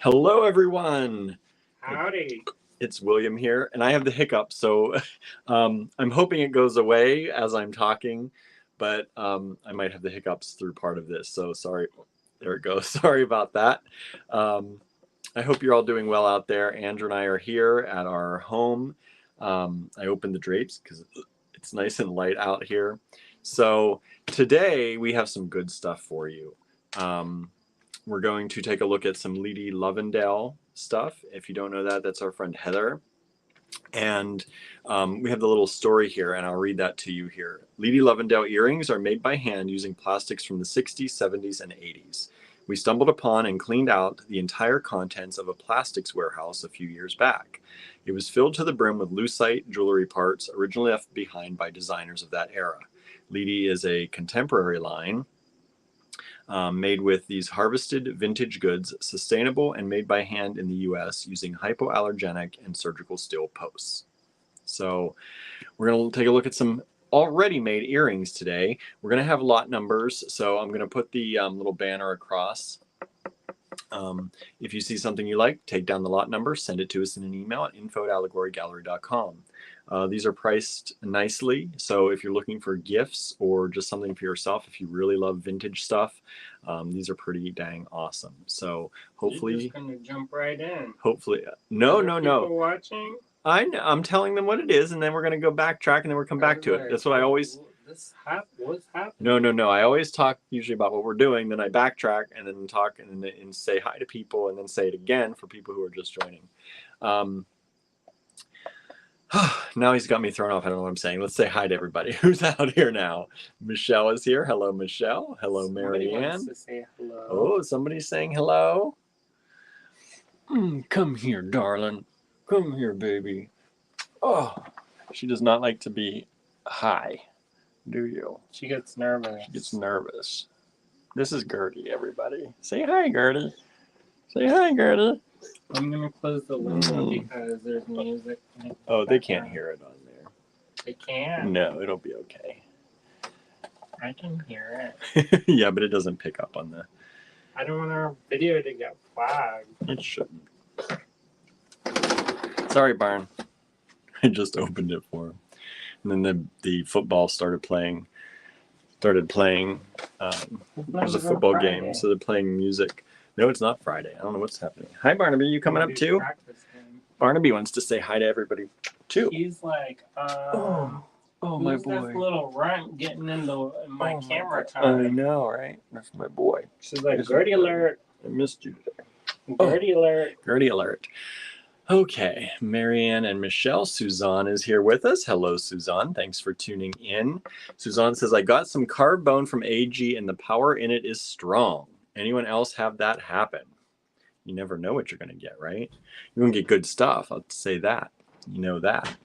Hello, everyone. Howdy. It's William here, and I have the hiccup, so I'm hoping it goes away as I'm talking, but I might have the hiccups through part of this, so sorry. There it goes. Sorry about that. I hope you're all doing well out there. Andrew and I are here at our home. I opened the drapes because it's nice and light out here. So today we have some good stuff for you. We're going to take a look at some Leetie Lovendale stuff. If you don't know that, that's our friend Heather. And we have the little story here, and I'll read that to you here. Leetie Lovendale earrings are made by hand using plastics from the 60s, 70s, and 80s. We stumbled upon and cleaned out the entire contents of a plastics warehouse a few years back. It was filled to the brim with lucite jewelry parts originally left behind by designers of that era. Leetie is a contemporary line made with these harvested vintage goods, sustainable and made by hand in the US using hypoallergenic and surgical steel posts. So we're going to take a look at some already made earrings today. We're going to have lot numbers, so I'm going to put the little banner across. If you see something you like, take down the lot number, send it to us in an email at info@allegorygallery.com. These are priced nicely, so if you're looking for gifts or just something for yourself, if you really love vintage stuff, these are pretty dang awesome. So hopefully, you're just gonna jump right in. Hopefully, no. Watching. I'm telling them what it is, and then we're gonna go backtrack, and then we'll come back to it. That's what I always. What's happening? No. I always talk usually about what we're doing, then I backtrack, and then talk, and say hi to people, and then say it again for people who are just joining. Now he's got me thrown off. I don't know what I'm saying. Let's say hi to everybody who's out here now. Michelle is here. Hello, Michelle. Hello, Marianne. To say hello. Oh, somebody's saying hello. Come here, darling. Come here, baby. Oh, she does not like to be high, do you? She gets nervous. She gets nervous. This is Gertie, everybody. Say hi, Gertie. Say hi, Gertie. I'm going to close the window because there's music. Oh, they can't hear it on there. They can. No, it'll be okay. I can hear it. Yeah, but it doesn't pick up on the... I don't want our video to get flagged. It shouldn't. Sorry, Barn. I just opened it for him. And then the football started playing. It was a football game, so they're playing music. No, it's not Friday. I don't know what's happening. Hi, Barnaby. You coming up too? Barnaby wants to say hi to everybody too. He's like, oh my boy. That little runt getting into my camera time. I know, right? That's my boy. She's like, Gertie alert. I missed you today. Gertie alert. Gertie alert. Okay, Marianne and Michelle. Suzanne is here with us. Hello, Suzanne. Thanks for tuning in. Suzanne says, I got some carved bone from AG and the power in it is strong. Anyone else have that happen? You never know what you're going to get, right? You're going to get good stuff. I'll say that. You know that.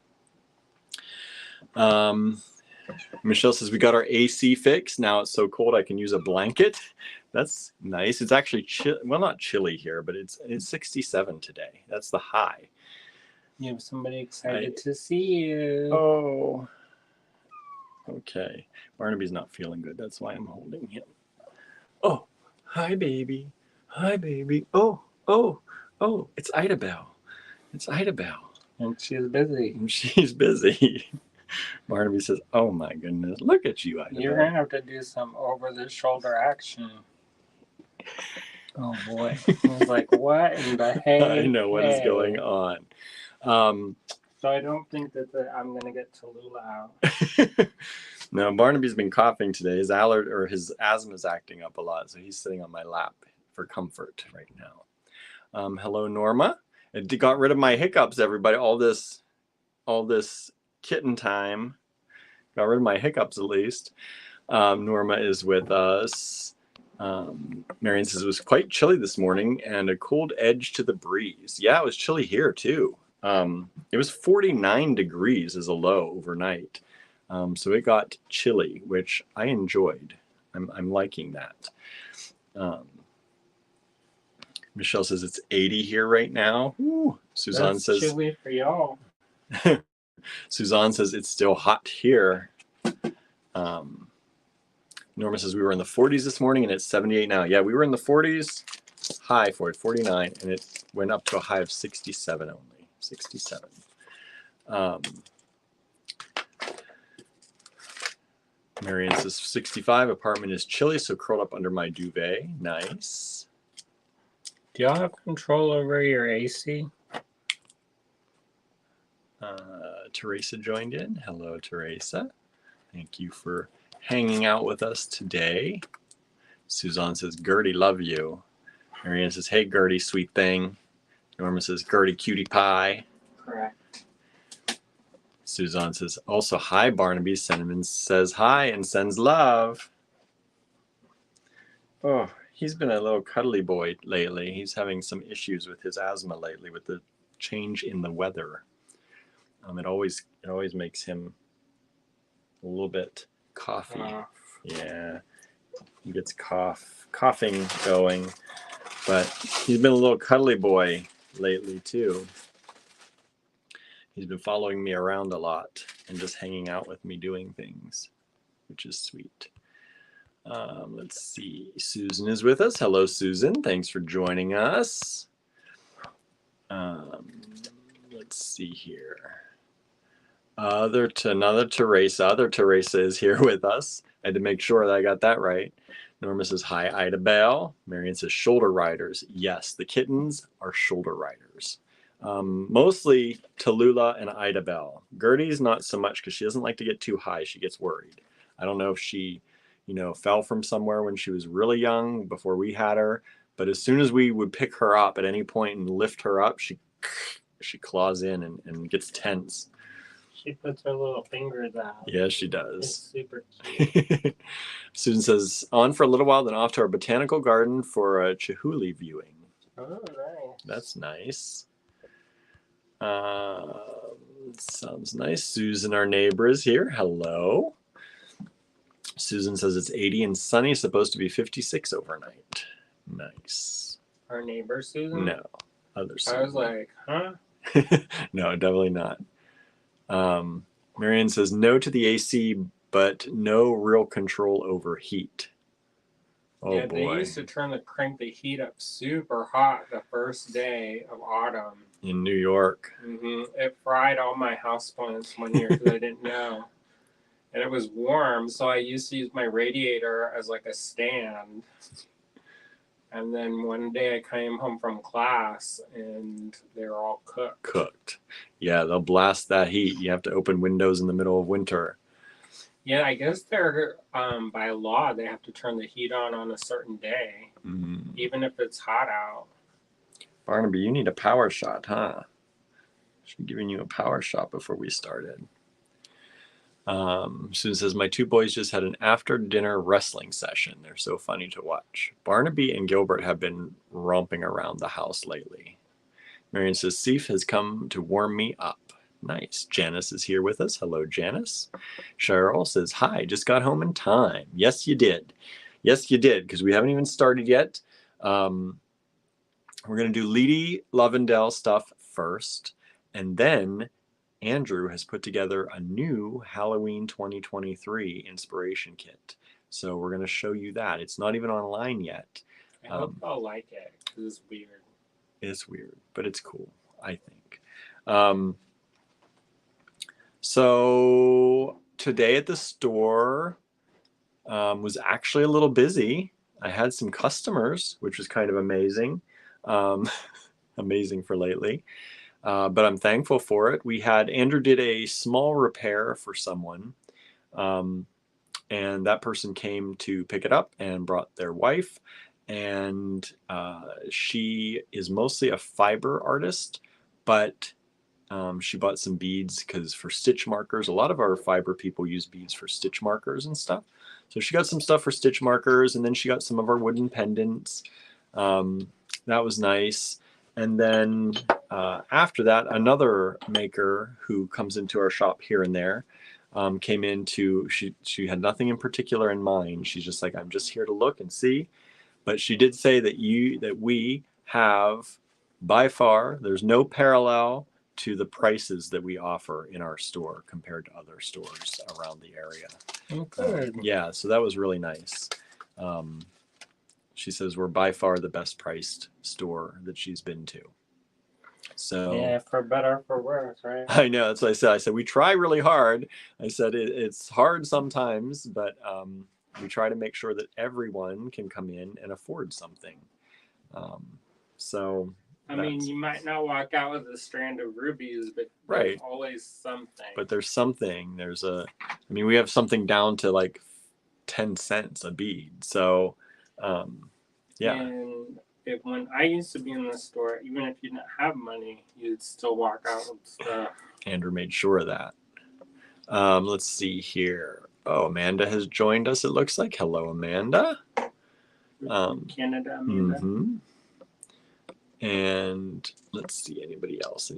Michelle says, we got our AC fixed. Now it's so cold I can use a blanket. That's nice. It's actually, well, not chilly here, but it's 67 today. That's the high. You have somebody excited to see you. Oh. Okay. Barnaby's not feeling good. That's why I'm holding him. Oh. Hi, baby. Hi, baby. Oh. It's Ida Bell. It's Ida Bell. And she's busy. She's busy. Barnaby says, oh my goodness. Look at you, Ida You're Bell. going to have to do some over-the-shoulder action. Oh, boy. I was like, what in the heck? I know what is going on. So I don't think that I'm going to get Tallulah out. No, Barnaby's been coughing today. His asthma is acting up a lot, so he's sitting on my lap for comfort right now. Hello, Norma. It got rid of my hiccups, everybody. All this kitten time got rid of my hiccups, at least. Norma is with us. Marion says it was quite chilly this morning and a cold edge to the breeze. Yeah, it was chilly here too. It was 49 degrees as a low overnight. So it got chilly, which I enjoyed. I'm liking that. Michelle says it's 80 here right now. Ooh. Suzanne says chilly for y'all. Suzanne says it's still hot here. Norma says we were in the 40s this morning and it's 78 now. Yeah, we were in the 40s high for it, 49, and it went up to a high of 67 only. 67. Marion says 65. Apartment is chilly, so curled up under my duvet. Nice. Do y'all have control over your AC? Teresa joined in. Hello, Teresa. Thank you for hanging out with us today. Suzanne says, Gertie, love you. Marianne says, hey, Gertie, sweet thing. Norma says, Gertie, cutie pie. Correct. Suzanne says, also, hi, Barnaby. Cinnamon says hi and sends love. Oh, he's been a little cuddly boy lately. He's having some issues with his asthma lately with the change in the weather. It always makes him a little bit coughy. Yeah, he gets coughing going, but he's been a little cuddly boy lately too. He's been following me around a lot and just hanging out with me doing things, which is sweet. Let's see. Susan is with us. Hello, Susan. Thanks for joining us. Let's see here. Other Teresa is here with us. I had to make sure that I got that right. Norma says, hi, Ida Bell. Marion says, shoulder riders. Yes, the kittens are shoulder riders. Mostly Tallulah and Ida Bell. Gertie's not so much because she doesn't like to get too high. She gets worried. I don't know if she, fell from somewhere when she was really young before we had her. But as soon as we would pick her up at any point and lift her up, she claws in and gets tense. She puts her little fingers out. Yeah, she does. It's super cute. Susan says, on for a little while, then off to our botanical garden for a Chihuly viewing. Oh, nice. That's nice. Sounds nice. Susan, our neighbor, is here. Hello. Susan says it's 80 and sunny, supposed to be 56 overnight. Nice. Our neighbor, Susan? No, other Susan. I was like, huh? No, definitely not. Marianne says no to the AC, but no real control over heat. Oh, yeah, boy. They used to crank the heat up super hot the first day of autumn. In New York. It fried all my houseplants one year because I didn't know. And it was warm, so I used to use my radiator as like a stand. And then one day I came home from class and they were all cooked. Yeah, they'll blast that heat. You have to open windows in the middle of winter. Yeah, I guess they're, by law, they have to turn the heat on a certain day, even if it's hot out. Barnaby, you need a power shot, huh? Should be giving you a power shot before we started. Susan says, my two boys just had an after-dinner wrestling session. They're so funny to watch. Barnaby and Gilbert have been romping around the house lately. Marion says, Seif has come to warm me up. Nice. Janice is here with us. Hello, Janice. Cheryl says, hi, just got home in time. Yes, you did. Yes, you did, because we haven't even started yet. We're going to do Leetie Lovendale stuff first, and then Andrew has put together a new Halloween 2023 inspiration kit. So we're going to show you that. It's not even online yet. I hope I'll like it, because it's weird. It's weird, but it's cool, I think. So today at the store was actually a little busy. I had some customers, which was kind of amazing. Amazing for lately. But I'm thankful for it. Andrew did a small repair for someone. And that person came to pick it up and brought their wife. And she is mostly a fiber artist, but she bought some beads because for stitch markers, a lot of our fiber people use beads for stitch markers and stuff. So she got some stuff for stitch markers, and then she got some of our wooden pendants. That was nice. And then after that, another maker who comes into our shop here and there came into, she had nothing in particular in mind. She's just like, I'm just here to look and see. But she did say that we have, by far, there's no parallel to the prices that we offer in our store compared to other stores around the area. Oh, good. Yeah, so that was really nice. She says we're by far the best priced store that she's been to. So yeah, for better or for worse, right? I know, that's what I said. I said we try really hard. I said it's hard sometimes, but we try to make sure that everyone can come in and afford something. So I mean, you might not walk out with a strand of rubies, but right, there's always something. but there's something. I mean, we have something down to like 10 cents a bead. So yeah. And when I used to be in the store, even if you didn't have money, you'd still walk out with stuff. Andrew made sure of that. Let's see here. Oh, Amanda has joined us, it looks like. Hello, Amanda. Canada, Amanda. Mm-hmm. And let's see, anybody else?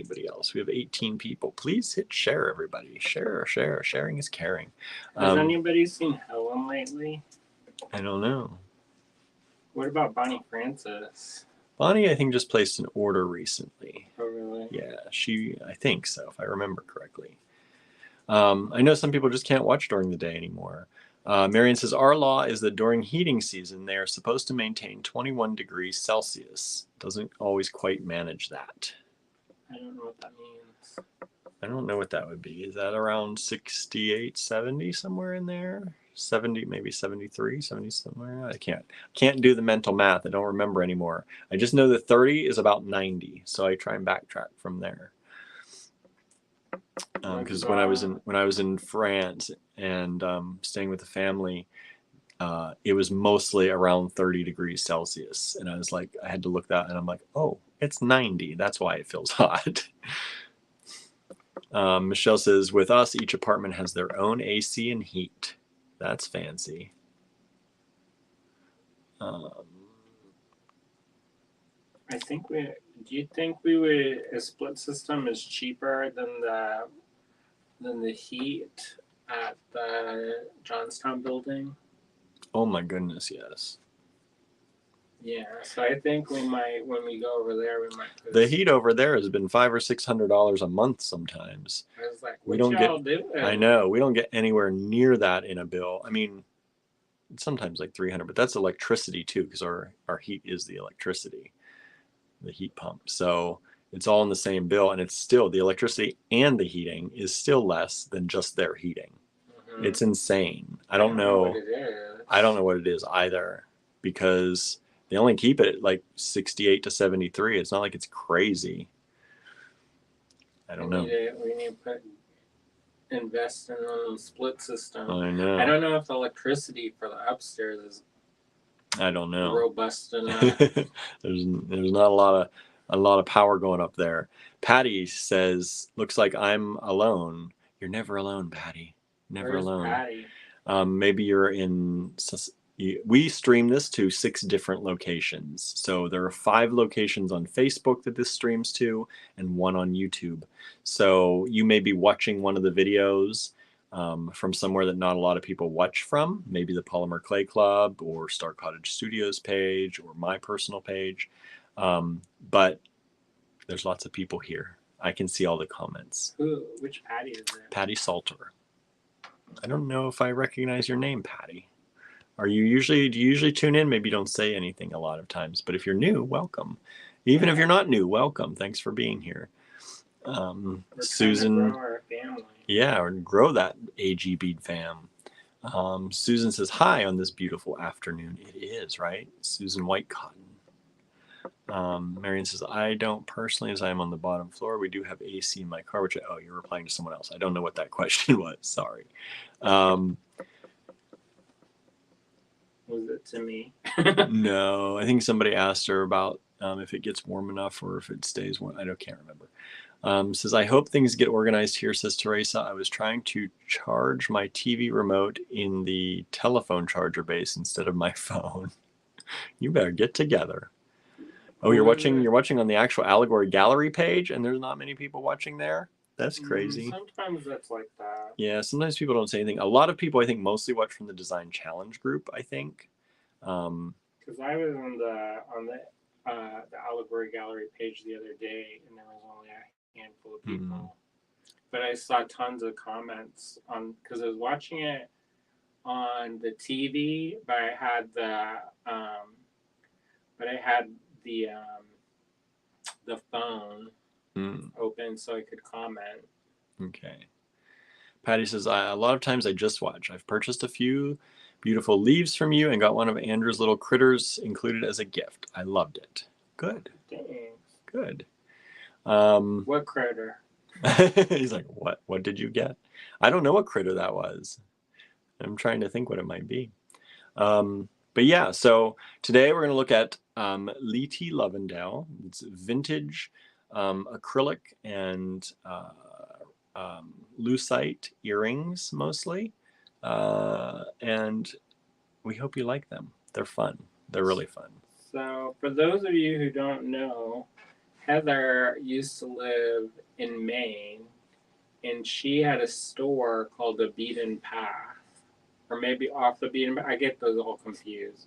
We have 18 people. Please hit share, everybody. Share. Sharing is caring. Has anybody seen Helen lately? I don't know. What about Bonnie Francis? Bonnie, I think, just placed an order recently. Oh, really? Yeah, I think so, if I remember correctly. I know some people just can't watch during the day anymore. Marion says, our law is that during heating season, they are supposed to maintain 21 degrees Celsius. Doesn't always quite manage that. I don't know what that means. I don't know what that would be. Is that around 68, 70, somewhere in there? 70, maybe 73, 70 somewhere? I can't do the mental math. I don't remember anymore. I just know that 30 is about 90. So I try and backtrack from there. Because when I was in France and staying with the family, it was mostly around 30 degrees Celsius, and I was like, I had to look that, and I'm like, oh, it's 90. That's why it feels hot. Michelle says, with us, each apartment has their own AC and heat. That's fancy. I think do you think a split system is cheaper than the heat at the Johnstown building? Oh my goodness, yes. Yeah, so I think when we go over there, we might. The heat over there has been $500 or $600 a month sometimes. I was like, we don't y'all doing? I know, we don't get anywhere near that in a bill. I mean, sometimes like 300, but that's electricity too, because our heat is the electricity, the heat pump. So it's all in the same bill, and it's still the electricity and the heating is still less than just their heating. Mm-hmm. It's insane. I don't know what it is. I don't know what it is either, because they only keep it at like 68 to 73. It's not like it's crazy. I don't know. We need to invest in a split system. I know. I don't know if the electricity for the upstairs is. I don't know. Robust enough. There's not a lot of power going up there. Patty says, looks like I'm alone. You're never alone, Patty. Never Where's alone. Patty? Maybe you're in. We stream this to 6 different locations. So there are 5 locations on Facebook that this streams to, and 1 on YouTube. So you may be watching one of the videos from somewhere that not a lot of people watch from, maybe the Polymer Clay Club or Star Cottage Studios page or my personal page. But there's lots of people here. I can see all the comments. Which Patty is it? Patty Salter. I don't know if I recognize your name, Patty. Do you usually tune in? Maybe you don't say anything a lot of times, but if you're new, welcome. Even if you're not new, welcome. Thanks for being here. Susan. Grow our family. Yeah, or grow that AG Bead fam. Susan says, hi on this beautiful afternoon. It is, right? Susan White Cotton. Marion says, I don't personally, as I am on the bottom floor. We do have AC in my car, you're replying to someone else. I don't know what that question was. Sorry. Was it to me? No, I think somebody asked her about if it gets warm enough or if it stays warm. Can't remember. Says, I hope things get organized here, says Teresa. I was trying to charge my TV remote in the telephone charger base instead of my phone. You better get together. Oh, you're watching on the actual Allegory Gallery page, and there's not many people watching there? That's crazy. Sometimes that's like that. Yeah, sometimes people don't say anything. A lot of people, I think, mostly watch from the Design Challenge group, I think. Because I was on the Allegory Gallery page the other day, and there was only a handful of people. Mm-hmm. But I saw tons of comments because I was watching it on the TV, but I had but I had the phone Mm, open so I could comment. okay. Patty says, a lot of times I just watch. I've purchased a few beautiful leaves from you and got one of Andrew's little critters included as a gift. I loved it. Good. Thanks. Good. What critter? He's like, what? What did you get? I don't know what critter that was. I'm trying to think what it might be. But yeah, so today we're going to look at Leetie Lovendale. It's vintage acrylic and lucite earrings mostly. And we hope you like them. They're fun. They're really fun. So, for those of you who don't know, Heather used to live in Maine, and she had a store called the Beaten Path, or maybe Off the Beaten Path. I get those all confused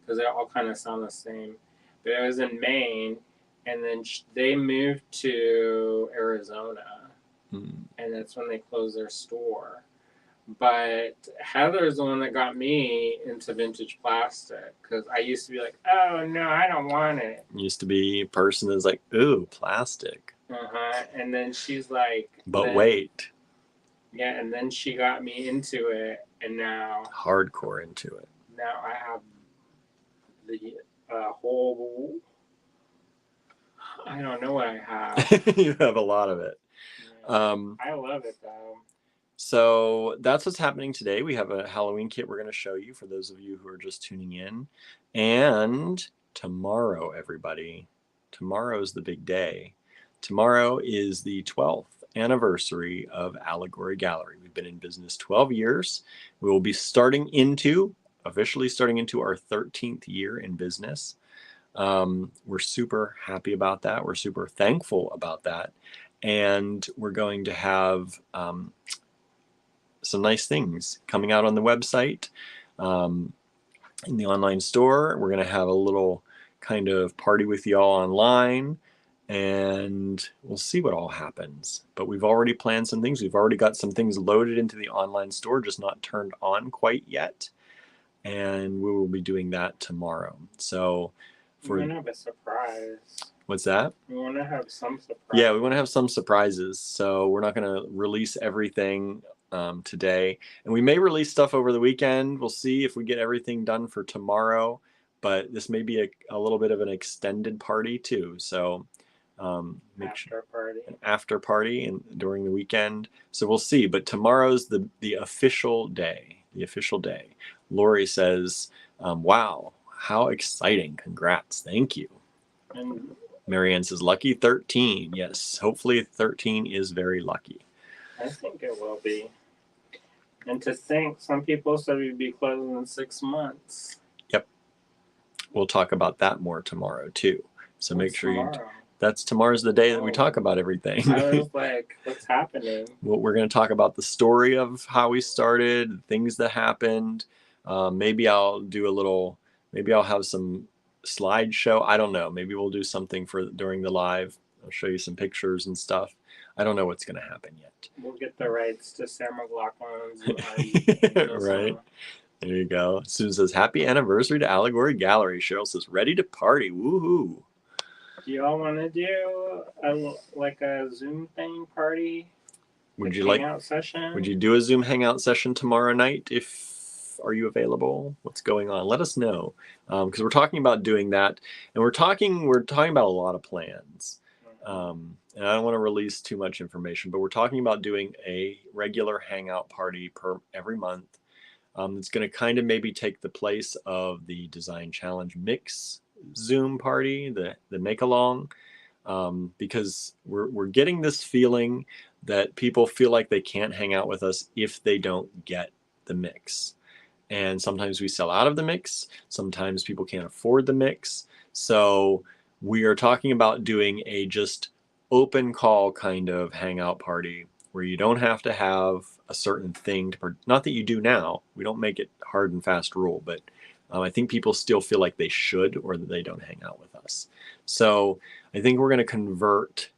because they all kind of sound the same. But it was in Maine, and then they moved to Arizona, and that's when they closed their store. But Heather's the one that got me into vintage plastic because I used to be like, oh no, I don't want it. Used to be a person that's like, ooh, plastic. And then she's like, but wait. Yeah, and then she got me into it, and now hardcore into it. Now I have the whole. I don't know what I have. You have a lot of it. Yeah. I love it though. So that's what's happening today. We have a Halloween kit we're going to show you for those of you who are just tuning in. And tomorrow, everybody, tomorrow's the big day. Tomorrow is the 12th anniversary of Allegory Gallery. We've been in business 12 years. We will be officially starting into our 13th year in business. We're super happy about that. We're super thankful about that. And we're going to have some nice things coming out on the website. In the online store, we're going to have a little kind of party with y'all online, and we'll see what all happens. But we've already planned some things. We've already got some things loaded into the online store, just not turned on quite yet. And we will be doing that tomorrow. So we want to have a surprise. What's that? We want to have some surprise. Yeah, we want to have some surprises. So we're not going to release everything today, and we may release stuff over the weekend. We'll see if we get everything done for tomorrow, but this may be a little bit of an extended party too. So after party and during the weekend. So we'll see. But tomorrow's the official day. The official day. Lori says, "Wow, how exciting! Congrats! Thank you." And Marianne says, "Lucky 13." Yes, hopefully 13 is very lucky. I think it will be. And to think, some people said we'd be closing in 6 months. Yep. We'll talk about that more tomorrow too. So make sure tomorrow's the day that we talk about everything. I was like, what's happening? Well, we're going to talk about the story of how we started, things that happened. Maybe I'll have some slideshow. I don't know. Maybe we'll do something during the live. I'll show you some pictures and stuff. I don't know what's going to happen yet. We'll get the rights to Sam McLaughlin's right. There you go. Susan says, "Happy anniversary to Allegory Gallery." Cheryl says, "Ready to party." Woohoo. Do y'all want to do a Zoom thing party? Would you hangout session? Would you do a Zoom hangout session tomorrow night? Are you available? What's going on? Let us know, because we're talking about doing that, and we're talking about a lot of plans. And I don't want to release too much information, but we're talking about doing a regular hangout party every month. It's going to kind of maybe take the place of the Design Challenge Mix Zoom party, the make along, because we're getting this feeling that people feel like they can't hang out with us if they don't get the mix. And sometimes we sell out of the mix. Sometimes people can't afford the mix. So we are talking about doing a just open call kind of hangout party where you don't have to have a certain thing not that you do now. We don't make it hard and fast rule, but I think people still feel like they should or that they don't hang out with us. So I think we're going to convert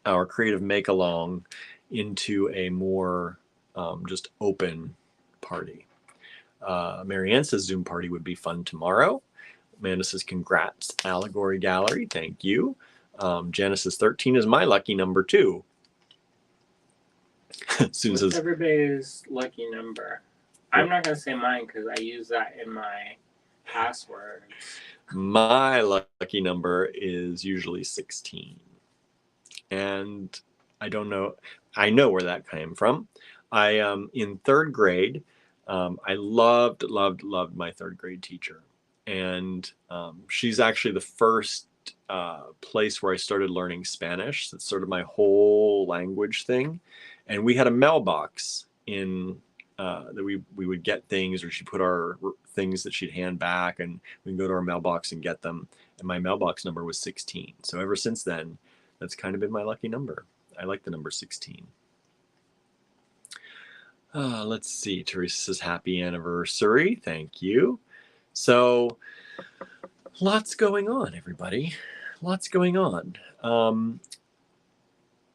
our creative make along into a more just open party. Marianne says Zoom party would be fun tomorrow. Amanda says, congrats, Allegory Gallery. Thank you. Janice says, 13 is my lucky number too. Susan What's says, everybody's lucky number? I'm not going to say mine because I use that in my passwords. my lucky number is usually 16. And I don't know. I know where that came from. In third grade, I loved my third grade teacher. And she's actually the first place where I started learning Spanish. That's sort of my whole language thing. And we had a mailbox in that we would get things, or she'd put our things that she'd hand back, and we can go to our mailbox and get them. And my mailbox number was 16. So ever since then, that's kind of been my lucky number. I like the number 16. Let's see. Teresa says, happy anniversary. Thank you. So lots going on, everybody. Lots going on.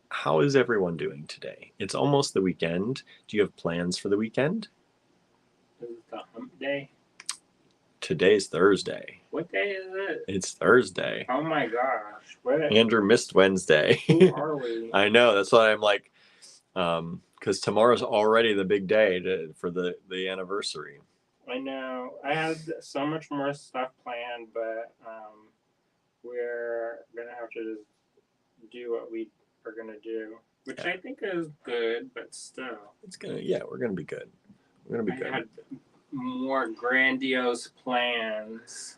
How is everyone doing today? It's almost the weekend. Do you have plans for the weekend? Is it the hump day? Today's Thursday. What day is it? It's Thursday. Oh my gosh. What? Andrew missed Wednesday. Who are we? I know. That's why I'm like, because tomorrow's already the big day for the anniversary. I know. I had so much more stuff planned, but we're going to have to just do what we are going to do, which I think is good, but still. We're going to be good. We're going to be good. I had more grandiose plans.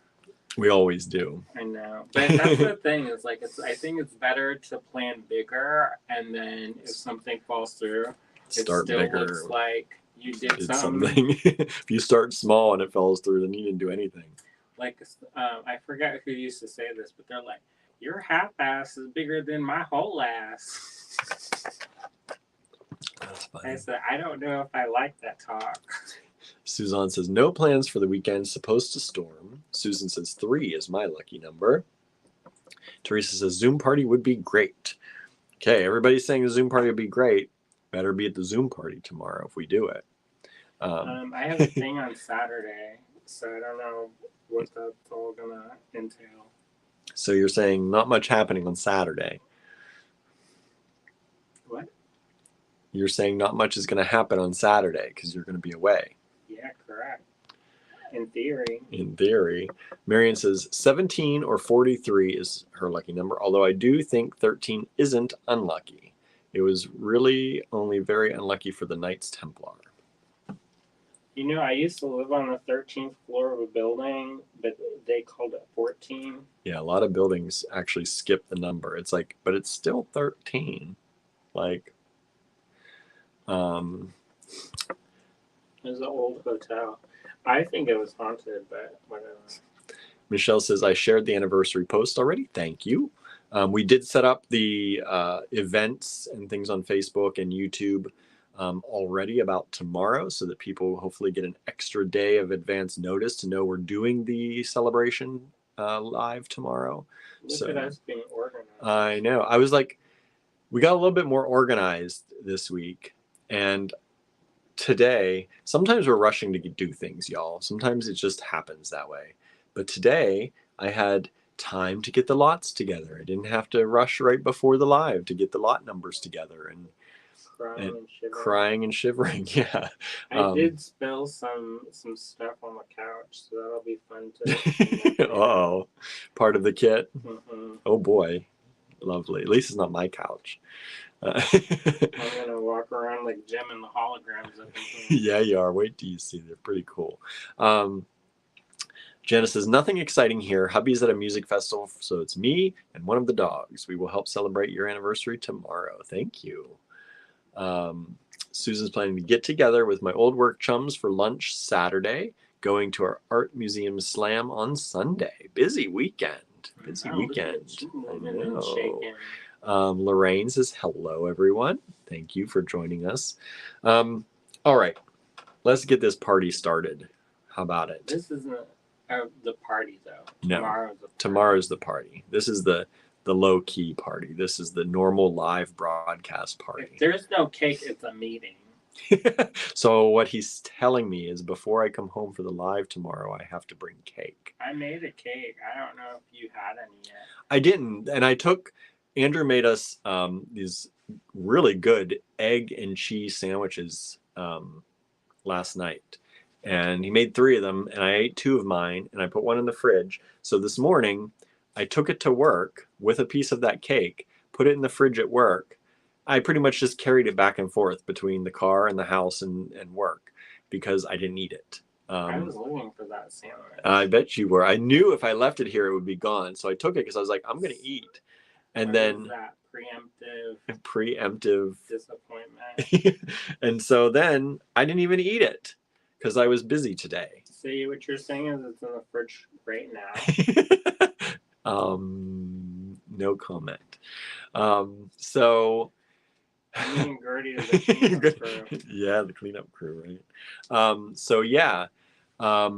We always do. I know. But that's the thing, is like, I think it's better to plan bigger, and then if something falls through, Start it still bigger. looks like you did something. If you start small and it falls through, then you didn't do anything. Like, I forget who used to say this, but they're like, your half ass is bigger than my whole ass. That's funny. I said, I don't know if I like that talk. Suzanne says, no plans for the weekend, supposed to storm. Susan says, 3 is my lucky number. Teresa says, Zoom party would be great. Okay, everybody's saying the Zoom party would be great. Better be at the Zoom party tomorrow if we do it. I have a thing on Saturday, so I don't know what that's all going to entail. So you're saying not much happening on Saturday. What? You're saying not much is going to happen on Saturday because you're going to be away. Yeah, correct. In theory. In theory. Marion says 17 or 43 is her lucky number, although I do think 13 isn't unlucky. It was really only very unlucky for the Knights Templar. You know, I used to live on the 13th floor of a building, but they called it 14. Yeah, a lot of buildings actually skip the number. It's like, but it's still 13. Like, It was an old hotel. I think it was haunted, but whatever. Michelle says, I shared the anniversary post already. Thank you. We did set up the events and things on Facebook and YouTube already about tomorrow, so that people hopefully get an extra day of advance notice to know we're doing the celebration live tomorrow. Look at us being organized. I know. I was like, we got a little bit more organized this week. And today, sometimes we're rushing to do things, y'all. Sometimes it just happens that way. But today, I had time to get the lots together. I didn't have to rush right before the live to get the lot numbers together and crying and shivering. Yeah. I did spill some stuff on the couch, so that'll be fun to Uh-oh. Part of the kit. Mm-hmm. Oh boy. Lovely. At least it's not my couch. I'm gonna walk around like Jim and the holograms up in here. Yeah, you are. Wait till you see. They're pretty cool. Jenna says, nothing exciting here. Hubby's at a music festival, so it's me and one of the dogs. We will help celebrate your anniversary tomorrow. Thank you. Susan's planning to get together with my old work chums for lunch Saturday, going to our art museum slam on Sunday. Busy weekend. Busy weekend. I know. Lorraine says, hello, everyone. Thank you for joining us. All right. Let's get this party started. How about it? This isn't the party, though. No. Tomorrow's the party. This is the low-key party. This is the normal live broadcast party. If there's no cake, it's a meeting. So what he's telling me is before I come home for the live tomorrow, I have to bring cake. I made a cake. I don't know if you had any yet. I didn't, and Andrew made us these really good egg and cheese sandwiches last night, and he made 3 of them, and I ate 2 of mine, and I put one in the fridge. So this morning, I took it to work with a piece of that cake, put it in the fridge at work. I pretty much just carried it back and forth between the car and the house and work because I didn't eat it. I was looking for that sandwich. I bet you were. I knew if I left it here, it would be gone. So I took it because I was like, I'm going to eat. And then that preemptive disappointment. And so then I didn't even eat it because I was busy today. See, what you're saying is it's in the fridge right now. No comment. So me and Gertie is the cleanup crew. Yeah, the cleanup crew, right? So yeah, I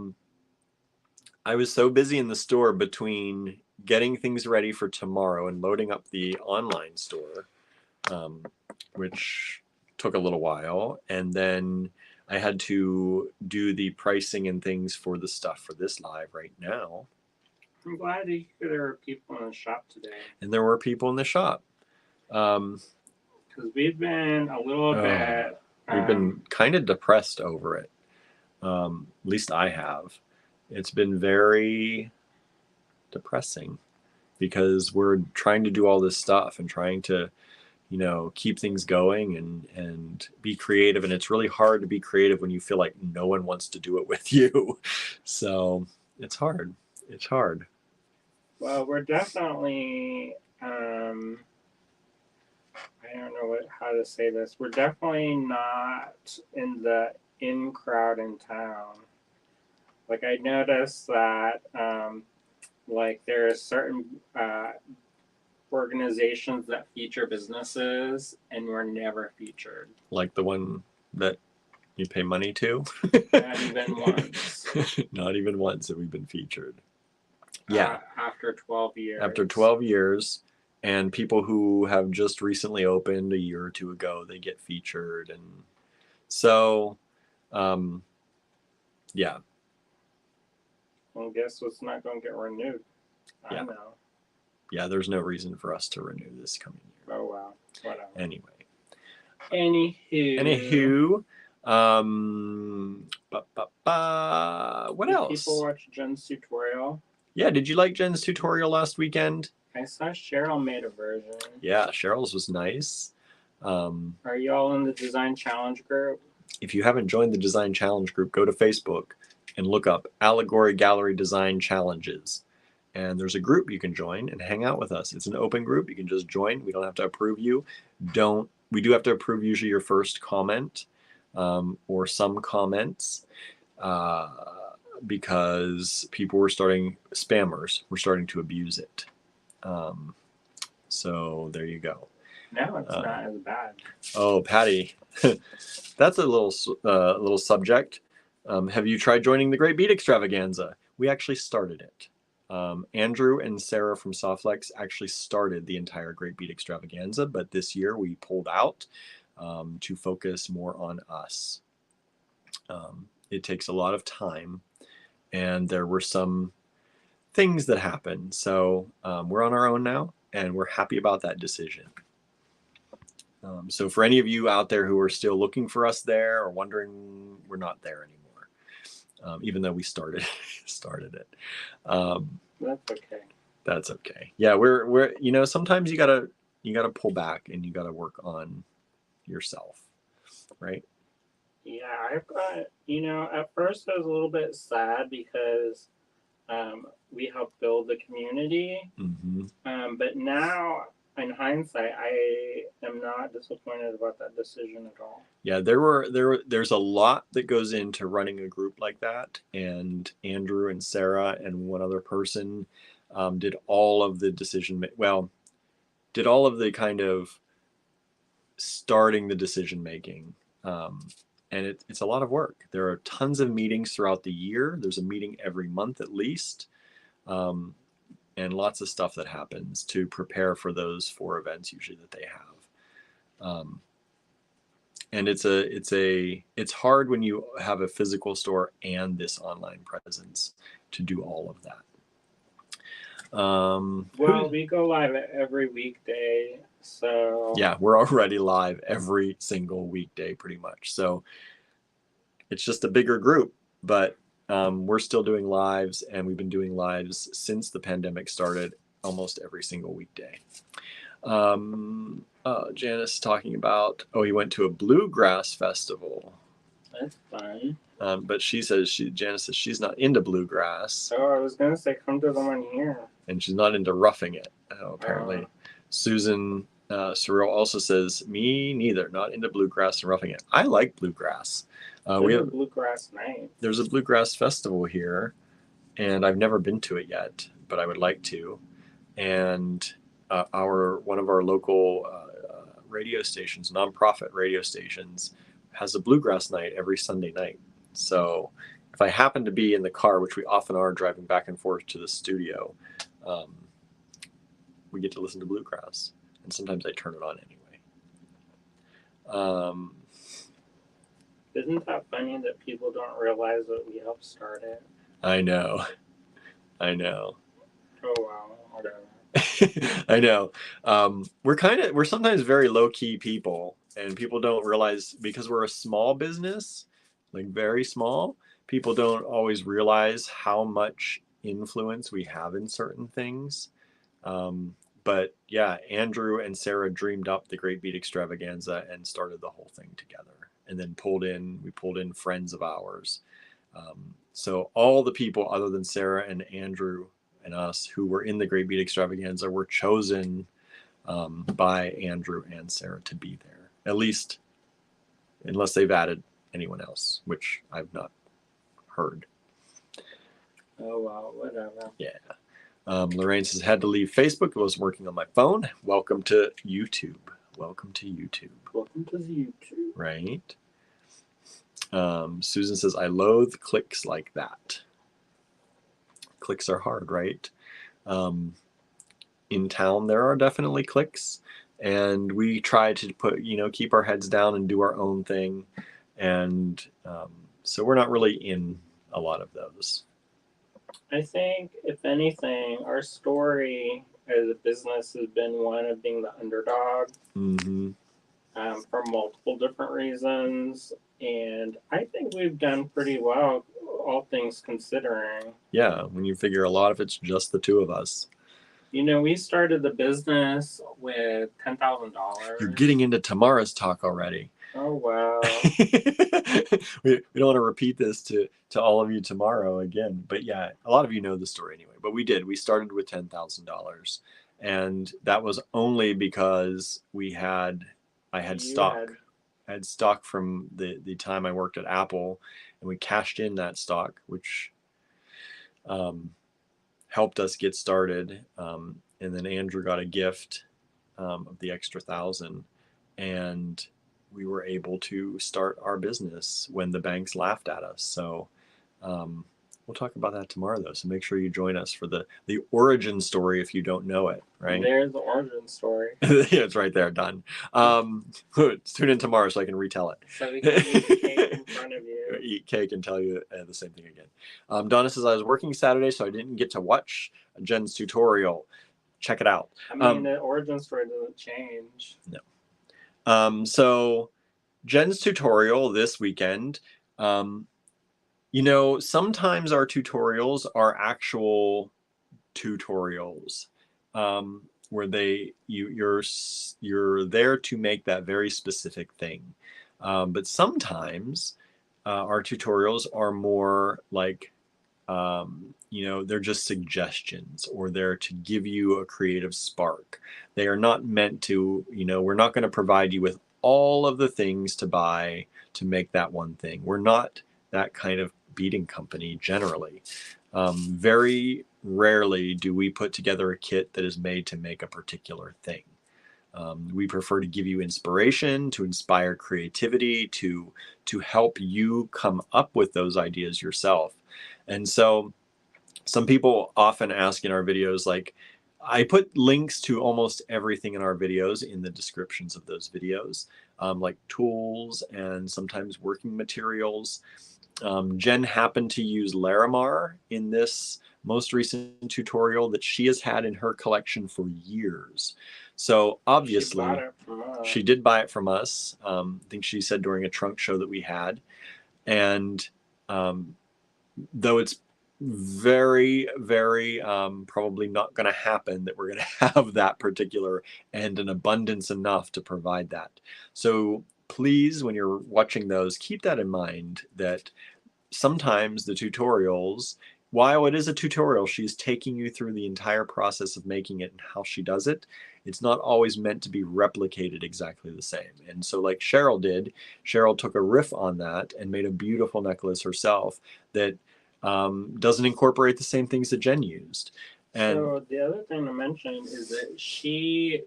was so busy in the store between getting things ready for tomorrow and loading up the online store, which took a little while, and then I had to do the pricing and things for the stuff for this live right now. I'm glad to hear there were people in the shop today. And there were people in the shop. Because we've been a little bit... We've been kind of depressed over it. At least I have. It's been very depressing because we're trying to do all this stuff and trying to, keep things going and be creative. And it's really hard to be creative when you feel like no one wants to do it with you. So it's hard. It's hard. Well, we're definitely, I don't know how to say this. We're definitely not in the in crowd in town. Like I noticed that, like there are certain organizations that feature businesses and we're never featured. Like the one that you pay money to? Not even once. Not even once have we been featured. Yeah. After 12 years. After 12 years, and people who have just recently opened a year or 2 ago, they get featured. And so, yeah. Well, guess what's not going to get renewed? Yeah. I know. Yeah, there's no reason for us to renew this coming year. Oh, wow. Whatever. Anyway. Anywho. What Did else? People watch Jen's tutorial. Yeah, did you like Jen's tutorial last weekend? I saw Cheryl made a version. Yeah, Cheryl's was nice. Are you all in the Design Challenge group? If you haven't joined the Design Challenge group, go to Facebook and look up Allegory Gallery Design Challenges. And there's a group you can join and hang out with us. It's an open group. You can just join. We don't have to approve you. We do have to approve usually your first comment or some comments because people spammers were starting to abuse it. So there you go. No, it's not as bad. Oh, Patty, that's a little subject. Have you tried joining the Great Beat Extravaganza? We actually started it. Andrew and Sarah from Softlex actually started the entire Great Beat Extravaganza, but this year we pulled out to focus more on us. It takes a lot of time, and there were some things that happened. So we're on our own now, and we're happy about that decision. So for any of you out there who are still looking for us there or wondering, we're not there anymore. Even though we started it. That's okay. That's okay. Yeah, we're sometimes you gotta pull back and you gotta work on yourself, right? Yeah, I've got at first I was a little bit sad because we helped build the community, but now in hindsight, I am not disappointed about that decision at all. Yeah, there's a lot that goes into running a group like that, and Andrew and Sarah and one other person did all of the did all of the kind of starting the decision making, and it's a lot of work. There are tons of meetings throughout the year. There's a meeting every month at least. And lots of stuff that happens to prepare for those 4 events usually that they have. And it's hard when you have a physical store and this online presence to do all of that. Well, we go live every weekday, so yeah, we're already live every single weekday pretty much. So it's just a bigger group, but we're still doing lives, and we've been doing lives since the pandemic started almost every single weekday. Janice talking about, he went to a bluegrass festival. That's fun. But Janice says she's not into bluegrass. Oh, I was gonna say come to the one here. And she's not into roughing it, apparently. Susan Surreal also says, me neither, not into bluegrass and roughing it. I like bluegrass. We have a bluegrass night. There's a bluegrass festival here, and I've never been to it yet, but I would like to. And one of our local radio stations, nonprofit radio stations, has a bluegrass night every Sunday night. So if I happen to be in the car, which we often are driving back and forth to the studio, we get to listen to bluegrass, and sometimes I turn it on anyway. Isn't that funny that people don't realize that we helped start it? I know. Oh wow, whatever. I know. We're sometimes very low-key people, and people don't realize, because we're a small business, like very small, people don't always realize how much influence we have in certain things. But yeah, Andrew and Sarah dreamed up the Great Beat Extravaganza and started the whole thing together, and then we pulled in friends of ours. So all the people other than Sarah and Andrew and us who were in the Great Beat Extravaganza were chosen by Andrew and Sarah to be there, at least unless they've added anyone else, which I've not heard. Oh wow, whatever. Yeah. Lorraine says, had to leave Facebook. I was working on my phone. Welcome to YouTube. Welcome to YouTube. Right. Susan says, I loathe clicks like that. Clicks are hard, right? In town, there are definitely clicks, and we try to keep our heads down and do our own thing. And so we're not really in a lot of those. I think, if anything, our story as a business has been one of being the underdog. Mm-hmm. For multiple different reasons. And I think we've done pretty well, all things considering. Yeah, when you figure a lot of it's just the two of us. We started the business with $10,000. You're getting into Tamara's talk already. Oh, wow. we don't want to repeat this to all of you tomorrow again. But yeah, a lot of you know the story anyway. But we did. We started with $10,000. And that was only because I had stock. I had stock from the time I worked at Apple, and we cashed in that stock, which helped us get started. And then Andrew got a gift of the extra $1,000, and we were able to start our business when the banks laughed at us. So we'll talk about that tomorrow, though. So make sure you join us for the origin story if you don't know it, right? There's the origin story. Yeah, it's right there, done. Tune in tomorrow so I can retell it. So we can eat cake in front of you. Eat cake and tell you the same thing again. Donna says, I was working Saturday, so I didn't get to watch Jen's tutorial. Check it out. I mean, the origin story doesn't change. No. So Jen's tutorial this weekend, sometimes our tutorials are actual tutorials, where you're there to make that very specific thing. But sometimes our tutorials are more like, they're just suggestions, or they're to give you a creative spark. They are not meant to, we're not going to provide you with all of the things to buy to make that one thing. We're not that kind of beading company generally. Very rarely do we put together a kit that is made to make a particular thing. We prefer to give you inspiration, to inspire creativity, to help you come up with those ideas yourself. And so some people often ask in our videos, like, I put links to almost everything in our videos in the descriptions of those videos, like tools and sometimes working materials. Jen happened to use Larimar in this most recent tutorial that she has had in her collection for years. So obviously, She bought it from us. she did buy it from us. I think she said during a trunk show that we had. And though it's very, very probably not going to happen that we're going to have that particular and an abundance enough to provide that. So please, when you're watching those, keep that in mind, that sometimes the tutorials, while it is a tutorial, she's taking you through the entire process of making it and how she does it. It's not always meant to be replicated exactly the same. And so like Cheryl did, Cheryl took a riff on that and made a beautiful necklace herself that doesn't incorporate the same things that Jen used. And so the other thing to mention is that she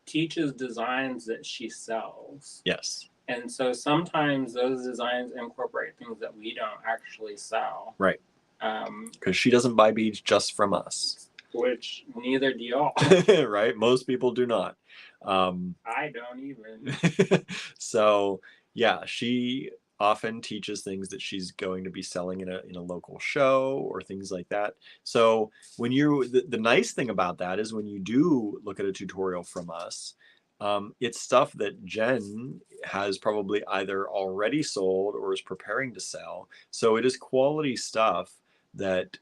teaches designs that she sells. yes. And so sometimes those designs incorporate things that we don't actually sell. Right. Because she doesn't buy beads just from us. Which neither do y'all. Right? Most people do not. I don't even. So yeah, she often teaches things that she's going to be selling in a local show or things like that. So when the nice thing about that is when you do look at a tutorial from us, it's stuff that Jen has probably either already sold or is preparing to sell. So it is quality stuff that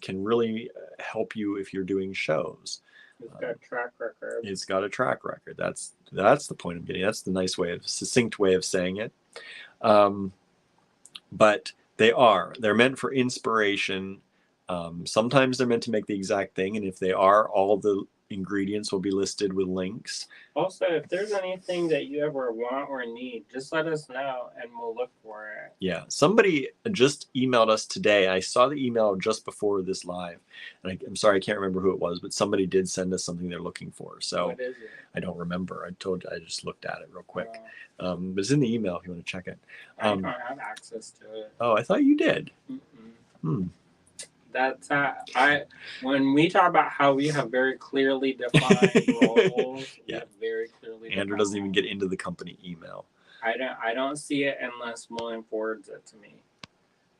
can really help you if you're doing shows. It's got a track record. It's got a track record. That's the point I'm getting. That's the nice way of succinct way of saying it. But they're meant for inspiration. Sometimes they're meant to make the exact thing, and if they are, all the ingredients will be listed with links. Also, if there's anything that you ever want or need, just let us know and we'll look for it. Yeah, somebody just emailed us today. I saw the email just before this live, and I'm sorry I can't remember who it was, but somebody did send us something they're looking for. So What is it? I don't remember. I just looked at it real quick. But it's in the email if you want to check it. I don't have access to it. Oh, I thought you did. That's when we talk about how we have very clearly defined roles. Yeah. Very clearly. Andrew doesn't even get into the company email. I don't see it unless William forwards it to me.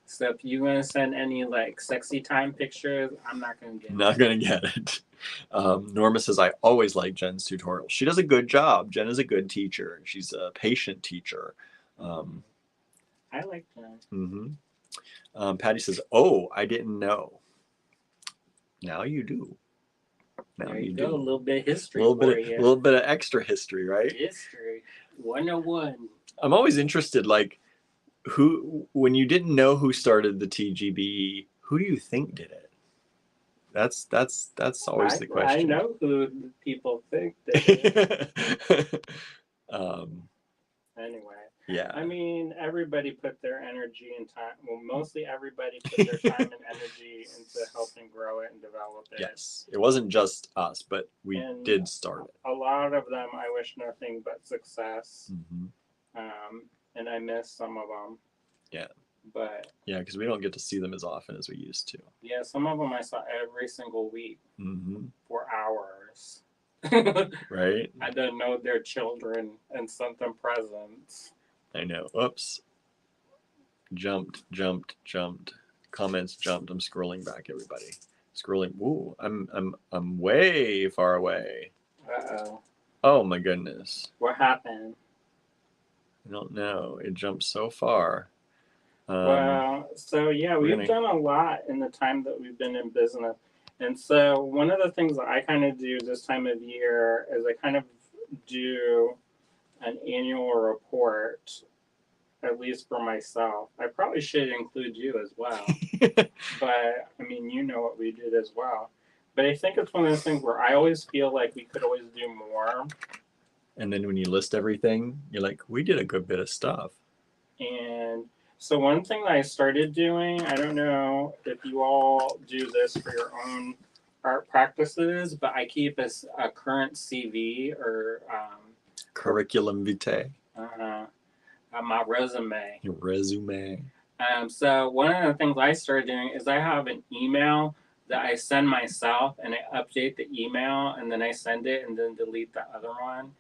So if you're gonna send any like sexy time pictures, I'm not gonna get it. Not gonna get it. Norma says, I always like Jen's tutorial. She does a good job. Jen is a good teacher. She's a patient teacher. I like Jen. Patty says, oh, I didn't know. Now you do. Now There you you go. do. A little bit of history. A little bit of extra history, right? History 101. I'm always interested, like, when you didn't know who started the TGBE, who do you think did it? That's always the question. I know who people think did it. Anyway. Yeah. I mean, everybody put their energy and time. Well, mostly everybody put their time and energy into helping grow it and develop it. Yes. It wasn't just us, but we did start it. A lot of them, I wish nothing but success. Mm-hmm. And I miss some of them. Yeah. But yeah, because we don't get to see them as often as we used to. Yeah, some of them I saw every single week for hours. Right? I didn't know their children and sent them presents. I know. Oops. Jumped. Comments jumped. I'm scrolling back, everybody. Scrolling. Ooh, I'm way far away. Uh-oh. Oh my goodness. What happened? I don't know. It jumped so far. Well, so yeah, we've done a lot in the time that we've been in business. And so one of the things that I kind of do this time of year is I kind of do an annual report, at least for myself. I probably should include you as well. But, I mean, you know what we did as well. But I think it's one of those things where I always feel like we could always do more. And then when you list everything, you're like, we did a good bit of stuff. And so one thing that I started doing, I don't know if you all do this for your own art practices, but I keep a current CV or curriculum vitae. My resume. Your resume. So one of the things I started doing is I have an email that I send myself, and I update the email, and then I send it, and then delete the other one,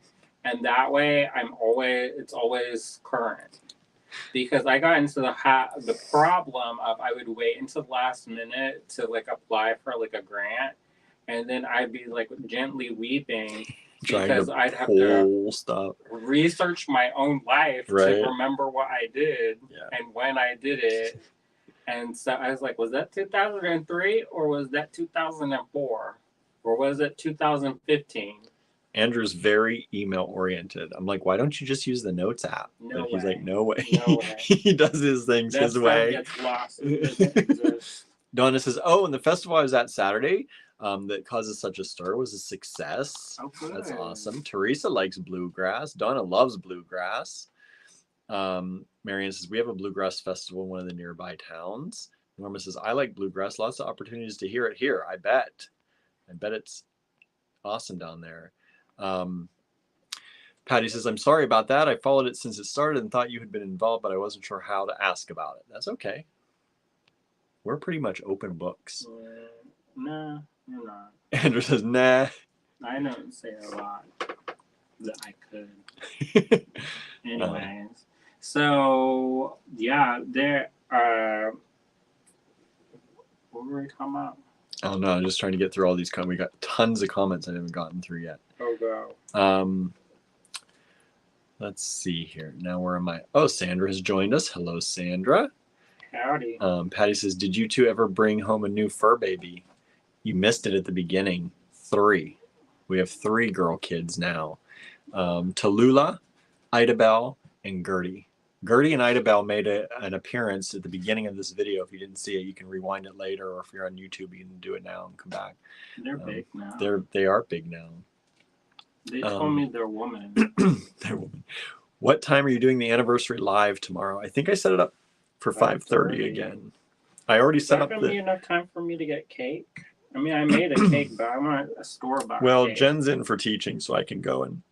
and that way it's always current. Because I got into the problem of I would wait until the last minute to like apply for like a grant, and then I'd be like gently weeping because I'd have to stuff, research my own life to remember what I did and when I did it. And so I was like, was that 2003 or was that 2004 or was it 2015? Andrew's very email oriented. I'm like, why don't you just use the Notes app? No but he's way. like, no way. No way. He does his things his way. Gets lost. It doesn't exist. Donna says, oh, and the festival I was at Saturday that causes such a stir was a success. Oh, good. That's awesome. Teresa likes bluegrass. Donna loves bluegrass. Marianne says, we have a bluegrass festival in one of the nearby towns. Norma says, I like bluegrass. Lots of opportunities to hear it here. I bet it's awesome down there. Patty says, I'm sorry about that. I followed it since it started and thought you had been involved, but I wasn't sure how to ask about it. That's okay. We're pretty much open books. Nah, you're not. Andrew says, nah. I don't say a lot that I could. Anyways, so yeah, there what were we talking about? Oh no, I'm just trying to get through all these comments. We got tons of comments I haven't gotten through yet. Oh go. Let's see here. Now where am I? Oh, Sandra has joined us. Hello, Sandra. Howdy. Patty says, did you two ever bring home a new fur baby? You missed it at the beginning. 3. We have 3 girl kids now. Tallulah, Idabelle, and Gertie. Gertie and Idabelle made an appearance at the beginning of this video. If you didn't see it, you can rewind it later, or if you're on YouTube, you can do it now and come back. They're big now. They are big now. They told me they're women. They're women. What time are you doing the anniversary live tomorrow? I think I set it up for 5:30 again. I already set up. Is that gonna be enough time for me to get cake? I mean, I made a cake, but I want a store-bought cake. Jen's in for teaching, so I can go and.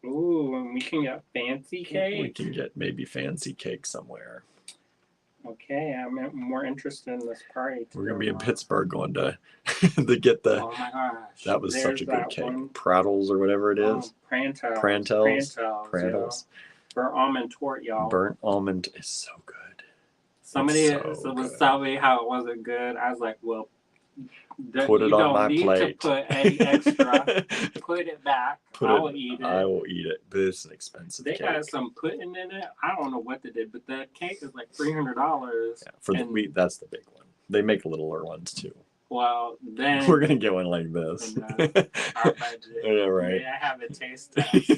Ooh, and we can get fancy cake? We can get maybe fancy cake somewhere. Okay, I'm more interested in this party. We're going to be in Pittsburgh going to get the... Oh my gosh. That was such a good cake. Prattles or whatever it is. Prantels. Yeah. Burnt almond tort, y'all. Burnt almond is so good. Somebody was telling me how it wasn't good. I was like, well... Put it on my plate. To put any extra. Put it back. I will eat it. I will eat it, but it's an expensive cake. They got some pudding in it. I don't know what they did, but the cake is like $300. Yeah, for the wheat, that's the big one. They make littler ones too. Well, then we're gonna get one like this. Our budget. Yeah, right. May I have a taste test?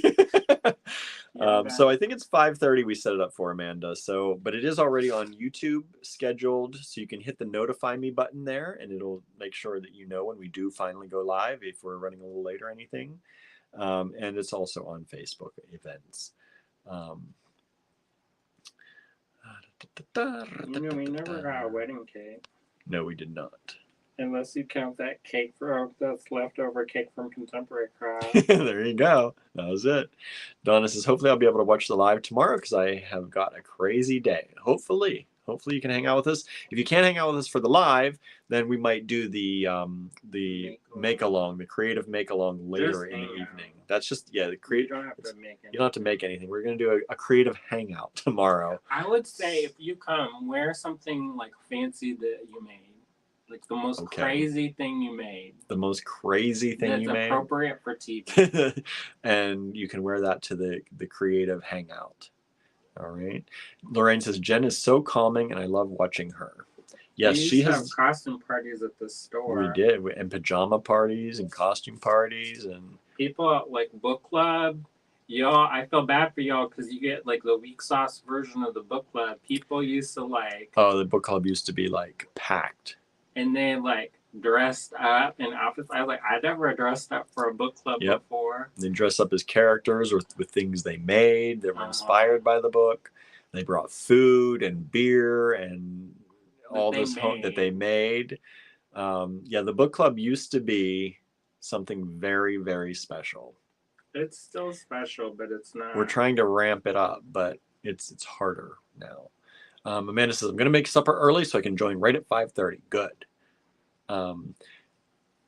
So I think it's 5:30 we set it up for, Amanda. So, but it is already on YouTube scheduled, so you can hit the notify me button there, and it'll make sure that you know when we do finally go live, if we're running a little late or anything. And it's also on Facebook events. We never got a wedding cake. No, we did not. Unless you count that cake that's leftover cake from Contemporary Craft. There you go. That was it. Donna says, hopefully I'll be able to watch the live tomorrow because I have got a crazy day. Hopefully you can hang out with us. If you can't hang out with us for the live, then we might do the make-along, the creative make-along later in the evening. That's just, the creative. You don't have to make anything. You don't have to make anything. We're going to do a creative hangout tomorrow. I would say if you come, wear something like fancy that you made. Like the most crazy thing you made. The most crazy thing you made. That's appropriate for TV. And you can wear that to the creative hangout. All right. Lorraine says, Jen is so calming and I love watching her. Yes, she has have costume parties at the store. We did. And pajama parties and costume parties and people like book club. Y'all, I feel bad for y'all because you get like the weak sauce version of the book club. People used to like. Oh, the book club used to be like packed. And they like dressed up in outfits. I was like, I never dressed up for a book club before. They dressed up as characters or with things they made that were inspired by the book. They brought food and beer and all this that they made. The book club used to be something very, very special. It's still special, but it's not. We're trying to ramp it up, but it's harder now. Amanda says, I'm going to make supper early so I can join right at 5:30. Good.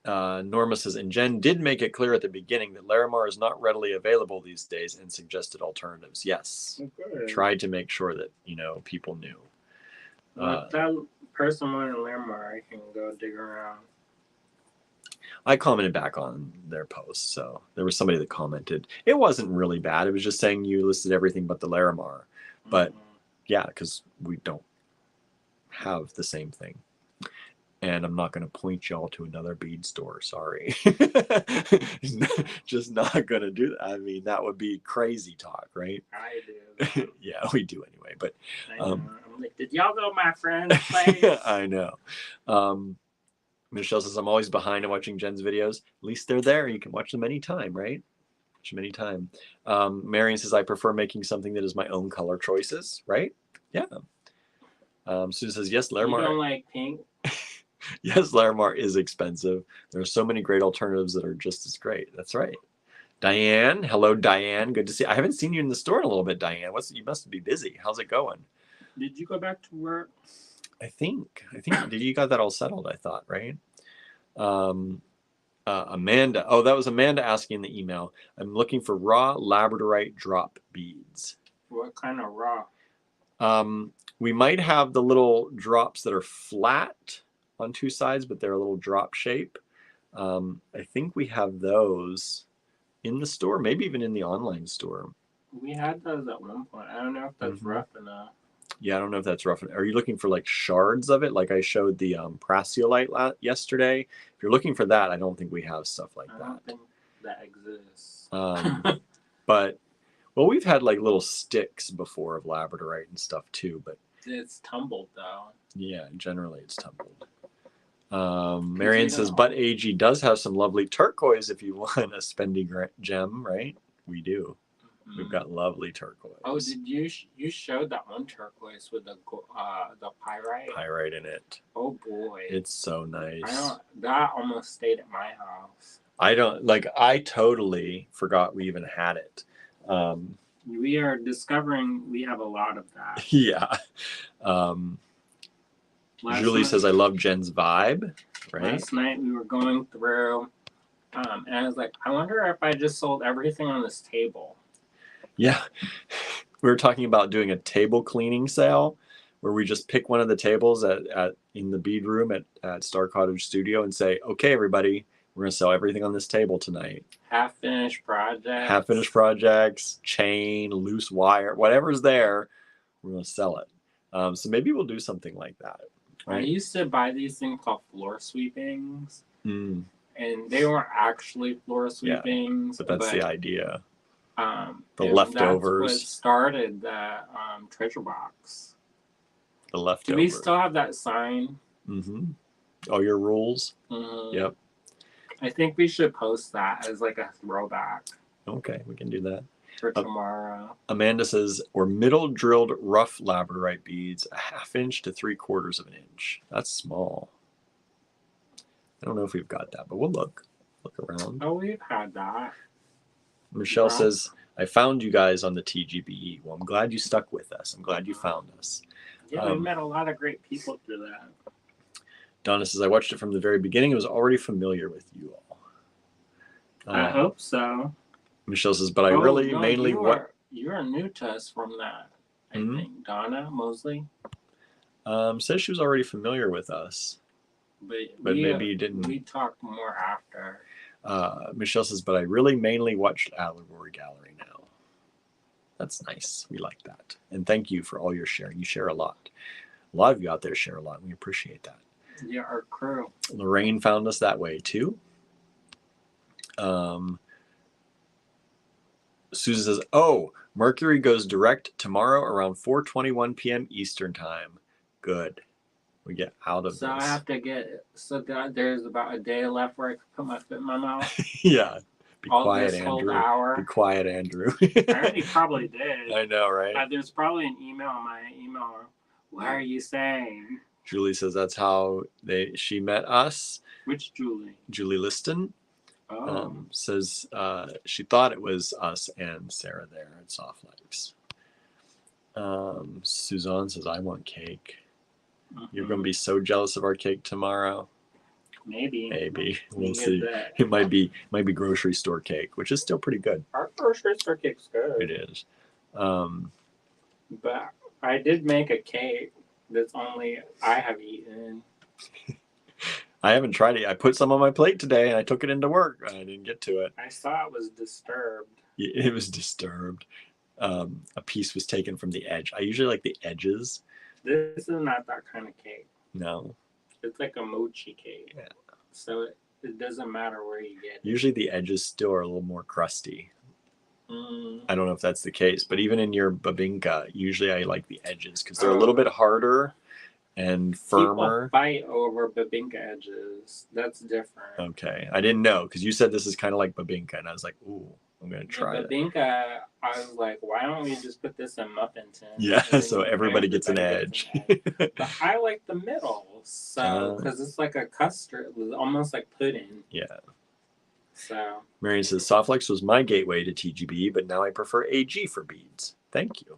Norma says, and Jen did make it clear at the beginning that Larimar is not readily available these days and suggested alternatives. Yes. Okay. Tried to make sure that, people knew. Well, if that person wanted Larimar, I can go dig around. I commented back on their post, so there was somebody that commented. It wasn't really bad. It was just saying you listed everything but the Larimar. But yeah, because we don't have the same thing. And I'm not going to point y'all to another bead store. Sorry. Just not going to do that. I mean, that would be crazy talk, right? I do. Yeah, we do anyway. But I know. I'm like, did y'all go to my friend's place? I know. Michelle says, I'm always behind on watching Jen's videos. At least they're there. You can watch them anytime, right? Watch them anytime. Marion says, I prefer making something that is my own color choices, right? Yeah. Susan says, yes, Larimar. You don't like pink? Yes, Larimar is expensive. There are so many great alternatives that are just as great. That's right. Diane. Hello, Diane. Good to see you. I haven't seen you in the store in a little bit, Diane. You must be busy. How's it going? Did you go back to work? I think you got that all settled, I thought, right? Amanda. Oh, that was Amanda asking in the email. I'm looking for raw labradorite drop beads. What kind of raw? We might have the little drops that are flat on two sides, but they're a little drop shape. I think we have those in the store, maybe even in the online store. We had those at one point. I don't know if that's rough enough. Yeah, I don't know if that's rough. Are you looking for like shards of it? Like I showed the Prasiolite yesterday. If you're looking for that, I don't think we have stuff like that. I don't think that exists. But, well, we've had like little sticks before of labradorite and stuff too, but it's tumbled though. Yeah, generally it's tumbled. Marion says, but AG does have some lovely turquoise if you want a spendy gem, right? We do. We've got lovely turquoise. Oh, did you showed that one turquoise with the pyrite? Pyrite in it. Oh boy, it's so nice. That almost stayed at my house. I totally forgot we even had it. We are discovering we have a lot of that. Yeah. Julie says, I love Jen's vibe. Right. Last night we were going through, and I was like, I wonder if I just sold everything on this table. Yeah. We were talking about doing a table cleaning sale where we just pick one of the tables in the bead room at Star Cottage Studio and say, okay, everybody, we're going to sell everything on this table tonight. Half-finished projects, chain, loose wire, whatever's there, we're going to sell it. So maybe we'll do something like that. Right? I used to buy these things called floor sweepings. And they weren't actually floor sweepings. Yeah, but that's the idea. The leftovers. That's what started the treasure box. The leftovers. Do we still have that sign? All your rules? Yep. I think we should post that as like a throwback. Okay, we can do that. For tomorrow. Amanda says, or middle drilled rough labradorite beads, 1/2 inch to 3/4 of an inch. That's small. I don't know if we've got that, but we'll look around. Oh, we've had that. Michelle says, I found you guys on the TGBE. Well, I'm glad you stuck with us. I'm glad you found us. Yeah, we met a lot of great people through that. Donna says, I watched it from the very beginning. I was already familiar with you all. I hope so. Michelle says, but I really mainly... You're new to us from that, I think. Donna Mosley? Says she was already familiar with us. But maybe you didn't. We talked more after. Michelle says, but I really mainly watched Allegory Gallery now. That's nice. We like that. And thank you for all your sharing. You share a lot. A lot of you out there share a lot. And we appreciate that. Yeah, our crew. Lorraine found us that way too. Susan says, oh, Mercury goes direct tomorrow around 4:21 p.m. Eastern time. Good. We get out of this. So I have to there's about a day left where I can put my foot in my mouth. Yeah. Be quiet, Andrew. Be quiet, Andrew. I already probably did. I know, right? There's probably an email on my email. What are you saying? Julie says that's how she met us. Which Julie? Julie Liston. Oh. Says she thought it was us and Sarah there at Soft Legs. Suzanne says, I want cake. You're going to be so jealous of our cake tomorrow. Maybe. Maybe. We'll You get see. that. It might be grocery store cake, which is still pretty good. Our grocery store cake's good. It is. Um, But I did make a cake that's only I have eaten. I haven't tried it. I put some on my plate today and I took it into work. I didn't get to it. I saw it was disturbed. It was disturbed. A piece was taken from the edge. I usually like the edges. This is not that kind of cake. No. It's like a mochi cake. Yeah. So it doesn't matter where you get it. Usually the edges still are a little more crusty. Mm. I don't know if that's the case, but even in your babinka, usually I like the edges because they're a little bit harder and firmer. People fight over babinka edges. That's different. Okay. I didn't know because you said this is kind of like babinka, and I was like, ooh, I'm going to try it. Babinka, I was like, why don't we just put this in muffin tin? Yeah, so everybody gets an edge. But I like the middle, so because it's like a custard, it was almost like pudding. Yeah. So Marion says, Softlex was my gateway to TGB, but now I prefer AG for beads. Thank you.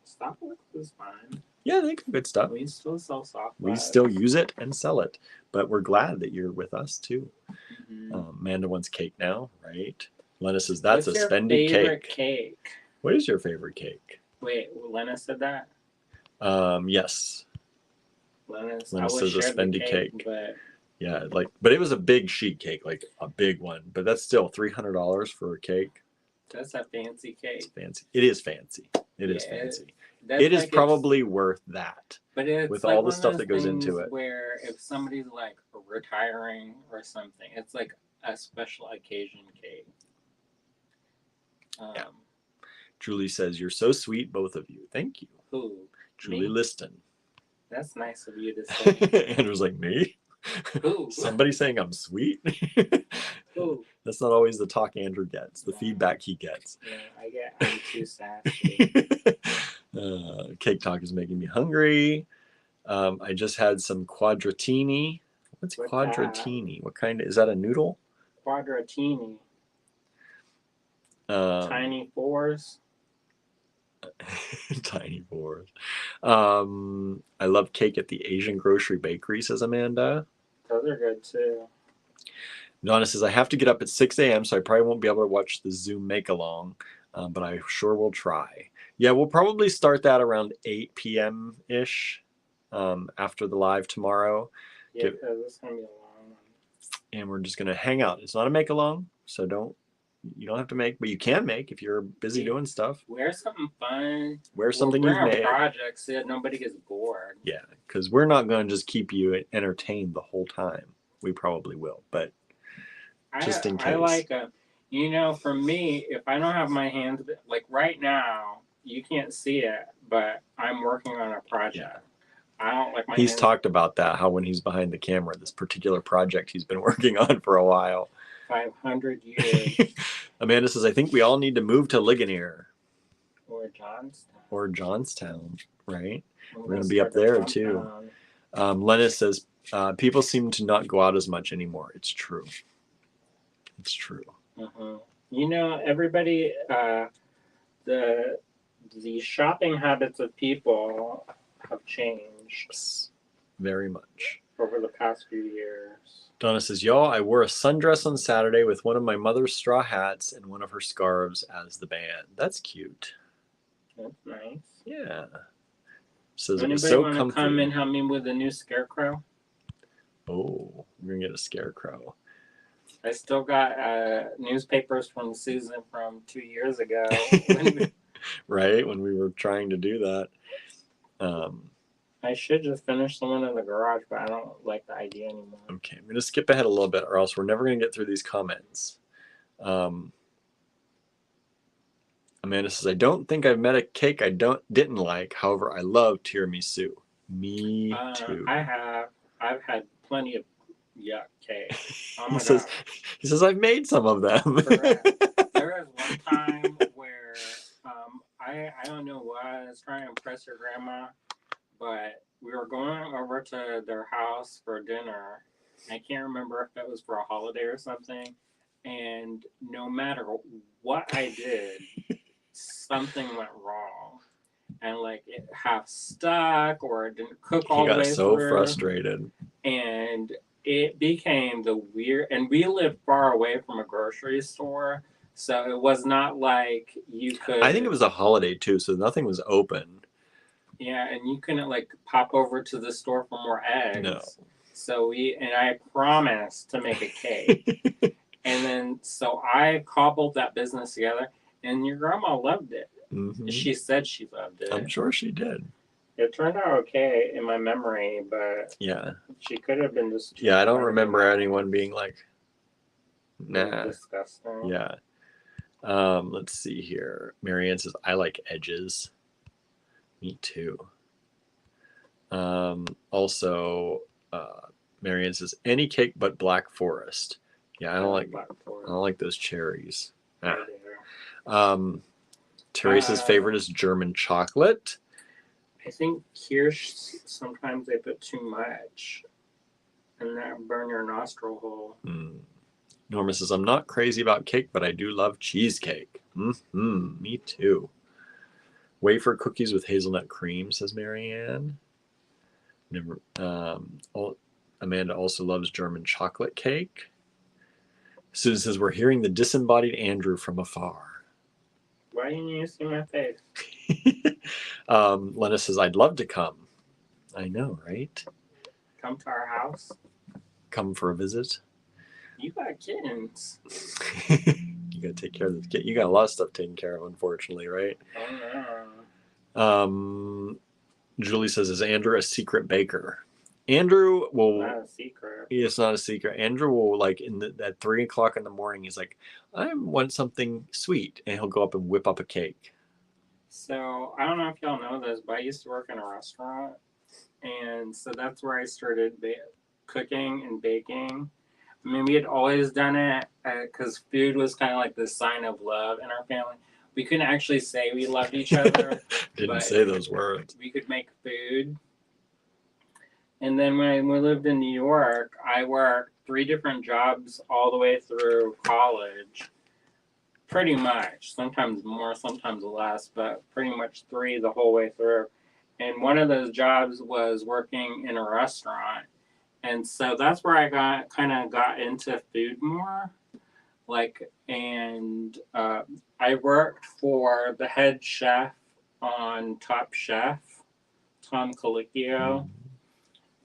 Softlex is fine. Yeah, they got good stuff. We still sell Softlex. We still use it and sell it, but we're glad that you're with us too. Mm-hmm. Amanda wants cake now, right? Lena says, that's What's a your spendy favorite cake. cake? What is your favorite cake? Wait, Lena said that? Yes. Lena Lena says a spendy cake. But yeah, but it was a big sheet cake, like a big one. But that's still $300 for a cake. That's a fancy cake. It's fancy. It is fancy. It is fancy. It is like probably worth that. But it's with like all the stuff that goes into it. Where if somebody's like retiring or something, it's like a special occasion cake. Yeah. Julie says, you're so sweet, both of you. Thank you. Who? Julie Me? Liston. That's nice of you to say. Andrew's like, me? Who? Somebody saying I'm sweet? Who? That's not always the talk Andrew gets, the feedback he gets. Yeah, I'm too sassy. Cake talk is making me hungry. I just had some quadratini. What's quadratini? What kind is that, a noodle? Quadratini. Tiny fours. Tiny fours. I love cake at the Asian Grocery Bakery, says Amanda. Those are good too. Donna says, I have to get up at 6 a.m., so I probably won't be able to watch the Zoom make-along, but I sure will try. Yeah, we'll probably start that around 8 p.m.-ish after the live tomorrow. Yeah, because it's going to be a long one. And we're just going to hang out. It's not a make-along, so you don't have to make, but you can make if you're busy doing stuff. Wear something fun. Wear something you've made. Projects so that nobody gets bored. Yeah, because we're not going to just keep you entertained the whole time. We probably will, but just in case. I like for me, if I don't have my hands, like right now, you can't see it, but I'm working on a project. Yeah. I don't like my He's talked about that, how when he's behind the camera, this particular project he's been working on for a while. 500 years. Amanda says, I think we all need to move to Ligonier. Or Johnstown, right? We're going to be up there too. Lena says, people seem to not go out as much anymore. It's true. It's true. Uh-huh. Everybody, the shopping habits of people have changed. Very much. Over the past few years. Donna says, y'all, I wore a sundress on Saturday with one of my mother's straw hats and one of her scarves as the band. That's cute. That's nice. Yeah. Says anybody it was so want comfy. To come and help me with a new scarecrow? Oh, we're gonna get a scarecrow. I still got newspapers from Susan from 2 years ago. Right, when we were trying to do that. I should just finish the one in the garage, but I don't like the idea anymore. Okay, I'm going to skip ahead a little bit, or else we're never going to get through these comments. Amanda says, I don't think I've met a cake I didn't like. However, I love tiramisu. Me too. I have. I've had plenty of yuck cake. Oh my God. He says, I've made some of them. Correct. There was one time where I don't know why I was trying to impress your grandma, but we were going over to their house for dinner. I can't remember if that was for a holiday or something. And no matter what I did, something went wrong. And like it half stuck or it didn't cook all the way through. He got so frustrated. And it became the weird, and we lived far away from a grocery store, so it was not like you could. I think it was a holiday too, so nothing was open. Yeah, and you couldn't like pop over to the store for more eggs. No. So I promised to make a cake. And then so I cobbled that business together, and your grandma loved it. Mm-hmm. She said she loved it. I'm sure she did. It turned out okay in my memory, but yeah, she could have been just. Yeah, I don't remember anyone being like, nah. Disgusting. Yeah. Let's see here. Marianne says, I like edges. Me too. Also, Marianne says, any cake but Black Forest. Yeah, I don't like those cherries. Teresa's favorite is German chocolate. I think Kirsch, sometimes they put too much and that burn your nostril hole. Norma says, I'm not crazy about cake, but I do love cheesecake. Me too. Wafer cookies with hazelnut cream, says Marianne. Never. Amanda also loves German chocolate cake. Susan says, we're hearing the disembodied Andrew from afar. Why didn't you see my face? Lena says, I'd love to come. I know, right? Come to our house. Come for a visit. You got kittens. You got to take care of the kid. You got a lot of stuff taken care of, unfortunately, right? Oh, no. Julie says, is Andrew a secret baker? Andrew will. Not a secret. It's not a secret. Andrew will, like, at 3 o'clock in the morning, he's like, I want something sweet. And he'll go up and whip up a cake. So, I don't know if y'all know this, but I used to work in a restaurant. And so that's where I started cooking and baking. I mean, we had always done it because food was kind of like the sign of love in our family. We couldn't actually say we loved each other. Didn't say those words. We could make food. And then when we lived in New York, I worked 3 different jobs all the way through college. Pretty much. Sometimes more, sometimes less, but pretty much 3 the whole way through. And one of those jobs was working in a restaurant. And so that's where I got into food more. I worked for the head chef on Top Chef, Tom Colicchio.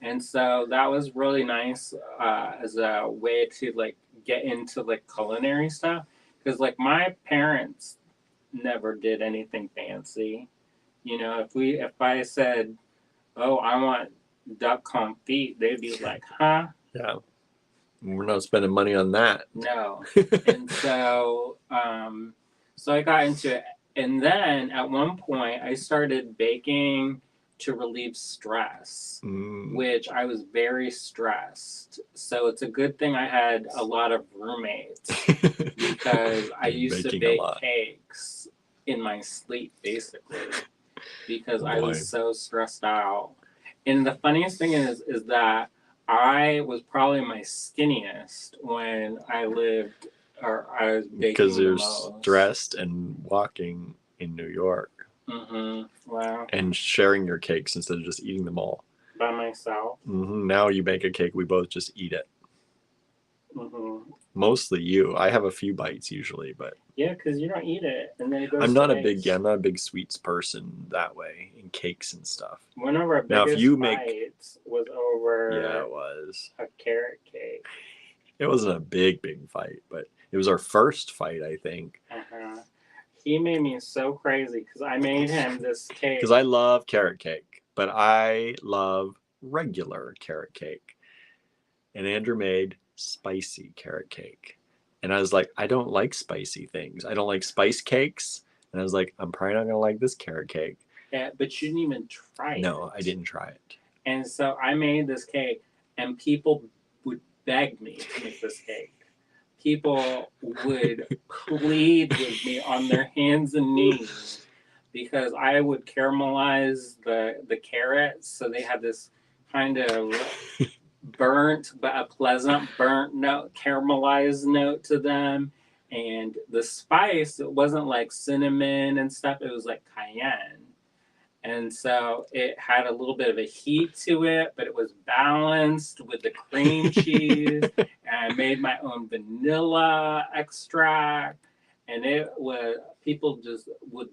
And so that was really nice as a way to like get into like culinary stuff. Because like my parents never did anything fancy. You know, if I said, oh, I want duck confit, they'd be like, huh? Yeah. We're not spending money on that. No. And so I got into it. And then at one point I started baking to relieve stress, which I was very stressed. So it's a good thing I had a lot of roommates because I used to bake cakes in my sleep, basically, because I was so stressed out. And the funniest thing is that I was probably my skinniest when I was baking because you're stressed and walking in New York. Wow. And sharing your cakes instead of just eating them all. By myself. Now you bake a cake, we both just eat it. Mostly you. I have a few bites usually, but yeah, because you don't eat it, and then it goes. I'm not a big sweets person that way in cakes and stuff. One of our biggest fights was over. Yeah, it was a carrot cake. It wasn't a big fight, but it was our first fight, I think. He made me so crazy because I made him this cake. Because I love carrot cake, but I love regular carrot cake. And Andrew made spicy carrot cake. And I was like, I don't like spicy things. I don't like spice cakes. And I was like, I'm probably not going to like this carrot cake. Yeah, but you didn't even try it. No, I didn't try it. And so I made this cake, and people would beg me to make this cake. People would plead with me on their hands and knees because I would caramelize the carrots, so they had this kind of burnt, but a pleasant burnt note, caramelized note to them. And the spice, it wasn't like cinnamon and stuff, it was like cayenne. And so it had a little bit of a heat to it, but it was balanced with the cream cheese. And I made my own vanilla extract. And it was, people just would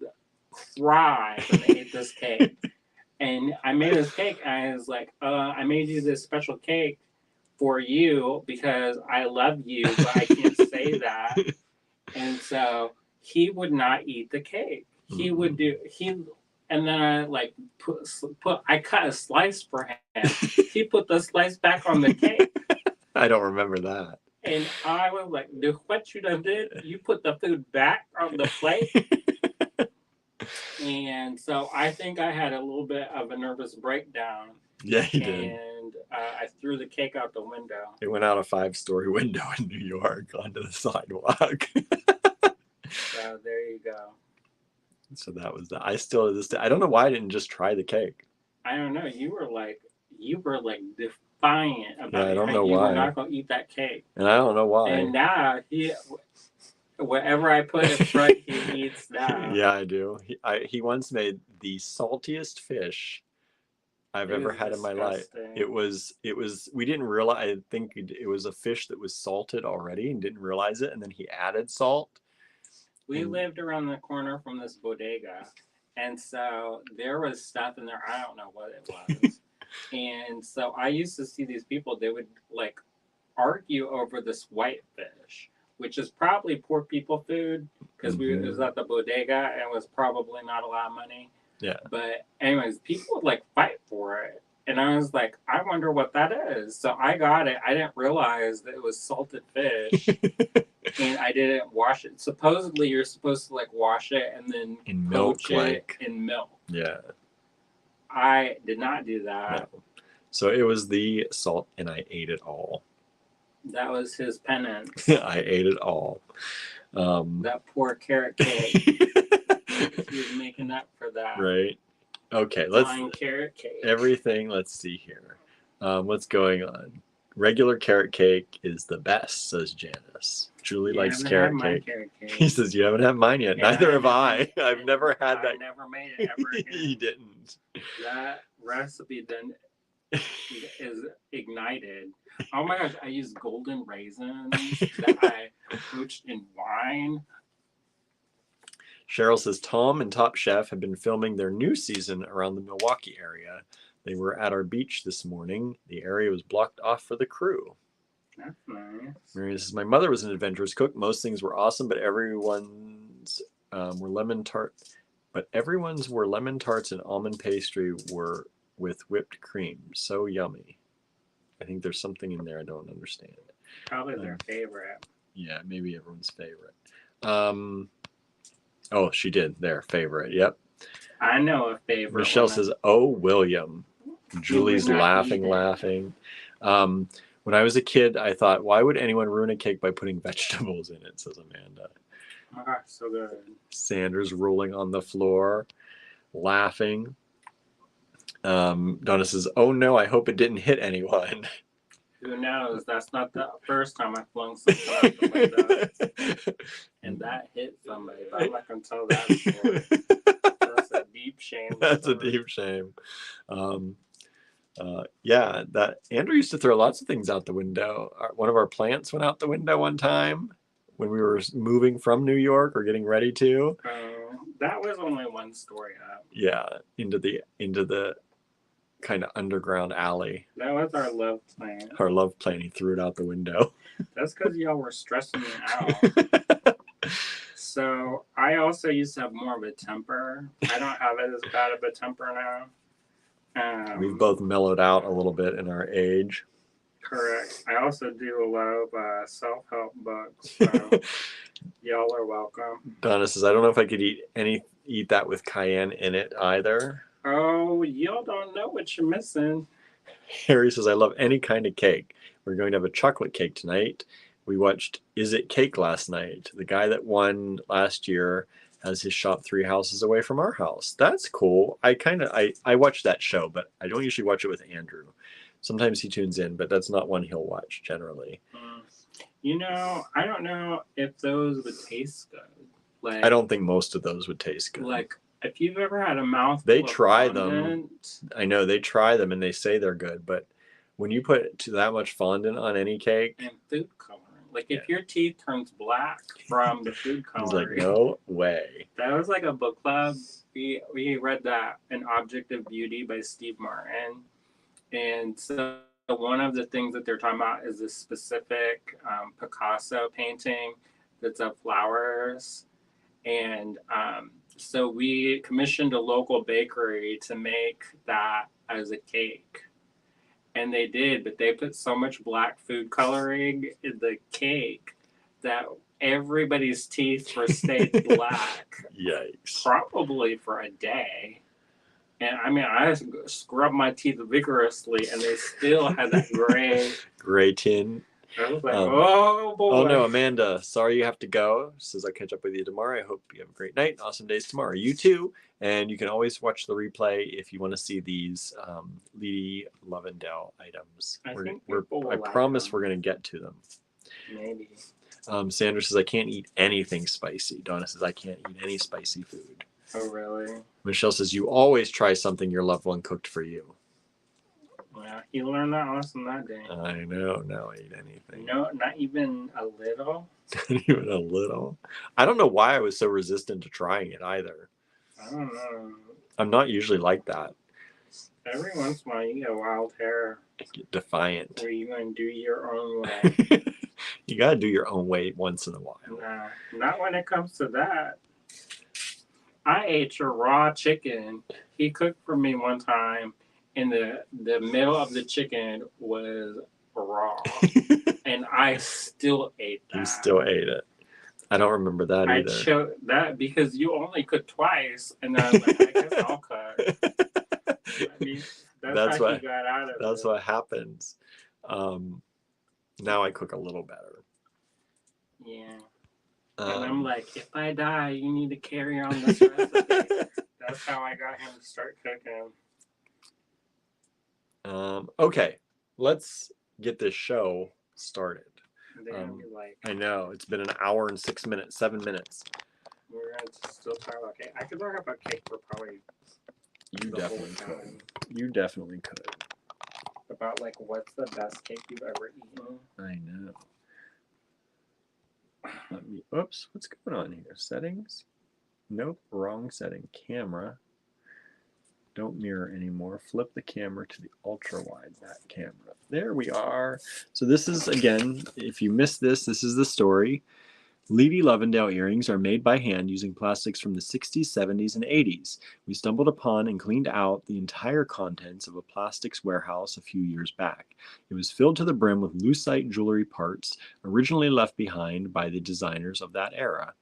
cry when they ate this cake. And I made this cake, and I was like, I made you this special cake for you because I love you, but I can't say that. And so he would not eat the cake. He would do, and then I like I cut a slice for him. He put the slice back on the cake. I don't remember that. And I was like, what you done did? You put the food back on the plate? And so I think I had a little bit of a nervous breakdown. Yeah, you did. And I threw the cake out the window. It went out a 5-story window in New York onto the sidewalk. So there you go. So that was that. I still to this day, I don't know why I didn't just try the cake. I don't know. You were like defiant about I don't know you why. were not gonna eat that cake. And I don't know why. And now whatever I put in front, he eats now. Yeah, I do. He once made the saltiest fish I've ever had in my life. It was we didn't realize, I think it was a fish that was salted already and didn't realize it, and then he added salt. We lived around the corner from this bodega, and so there was stuff in there, I don't know what it was. And so I used to see these people, they would like argue over this white fish, which is probably poor people food, because it was at the bodega and it was probably not a lot of money. Yeah. But anyways, people would like fight for it. And I was like, I wonder what that is. So I got it. I didn't realize that it was salted fish. And I didn't wash it. Supposedly you're supposed to like wash it and then in milk, it in milk. Yeah. I did not do that. No. So it was the salt, and I ate it all. That was his penance. I ate it all. That poor carrot cake. He was making up for that. Right. Okay. Let's carrot cake. Everything. Let's see here. What's going on? Regular carrot cake is the best, says Janice. Julie likes carrot cake. He says, you haven't had mine yet. Yeah, neither have I. I've never had that. I never made it ever again. He didn't. That recipe then is ignited. Oh my gosh, I used golden raisins that I poached in wine. Cheryl says, Tom and Top Chef have been filming their new season around the Milwaukee area. They were at our beach this morning. The area was blocked off for the crew. That's nice. Mary says, my mother was an adventurous cook. Most things were awesome, but everyone's were lemon tart. But everyone's were lemon tarts and almond pastry were with whipped cream. So yummy. I think there's something in there I don't understand. Probably their favorite. Yeah, maybe everyone's favorite. Oh, she did. Their favorite. Yep. I know a favorite. Michelle says, oh, William. Julie's laughing. When I was a kid, I thought, why would anyone ruin a cake by putting vegetables in it, says Amanda. Oh my gosh, so good. Sanders rolling on the floor, laughing. Donna says, oh no, I hope it didn't hit anyone. Who knows? That's not the first time I flung something out the window. And that hit somebody, but I'm not going to tell that story. That's a deep shame. That's a deep shame. Yeah, that Andrew used to throw lots of things out the window. One of our plants went out the window one time when we were moving from New York or getting ready to. That was only one story up. Yeah, into the kind of underground alley. That was our love plant. Our love plant. He threw it out the window. That's because y'all were stressing me out. So I also used to have more of a temper. I don't have it as bad of a temper now. We've both mellowed out a little bit in our age. Correct. I also do a lot of self-help books. So y'all are welcome. Donna says, I don't know if I could eat that with cayenne in it either. Oh, y'all don't know what you're missing. Harry says, I love any kind of cake. We're going to have a chocolate cake tonight. We watched Is It Cake last night. The guy that won last year has his shop 3 houses away from our house. That's cool. I watch that show, but I don't usually watch it with Andrew. Sometimes he tunes in, but that's not one he'll watch generally. You know, I don't know if those would taste good. Like, I don't think most of those would taste good. Like If you've ever had a mouthful They of try them. fondant, I know they try them and they say they're good, but when you put that much fondant on any cake, and food coloring. Like if your teeth turns black from the food he's like, coloring. no way. That was like a book club. We read that An Object of Beauty by Steve Martin, and so one of the things that they're talking about is this specific Picasso painting that's of flowers, and so we commissioned a local bakery to make that as a cake. And they did, but they put so much black food coloring in the cake that everybody's teeth were stayed black. Yikes. Probably for a day. And I mean, I scrubbed my teeth vigorously and they still had that gray tin. I was like, oh boy. Oh no, Amanda, sorry you have to go. Says I'll catch up with you tomorrow. I hope you have a great night. Awesome days tomorrow. You too. And you can always watch the replay if you want to see these Leetie Lovendale items. I promise we're going to get to them. Maybe. Sandra says I can't eat anything spicy. Donna says I can't eat any spicy food. Oh really? Michelle says you always try something your loved one cooked for you. Well, he learned that lesson that day. I know. Now I eat anything. No, not even a little. Not even a little. I don't know why I was so resistant to trying it either. I don't know. I'm not usually like that. Every once in a while, you get wild hair. Get defiant. Where you going to do your own way. You got to do your own way once in a while. Nah, not when it comes to that. I ate your raw chicken. He cooked for me one time, and the middle of the chicken was raw. And I still ate that. You still ate it. I don't remember that either. I chose that because you only cook twice, and I was like, I guess I'll cook. I mean, that's how what, you got out of that's it. what happens. Now I cook a little better. Yeah. And I'm like, if I die, you need to carry on this recipe. That's how I got him to start cooking. Okay, let's get this show started. Like, I know it's been an hour and 6 minutes, 7 minutes. We're gonna still talk about cake. I could talk about cake for probably. You definitely could. You definitely could. About like what's the best cake you've ever eaten? I know. Oops, what's going on here? Settings? Nope, wrong setting. Camera. Don't mirror anymore. Flip the camera to the ultra wide back camera. There we are. So this is, again, if you missed this, this is the story. Leetie Lovendale earrings are made by hand using plastics from the 60s, 70s, and 80s. We stumbled upon and cleaned out the entire contents of a plastics warehouse a few years back. It was filled to the brim with lucite jewelry parts originally left behind by the designers of that era.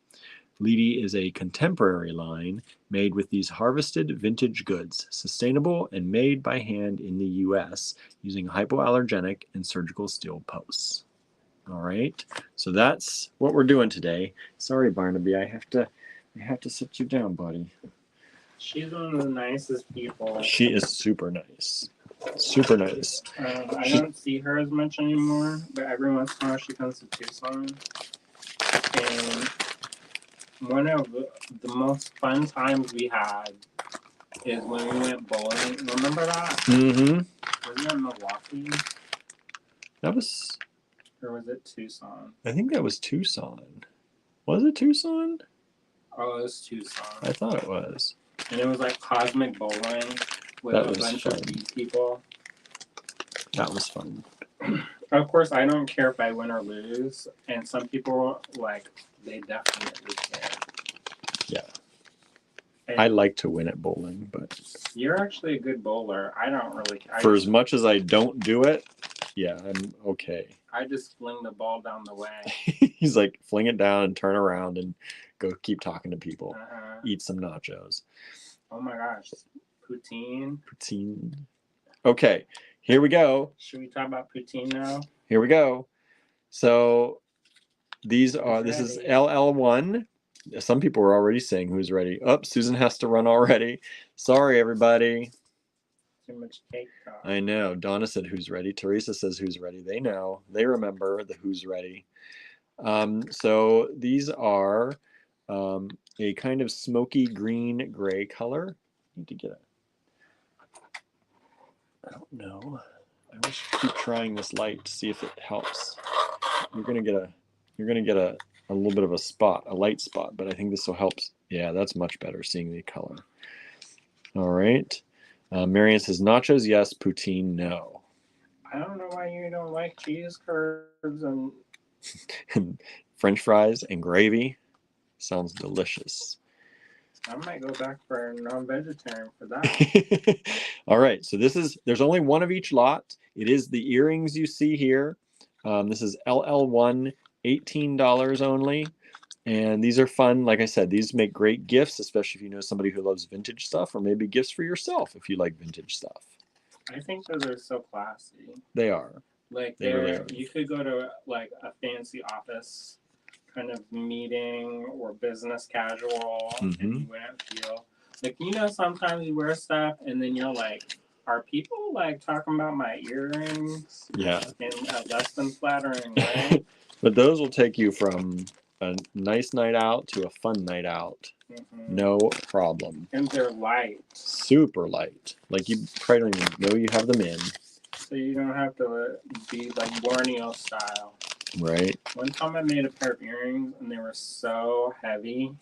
Leetie is a contemporary line made with these harvested vintage goods, sustainable and made by hand in the U.S. using hypoallergenic and surgical steel posts. All right, so that's what we're doing today. Sorry, Barnaby, I have to sit you down, buddy. She's one of the nicest people. She is super nice. Super nice. I don't see her as much anymore, but every once in a while she comes to Tucson. And one of the most fun times we had is when we went bowling. Remember that? Mm-hmm. Was it in Milwaukee? That was... Or was it Tucson? I think that was Tucson. Was it Tucson? Oh, it was Tucson. I thought it was. And it was like cosmic bowling with a bunch of these people. That was fun. Of course, I don't care if I win or lose. And some people, like, they definitely care. Yeah. And I like to win at bowling, but... You're actually a good bowler. I don't really care. For as much as I don't do it, yeah, I'm okay. I just fling the ball down the way. He's like, fling it down and turn around and go keep talking to people. Eat some nachos. Oh my gosh. Poutine. Poutine. Okay, here we go. Should we talk about poutine now? Here we go. So this is LL1. Some people were already saying who's ready. Oh, Susan has to run already. Sorry, everybody. Too much cake talk. I know. Donna said who's ready. Teresa says who's ready. They know. They remember the who's ready. So these are a kind of smoky green gray color. Need to get it. I don't know. I wish I keep trying this light to see if it helps. You're gonna get a little bit of a spot, a light spot, but I think this will help. Yeah, that's much better seeing the color. All right. Marianne says nachos, yes. Poutine, no. I don't know why you don't like cheese curds and French fries and gravy. Sounds delicious. I might go back for a non-vegetarian for that. All right, so there's only one of each lot. It is the earrings you see here. This is LL1, $18 only. And these are fun. Like I said, these make great gifts, especially if you know somebody who loves vintage stuff, or maybe gifts for yourself if you like vintage stuff. I think those are so classy. They are. Like They really are. you could go to like a fancy office kind of meeting or business casual, and you wouldn't feel like, you know, sometimes you wear stuff and then you're like, are people like talking about my earrings? Yeah. In a less than flattering way. But those will take you from a nice night out to a fun night out. No problem. And they're light. Super light. Like you probably don't even know you have them in. So you don't have to be like Borneo style. Right. One time I made a pair of earrings and they were so heavy.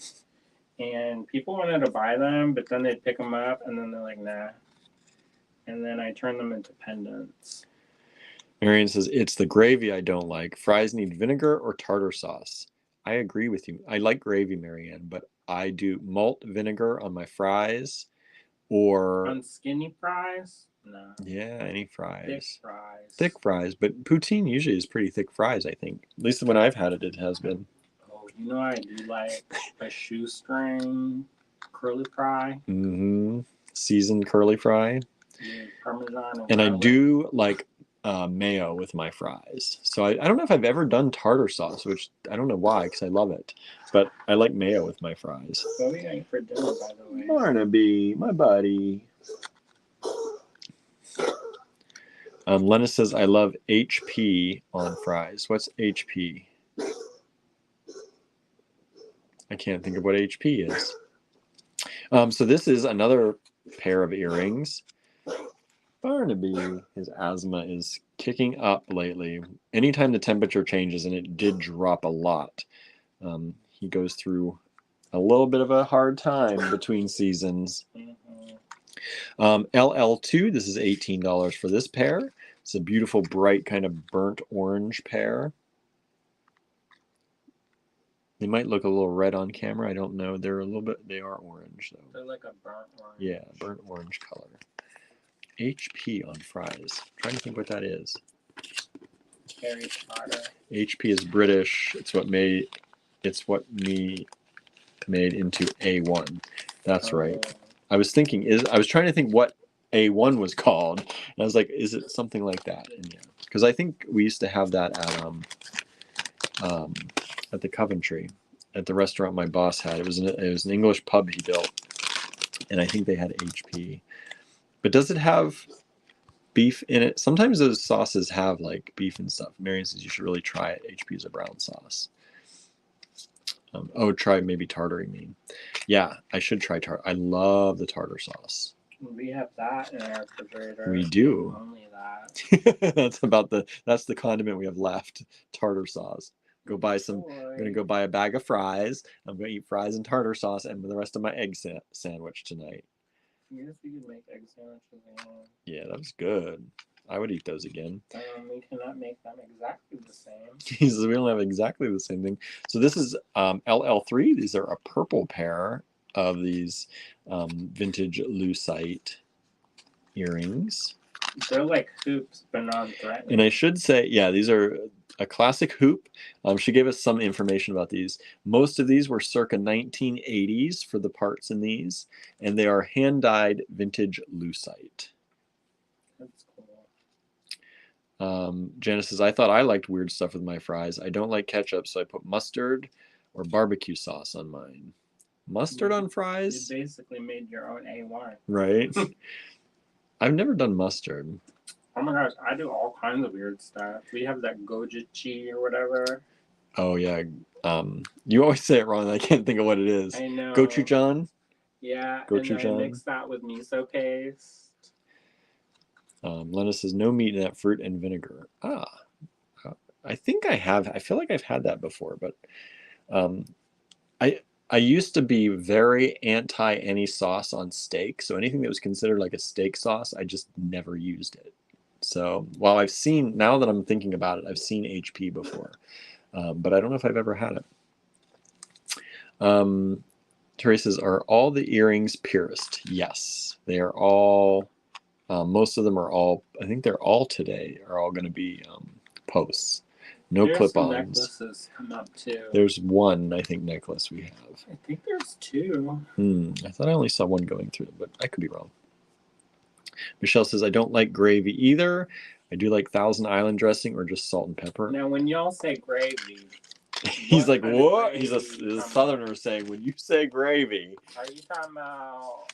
And people wanted to buy them, but then they'd pick them up and then they're like, nah. And then I turned them into pendants. Marianne says, it's the gravy I don't like. Fries need vinegar or tartar sauce. I agree with you. I like gravy, Marianne, but I do malt vinegar on my fries or... On skinny fries? No. Yeah, any fries. Thick fries. Thick fries, but poutine usually is pretty thick fries, I think. At least when I've had it, it has been. Oh, you know I do like a shoestring curly fry. Seasoned curly fry. Yeah, Parmesan and I do like mayo with my fries. So I don't know if I've ever done tartar sauce, which I don't know why, because I love it. But I like mayo with my fries. What are we eating for dinner, by the way? Barnaby, my buddy. Lenna says, I love HP on fries. What's HP? I can't think of what HP is. So this is another pair of earrings. Barnaby, his asthma is kicking up lately. Anytime the temperature changes, and it did drop a lot, he goes through a little bit of a hard time between seasons. LL2, this is $18 for this pair. It's a beautiful, bright, kind of burnt orange pair. They might look a little red on camera. I don't know. They're a little bit, they are orange, though. They're like a burnt orange. Yeah, burnt orange color. HP on fries. I'm trying to think what that is. Harry Potter. HP is British. It's what me made into A1. That's right. I was trying to think what A1 was called. And I was like, is it something like that? And yeah, because I think we used to have that at the Coventry, at the restaurant my boss had. It was an English pub he built, and I think they had HP. But does it have beef in it? Sometimes those sauces have like beef and stuff. Marion says you should really try it. HP is a brown sauce. Try maybe tartar, you mean. Yeah, I should try tartar. I love the tartar sauce. We have that in our refrigerator. We do. Only that. That's the condiment we have left. Tartar sauce. Go buy some. I'm gonna go buy a bag of fries. I'm gonna eat fries and tartar sauce and the rest of my egg sandwich tonight. Yes, we could make egg sandwiches again. Yeah, that was good. I would eat those again. We cannot make them exactly the same. Jesus, we don't have exactly the same thing. So this is LL3. These are a purple pair of these vintage lucite earrings. They're like hoops, but non-threatening. And I should say, yeah, these are a classic hoop. She gave us some information about these. Most of these were circa 1980s for the parts in these, and they are hand-dyed vintage lucite. That's cool. Janice says, I thought I liked weird stuff with my fries. I don't like ketchup, so I put mustard or barbecue sauce on mine. Mustard on fries? You basically made your own A1. Right. I've never done mustard. Oh my gosh, I do all kinds of weird stuff. We have that gojichi or whatever. Oh yeah. You always say it wrong. I can't think of what it is. I know. Gochujang. Yeah, and Gochujang. I mix that with miso paste. Lena says no meat in that, fruit and vinegar. I think I have. I feel like I've had that before, but I used to be very anti any sauce on steak. So anything that was considered like a steak sauce, I just never used it. So while I've seen, now that I'm thinking about it, I've seen HP before, but I don't know if I've ever had it. Teresa's, are all the earrings pierced? Yes, they are all. Most of them are all. I think they're all today are all going to be posts. No There's some clip-ons. necklaces come up too. There's one, I think, necklace we have. I think there's two. I thought I only saw one going through, but I could be wrong. Michelle says, I don't like gravy either. I do like Thousand Island dressing or just salt and pepper. Now, when y'all say gravy, He's like, kind of what? He's a gravy southerner saying, when you say gravy, are you talking about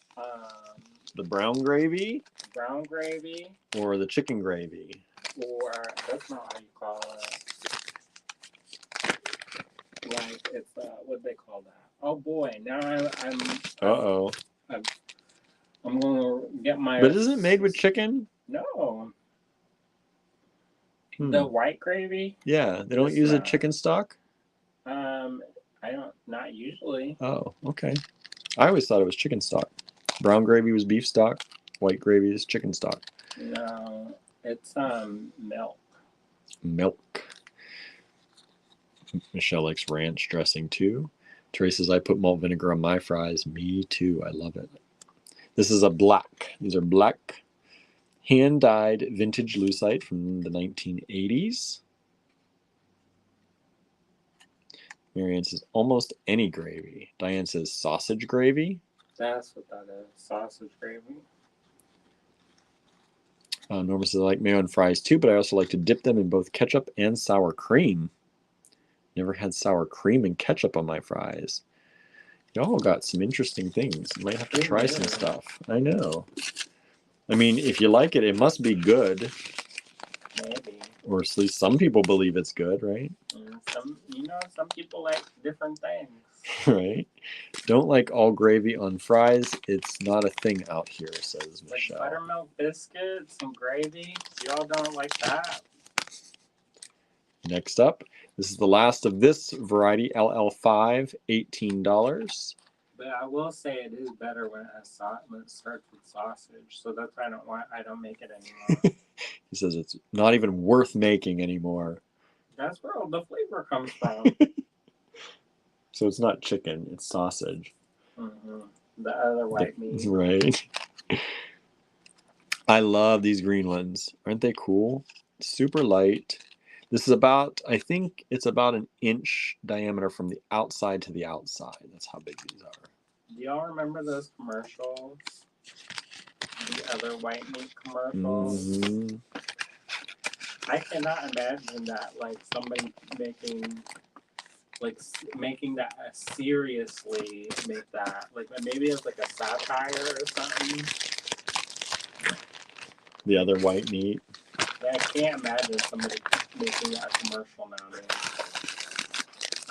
the brown gravy brown gravy, or the chicken gravy? or that's not how you call it? Like it's what they call that? Oh boy, now Uh-oh. I'm gonna get my. But isn't it made with chicken? No. The white gravy? Yeah, they don't use a chicken stock? I don't, not usually. Oh, okay. I always thought it was chicken stock. Brown gravy was beef stock. White gravy is chicken stock. No, it's milk. Milk. Michelle likes ranch dressing too. Teresa says, I put malt vinegar on my fries. Me too. I love it. This is a black. These are black hand-dyed vintage lucite from the 1980s. Marianne says, almost any gravy. Diane says, sausage gravy. That's what that is. Sausage gravy. Norma says, I like mayo and fries too, but I also like to dip them in both ketchup and sour cream. Never had sour cream and ketchup on my fries. Y'all got some interesting things. You might have to try some stuff. I know. I mean, if you like it, it must be good. Maybe. Or at least some people believe it's good, right? Some people like different things. Right. Don't like all gravy on fries. It's not a thing out here, says Michelle. Like buttermilk biscuits and gravy. Y'all don't like that. Next up, this is the last of this variety, LL5, $18. But I will say it is better when it starts with sausage. So that's why I don't make it anymore. He says it's not even worth making anymore. That's where all the flavor comes from. So it's not chicken, it's sausage. Mm-hmm. The other white meat. Right. I love these green ones. Aren't they cool? Super light. This is about, I think it's about an inch diameter from the outside to the outside. That's how big these are. Do y'all remember those commercials? The other white meat commercials? Mm-hmm. I cannot imagine that, like, somebody making that seriously make that. Like, maybe it's like a satire or something. The other white meat. Yeah, I can't imagine somebody making that commercial nowadays.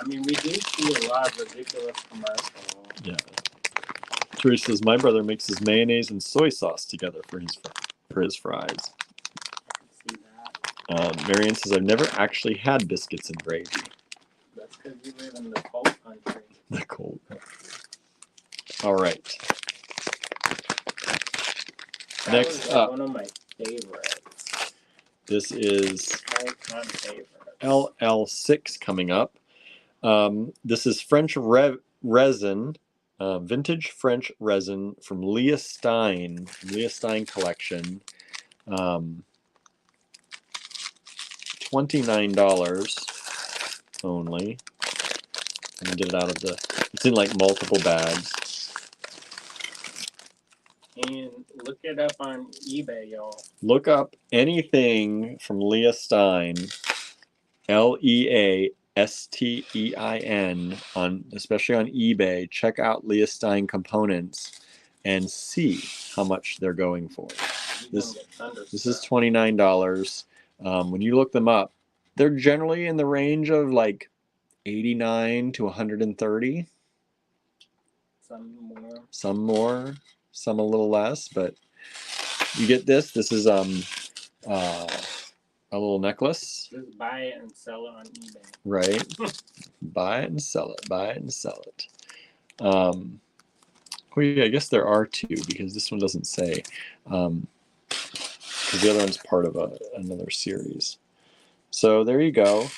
I mean, we do see a lot of ridiculous commercials. Yeah. Teresa says, my brother mixes mayonnaise and soy sauce together for his fries. I can see that. Marianne says, I've never actually had biscuits and gravy. That's because you live in the cold country. The cold. All right. Next up. One of my favorites. This is My favorite. LL6 coming up. This is French resin, vintage French resin from Leah Stein collection. $29 only. I'm gonna get it out of it's in like multiple bags. And look it up on eBay, y'all. Look up anything from Leah Stein, LEASTEIN, especially on eBay. Check out Leah Stein components and see how much they're going for. This is $29. When you look them up, they're generally in the range of like $89 to $130. Some more. Some more, some a little less, but you get this. This is a little necklace. Just buy it and sell it on eBay. Right. Buy it and sell it. Buy it and sell it. Oh yeah, I guess there are two because this one doesn't say. Because the other one's part of another series. So there you go.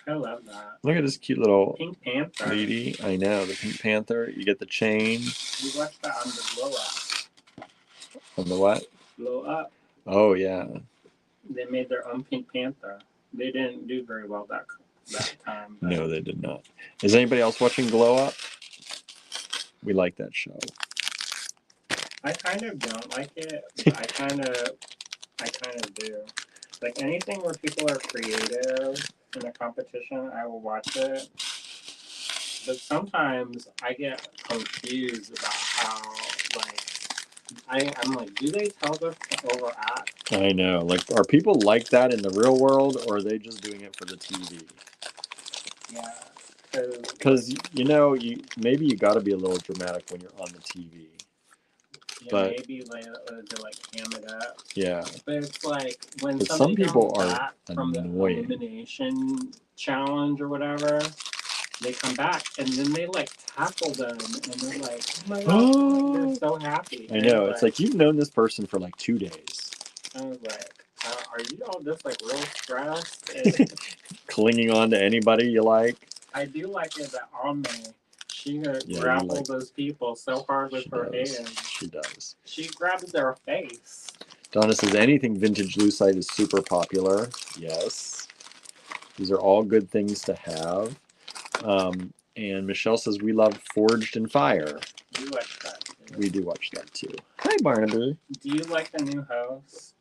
I love that. Look at this cute little Pink Panther. Leetie. I know, the Pink Panther. You get the chain. We watched that on the Blow Up. On the what? Blow Up. Oh yeah. They made their own Pink Panther. They didn't do very well that time. But No, they did not. Is anybody else watching Glow Up? We like that show. I kind of don't like it, but I kind of do. Like anything where people are creative in a competition, I will watch it. But sometimes I get confused about how, like, I'm like, do they tell this to overact? I know. Like, are people like that in the real world, or are they just doing it for the TV? Yeah. Because maybe you got to be a little dramatic when you're on the TV. Yeah, but maybe like to like ham it up. Yeah. But it's like when But somebody some people comes are back from the annoying. elimination challenge or whatever, they come back and then they like tackle them and they're like, oh my god, they're so happy. I know. It's like you've known this person for like 2 days. I was like, are you all just like real stressed? Clinging on to anybody you like. I do like it that Ame, she Yeah, grappled like- those people so hard with She her does. hands. She does. She grabbed their face. Donna says anything vintage lucite is super popular. Yes. These are all good things to have. And Michelle says we love Forged in Fire. You watch that too. We do watch that too. Hi, Barnaby. Do you like the new host?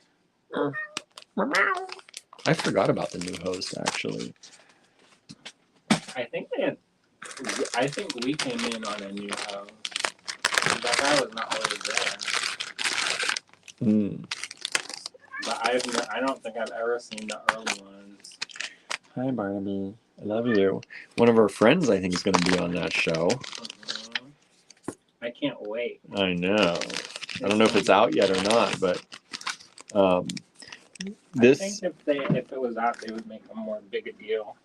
I forgot about the new host, actually. I think we came in on a new host. That guy was not always there. But I don't think I've ever seen the early ones. Hi, Barnaby. I love you. One of our friends, I think, is going to be on that show. I can't wait. I know. I don't know if it's out yet or not, but this. I think if it was out, they would make a more big a deal.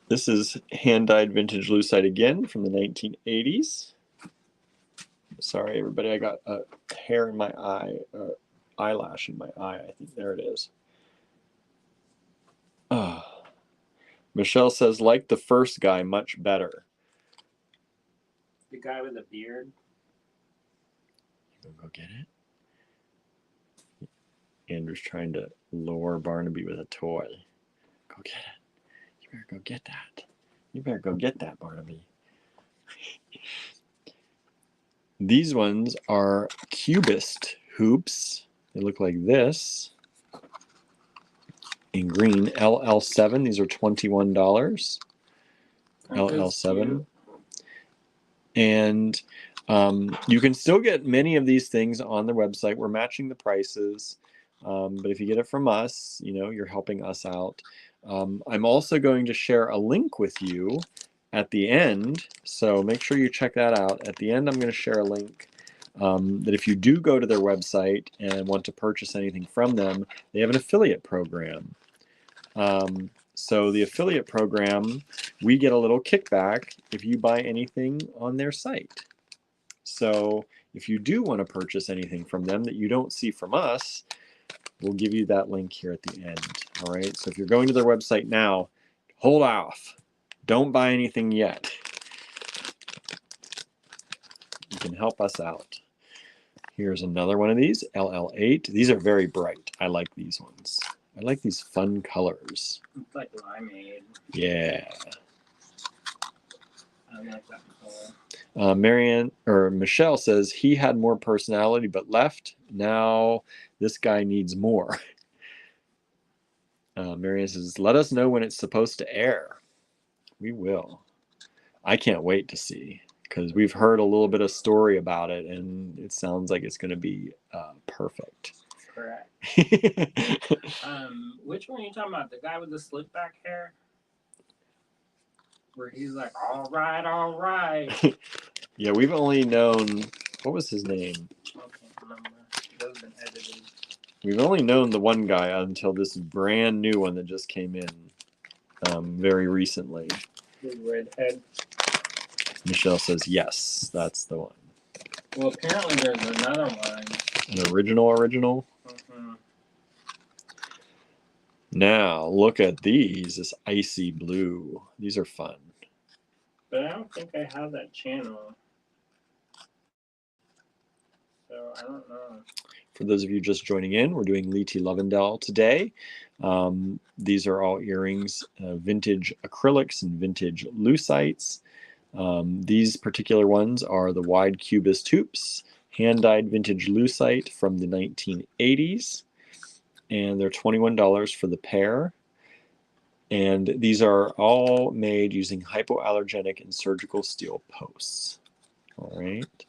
This is hand-dyed vintage lucite again from the 1980s. Sorry, everybody. I got a hair in my eye, eyelash in my eye. I think there it is. Michelle says, like the first guy, much better. The guy with the beard. You gonna go get it? Andrew's trying to lure Barnaby with a toy. Go get it. You better go get that. You better go get that, Barnaby. These ones are cubist hoops. They look like this. In green, LL7. These are $21. LL7. And you can still get many of these things on their website. We're matching the prices. But if you get it from us, you're helping us out. I'm also going to share a link with you at the end. So make sure you check that out. At the end, I'm going to share a link that if you do go to their website and want to purchase anything from them, they have an affiliate program. So the affiliate program, we get a little kickback if you buy anything on their site. So if you do want to purchase anything from them that you don't see from us, we'll give you that link here at the end. All right. So if you're going to their website now, hold off. Don't buy anything yet. You can help us out. Here's another one of these, LL8. These are very bright. I like these ones. I like these fun colors. It's like limeade. Yeah. I like that color. Michelle says he had more personality but left. Now this guy needs more. Marianne says, let us know when it's supposed to air. We will. I can't wait to see because we've heard a little bit of story about it and it sounds like it's going to be perfect. correct. Which one are you talking about? The guy with the slick back hair? Where he's like, all right, all right. Yeah, we've only known, what was his name? I can't remember. Those have been edited. We've only known the one guy until this brand new one that just came in very recently. The redhead. Michelle says, yes, that's the one. Well, apparently there's another one. An original? Mm-hmm. Now, look at these, this icy blue. These are fun. But I don't think I have that channel. So I don't know. For those of you just joining in, we're doing Leetie Lovendale today. These are all earrings, vintage acrylics and vintage lucites. These particular ones are the wide cubist hoops, hand-dyed vintage lucite from the 1980s. And they're $21 for the pair. And these are all made using hypoallergenic and surgical steel posts. All right.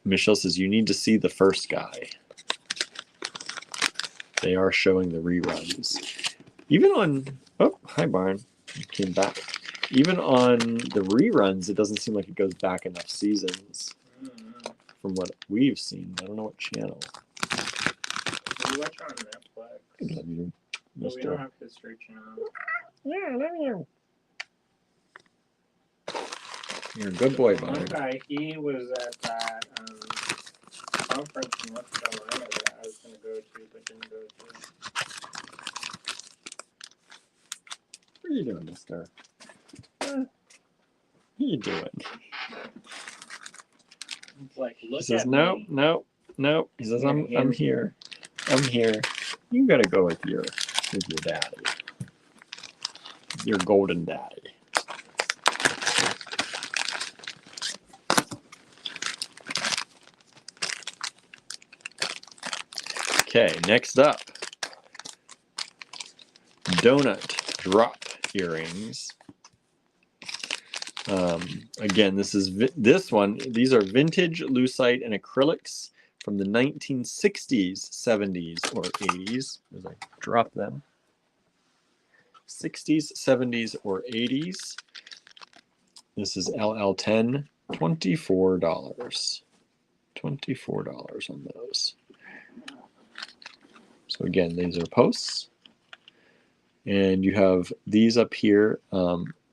Michelle says you need to see the first guy. They are showing the reruns. Even on, oh, hi Barn, you came back. Even on the reruns, it doesn't seem like it goes back enough seasons from what we've seen. I don't know what channel. We watch on Netflix. I love you, But we don't have History Channel. Yeah, I love you. You're a good boy, One Barn. guy, he was at that conference in North Carolina that I was going to go to, but didn't go to. What are you doing, mister? What are you doing? It's like, look He says, at no, me. no, no. He says, I'm here. I'm here. You gotta go with your daddy. Your golden daddy. Okay, next up. Donut drop earrings. Again, this one. These are vintage lucite and acrylics from the 1960s, 70s, or 80s. As I drop them. 60s, 70s, or 80s. This is LL10, $24. $24 on those. So again, these are posts. And you have these up here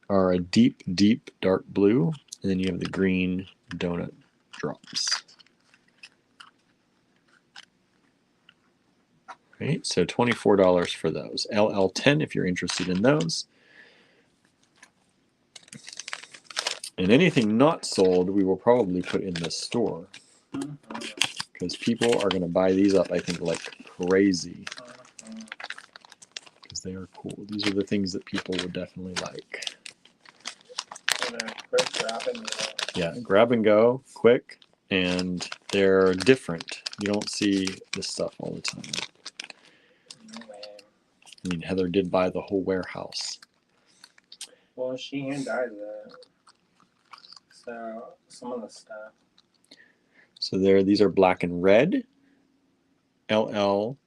are a deep, deep dark blue. And then you have the green donut drops. Right, so $24 for those. LL10 if you're interested in those. And anything not sold, we will probably put in the store. Because people are going to buy these up, I think, like crazy. Because they are cool. These are the things that people would definitely like. Quick grab and go. Yeah, grab and go, quick, and they're different. You don't see this stuff all the time. No way. I mean, Heather did buy the whole warehouse. Well, she hand dyes it. So, some of the stuff. So these are black and red. LL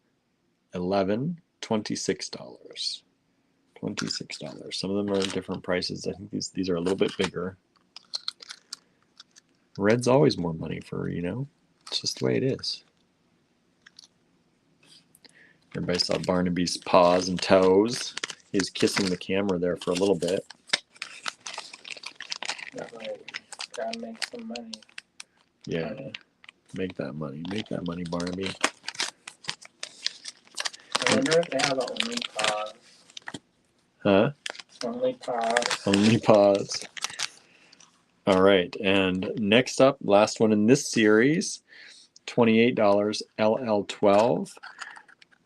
11, $26. $26. Some of them are different prices. I think these are a little bit bigger. Red's always more money for, it's just the way it is. Everybody saw Barnaby's paws and toes. He's kissing the camera there for a little bit. Gotta make some money. Yeah, make that money. Make that money, Barnaby. I wonder if they have only paws. Huh? Only paws. Only paws. All right, and next up, last one in this series, $28, LL12.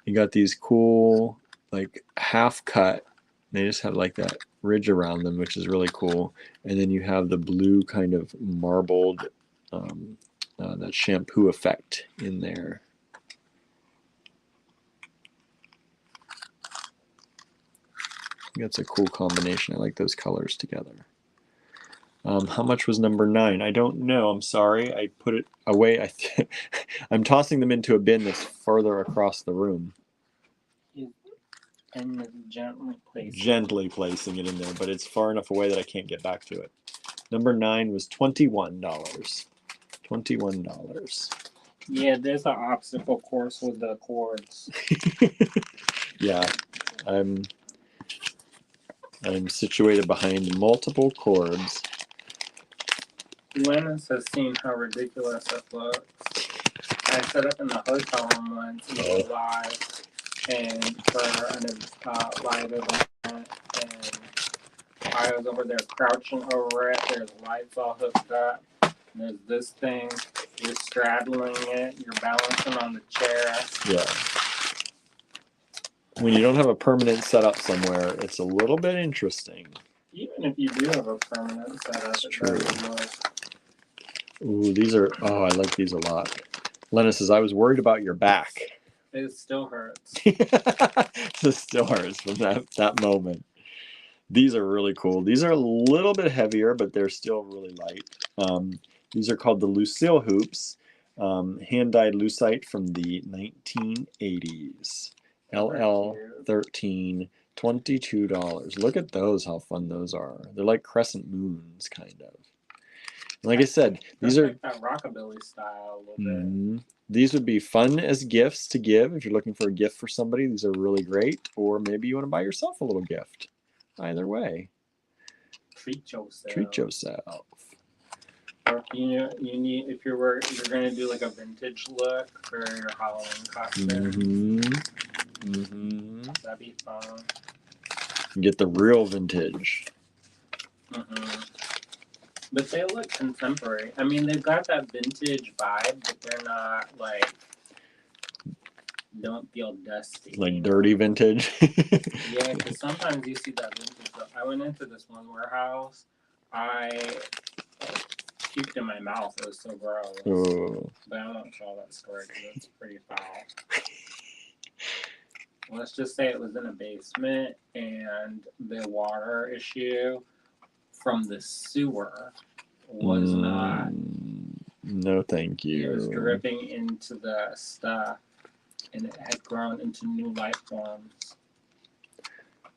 You got these cool, like half cut. They just have like that ridge around them, which is really cool. And then you have the blue kind of marbled, that shampoo effect in there. That's a cool combination. I like those colors together. How much was number 9? I don't know. I'm sorry. I put it away. I'm tossing them into a bin that's farther across the room. And Gently placing it in there, but it's far enough away that I can't get back to it. Number 9 was $21. $21. Yeah, there's an obstacle course with the cords. Yeah, I'm situated behind multiple cords. Lennis has seen how ridiculous it looks. I set up in the hotel room once and go live and for a live event, and I was over there crouching over it. There's lights all hooked up. There's this thing. You're straddling it. You're balancing on the chair. Yeah. When you don't have a permanent setup somewhere, it's a little bit interesting. Even if you do have a permanent setup, It's it true. doesn't look. Ooh, these are, I like these a lot. Lena says, I was worried about your back. It still hurts. This still hurts from that moment. These are really cool. These are a little bit heavier, but they're still really light. These are called the Lucille hoops, hand-dyed lucite from the 1980s. LL13, $22. Look at those, how fun those are. They're like crescent moons, kind of. Like I said, these are like that rockabilly style a little bit. These would be fun as gifts to give. If you're looking for a gift for somebody, these are really great. Or maybe you want to buy yourself a little gift. Either way. Treat yourself. Treat yourself. Or if you're going to do like a vintage look for your Halloween costume. That'd be fun. Get the real vintage. But they look contemporary. I mean, they've got that vintage vibe, but they're not like, don't feel dusty. Like dirty vintage? Yeah, because sometimes you see that vintage stuff. I went into this one warehouse. I puked in my mouth. It was so gross. Ooh. But I won't tell that story because it's pretty foul. Let's just say it was in a basement, and the water issue from the sewer was not. No, thank you. It was dripping into the stuff, and it had grown into new life forms.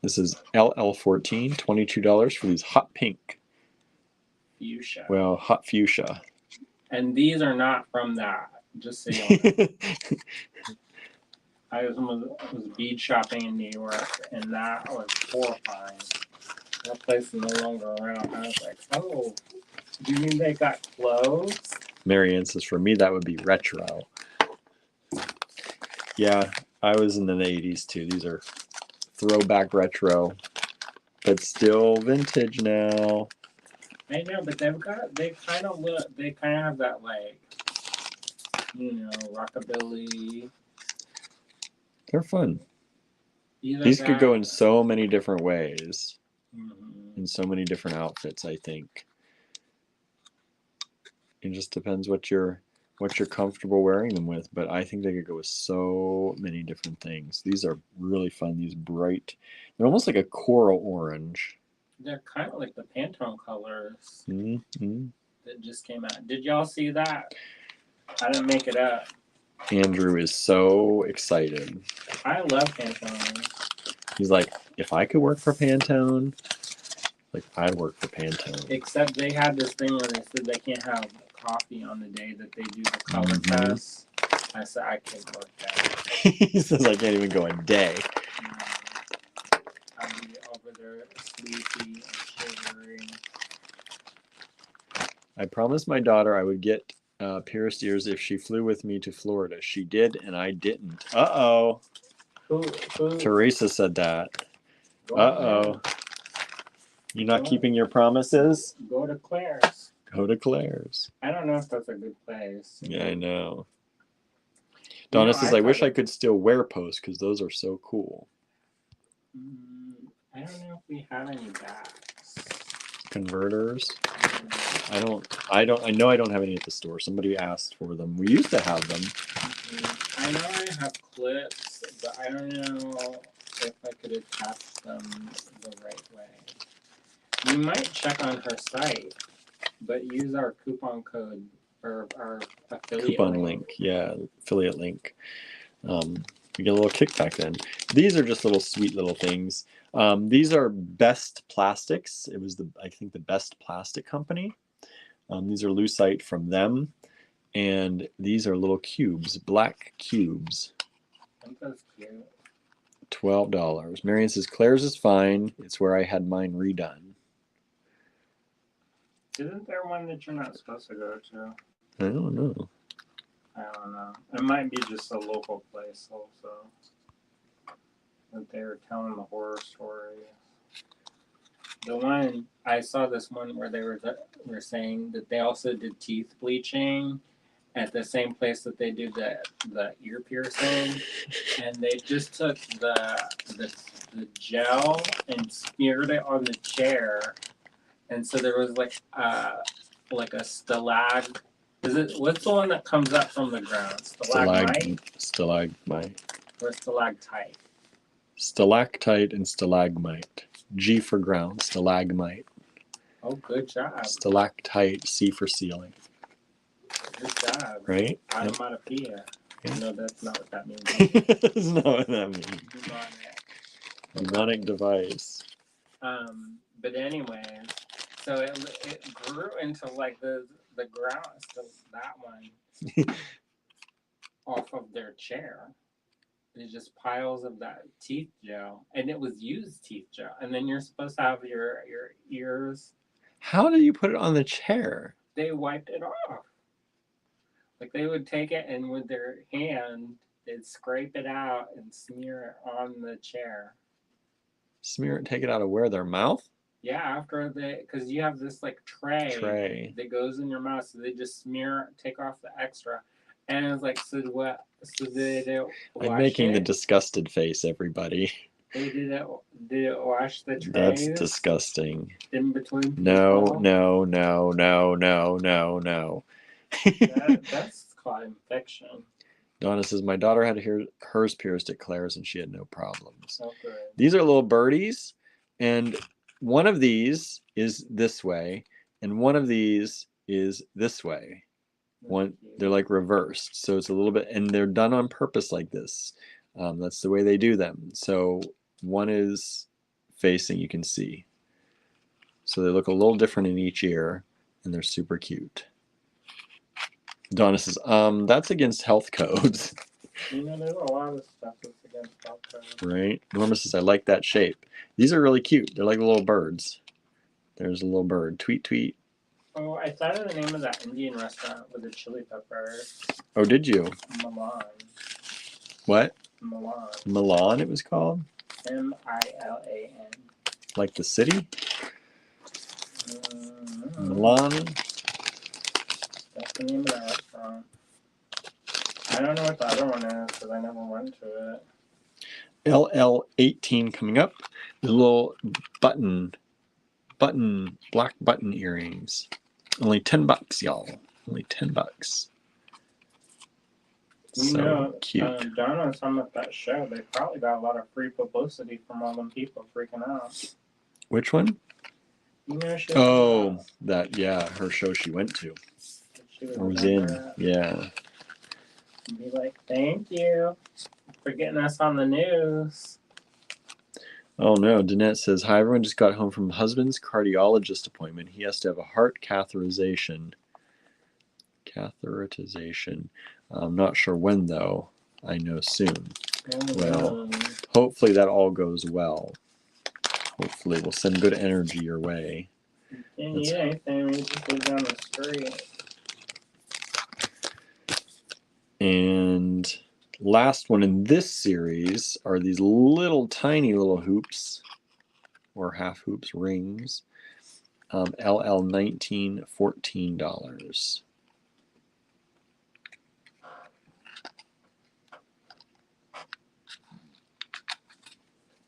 This is LL14, $22 for these hot pink. Fuchsia. Well, hot fuchsia. And these are not from that. Just so you know. I was bead shopping in New York, and that was horrifying. That place is no longer around. I was like, oh, do you mean they got clothes? Marianne says, for me, that would be retro. Yeah, I was in the 80s too. These are throwback retro, but still vintage now. I know, but they kind of have that, like, rockabilly. They're fun. These could go in so many different ways. In so many different outfits, I think. It just depends what you're comfortable wearing them with, but I think they could go with so many different things. These are really fun. These bright, they're almost like a coral orange. They're kind of like the Pantone colors that just came out. Did y'all see that? I didn't make it up. Andrew is so excited. I love Pantone. He's like, if I could work for Pantone, like I'd work for Pantone. Except they had this thing where they said they can't have coffee on the day that they do the color test. I said I can't work that. He says I can't even go a day. I'd be over there sleepy and shivering. I promised my daughter I would get pierced ears if she flew with me to Florida. She did, and I didn't. Uh-oh. Who? Teresa said that. Uh-oh. You're not keeping your promises? Go to Claire's. Go to Claire's. I don't know if that's a good place. Yeah, I know. Donna says, I wish I could still wear posts because those are so cool. I don't know if we have any backs. Converters? I know I don't have any at the store. Somebody asked for them. We used to have them. I know I have clips, but I don't know if I could attach them the right way. You might check on her site. But use our coupon code or our affiliate Coupon link. Yeah, affiliate link. You get a little kickback then. These are just little sweet little things. These are Best Plastics. It was I think the Best Plastic Company. These are lucite from them, and these are little cubes, black cubes. I think that's cute. $12. Marion says Claire's is fine. It's where I had mine redone. Isn't there one that you're not supposed to go to? I don't know. I don't know. It might be just a local place also. That they were telling the horror story. The one I saw this one where they were saying that they also did teeth bleaching at the same place that they do the ear piercing, and they just took the gel and smeared it on the chair, and so there was like a stalag. What's the one that comes up from the ground? Stalagmite? Stalagmite. Or stalactite? Stalactite and stalagmite. G for ground, stalagmite. Oh, good job. Stalactite, C for ceiling. Good job. Right? Onomatopoeia. Yeah. No, that's not what that means. That's not what that means. Mnemonic device. But anyways, so it grew into like the ground, so that one off of their chair. It's just piles of that teeth gel, and it was used teeth gel. And then you're supposed to have your ears. How did you put it on the chair? They wiped it off. Like they would take it and with their hand, they'd scrape it out and smear it on the chair. Smear it, take it out of where? Their mouth? Yeah, after because you have this like tray that goes in your mouth, so they just take off the extra. And I was like, so what? So they wash I'm making the it? disgusted face, everybody. They did it wash the trays? That's disgusting. In between people? No. That's called infection. Donna says, my daughter had hers pierced at Claire's and she had no problems. Oh, good. These are little birdies, and one of these is this way, and one of these is this way. They're like reversed, so it's a little bit, and they're done on purpose like this. That's the way they do them. So one is facing, you can see. So they look a little different in each ear, and they're super cute. Donna says, that's against health codes. You know, there's a lot of stuff that's against health codes. Right? Norma says, I like that shape. These are really cute. They're like little birds. There's a little bird. Tweet, tweet. Oh, I thought of the name of that Indian restaurant with the chili peppers. Oh, did you? Milan. What? Milan. Milan, it was called? Milan. Like the city? Milan? That's the name of that restaurant. I don't know what the other one is because I never went to it. LL18 coming up. The little black button earrings. Only $10, y'all. Only $10. So cute. Donna was talking about that show. They probably got a lot of free publicity from all them people freaking out. Which one? You know, her show she went to. She was in. Yeah. Be like, thank you for getting us on the news. Oh no, Danette says, hi, everyone just got home from husband's cardiologist appointment. He has to have a heart catheterization. I'm not sure when, though. I know soon. Well, hopefully that all goes well. Hopefully we'll send good energy your way. You can't eat anything. You just go down the street. And last one in this series are these little tiny little hoops, or half hoops, rings. LL19, $14.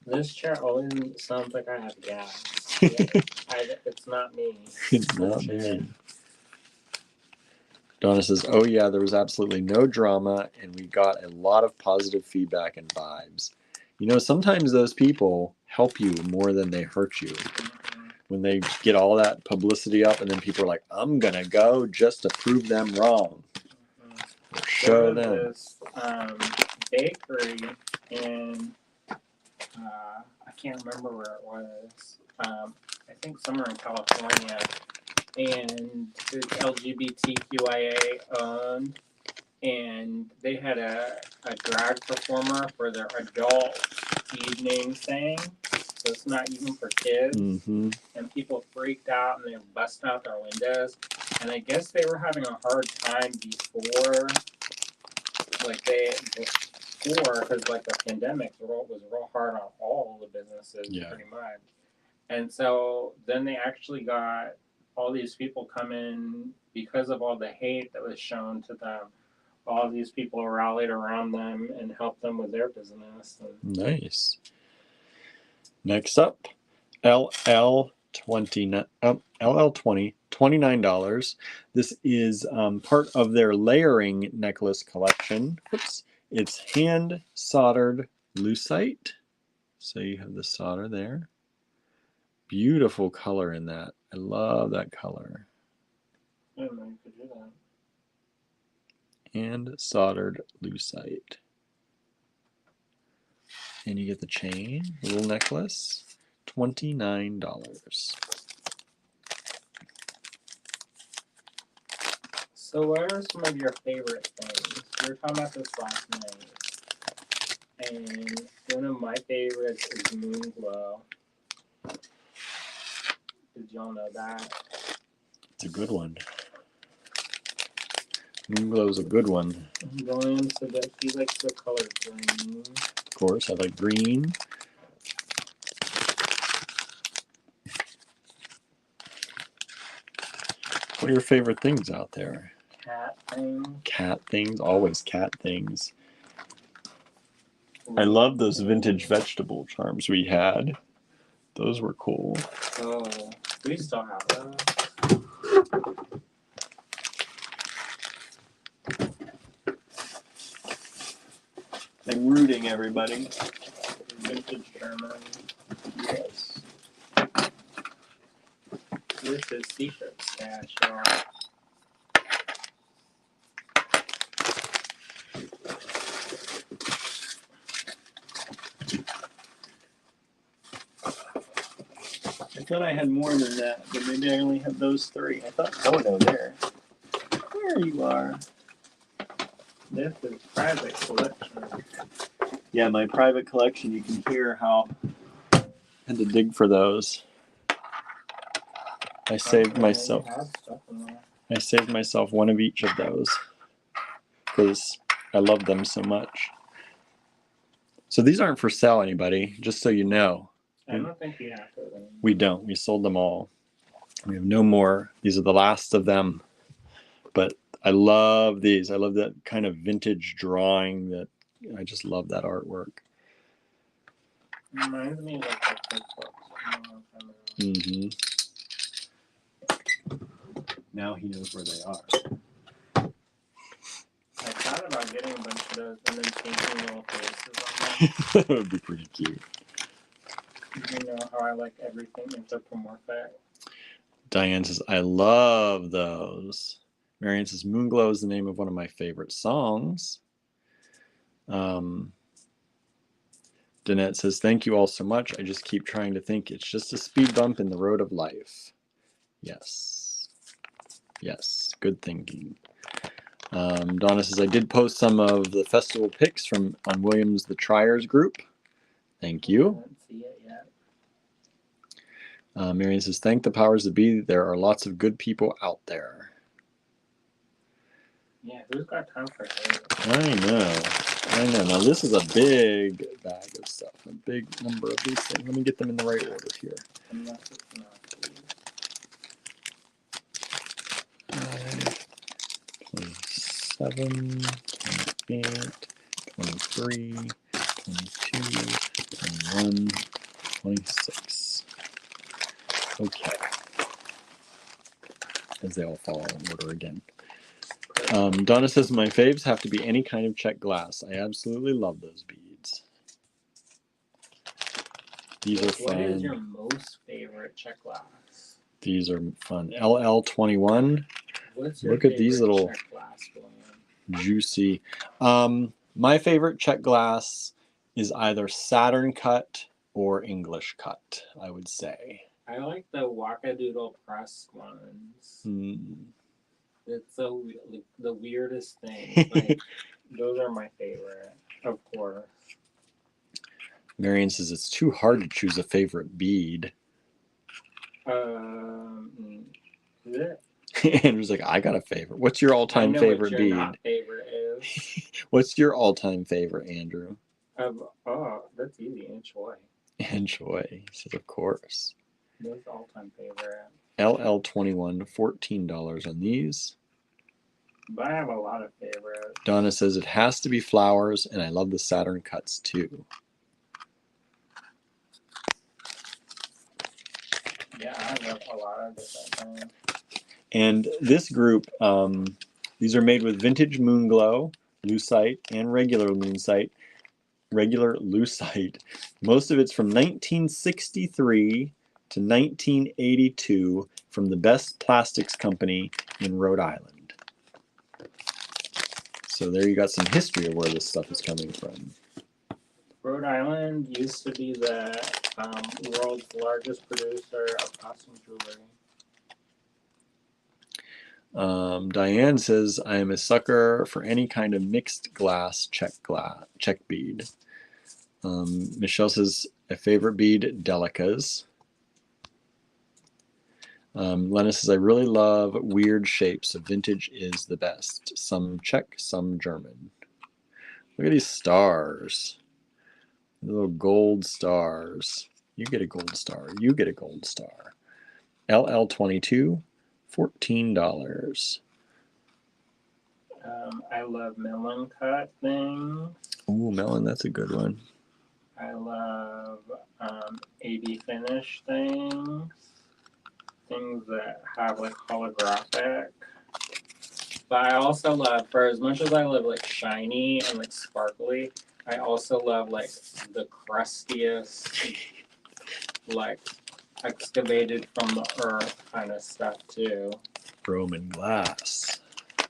This chair always sounds like I have gas. It's not me. It's not me. Donna says, oh yeah, there was absolutely no drama, and we got a lot of positive feedback and vibes. You know, sometimes those people help you more than they hurt you. when they get all that publicity up, and then people are like, I'm gonna go just to prove them wrong. Or show them. This bakery in I can't remember where it was. I think somewhere in California, and it's LGBTQIA owned, and they had a drag performer for their adult evening thing, so it's not even for kids. Mm-hmm. And people freaked out and they were busting out their windows. And I guess they were having a hard time before, because like the pandemic was real hard on all the businesses, pretty much. And so then they actually got all these people come in because of all the hate that was shown to them. All these people rallied around them and helped them with their business. Nice. Next up, LL20, $29. This is part of their layering necklace collection. Oops. It's hand soldered lucite. So you have the solder there. Beautiful color in that. I love that color. Yeah, man, you could do that. And soldered lucite. And you get the chain, little necklace, $29. So what are some of your favorite things? We were talking about this last night. And one of my favorites is Moon Glow. Did y'all know that? It's a good one. Moon Glow's a good one. William said that he likes the color green. Of course, I like green. What are your favorite things out there? Cat things. Cat things, always cat things. I love those vintage vegetable charms we had. Those were cool. Oh, we still have those. I'm rooting everybody. Vintage German. Yes. This is secret stash, y'all. I thought I had more than that, but maybe I only have those three. I thought, oh no, there. There you are. This is private collection. Yeah, my private collection, you can hear how I had to dig for those. I saved myself one of each of those because I love them so much. So these aren't for sale, anybody, just so you know. I don't think we have to. We don't. We sold them all. We have no more. These are the last of them. But I love these. I love that kind of vintage drawing. That I just love that artwork. Reminds me of like the cookbooks. Mm-hmm. Now he knows where they are. I thought about getting a bunch of those and then painting little faces on them. That would be pretty cute. You know how I like everything anthropomorphic. Diane says, I love those. Marianne says, Moonglow is the name of one of my favorite songs. Danette says, thank you all so much. I just keep trying to think it's just a speed bump in the road of life. Yes. Yes. Good thinking. Donna says, I did post some of the festival pics on Williams the Triers group. Thank you. I haven't seen it yet. Marianne says, thank the powers that be. There are lots of good people out there. Yeah, who's got time for hate? I know. Now, this is a big bag of stuff. A big number of these things. Let me get them in the right order here. Unless it's not. 27, 28, 23, 22, 21, 26. Okay. As they all follow in order again. Donna says, my faves have to be any kind of check glass. I absolutely love those beads. These are What is your fun. most favorite check glass? These are fun. LL21. What's your Look at these favorite little check glass, William? juicy. My favorite check glass is either Saturn cut or English cut, I would say. I like the Wackadoodle pressed ones. It's so like, the weirdest thing. Like those are my favorite, of course. Marion says it's too hard to choose a favorite bead. Is it? Andrew's like, I got a favorite. What's your all-time favorite what your bead? not favorite is. What's your all-time favorite, Andrew? That's easy. Enjoy. Enjoy. He says, of course. That's all-time favorite. LL21, $14 on these. But I have a lot of favorites. Donna says it has to be flowers, and I love the Saturn cuts too. Yeah, I love a lot of different things. And this group, these are made with vintage moon glow, lucite, and regular lucite. Most of it's from 1963 to 1982 from the Best Plastics Company in Rhode Island. So there you got some history of where this stuff is coming from. Rhode Island used to be the world's largest producer of costume jewelry. Diane says, I am a sucker for any kind of mixed glass check bead. Michelle says, a favorite bead, Delicas. Lena says, I really love weird shapes. So vintage is the best. Some Czech, some German. Look at these stars. The little gold stars. You get a gold star. You get a gold star. LL22, $14. I love melon cut things. Ooh, melon, that's a good one. I love AB finish things. Things that have like holographic. But I also love, for as much as I love like shiny and like sparkly, I also love like the crustiest, like excavated from the earth kind of stuff too. Roman glass.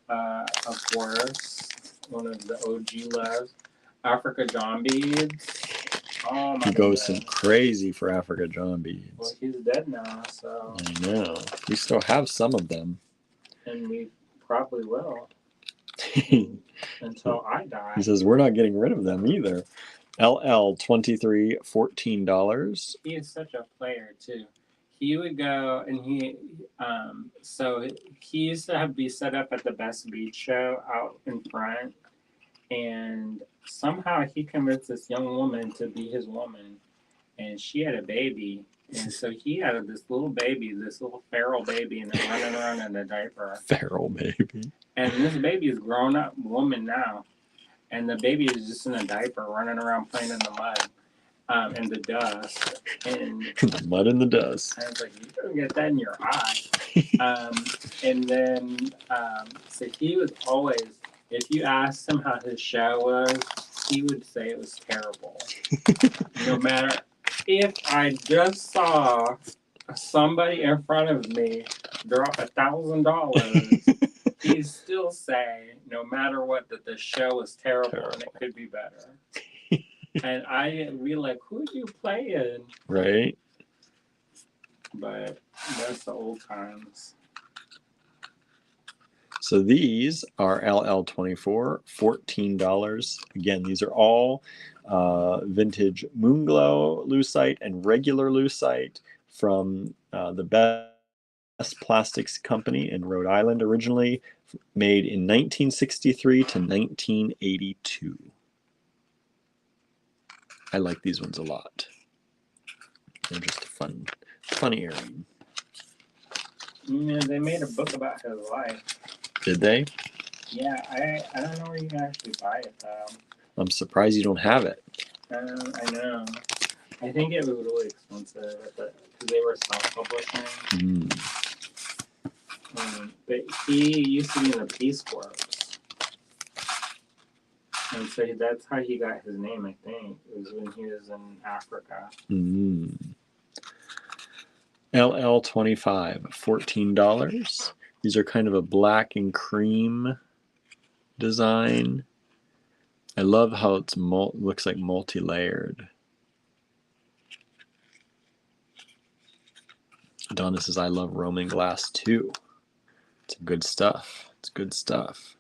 Of course, one of the OG loves, Africa John beads. Oh my He goes goodness. crazy for Africa John Well, beads. he's dead now, so. I know. We still have some of them. And we probably will He until I die. says we're not getting rid of them either. LL23, $14. He is such a player too. He would go and so he used to be set up at the Best Beach Show out in front, and somehow he convinced this young woman to be his woman, and she had a baby, and so he had this little baby, this little feral baby, and they're running around in a diaper. Feral baby. And this baby is grown up woman now, and the baby is just in a diaper running around playing in the mud, and the dust, and The mud and the dust. I was like, you don't get that in your eye. And then, so he was always, if you asked him how his show was, he would say it was terrible. No matter if I just saw somebody in front of me drop $1,000, he'd still say, no matter what, that the show was terrible and it could be better. And I'd be like, who'd you play in? Right? But that's the old times. So these are LL24, $14. Again, these are all vintage Moonglow lucite and regular lucite from the Best Plastics Company in Rhode Island, originally made in 1963 to 1982. I like these ones a lot. They're just a fun earring. Yeah, they made a book about his life. Did they? Yeah, I don't know where you can actually buy it though. I'm surprised you don't have it. I know. I think it was really expensive because they were self-publishing. But he used to be in the Peace Corps. And so that's how he got his name, I think. It was when he was in Africa. LL25, $14. These are kind of a black and cream design. I love how it's looks like multi-layered. Donna says, I love Roman glass too. It's good stuff. It's good stuff.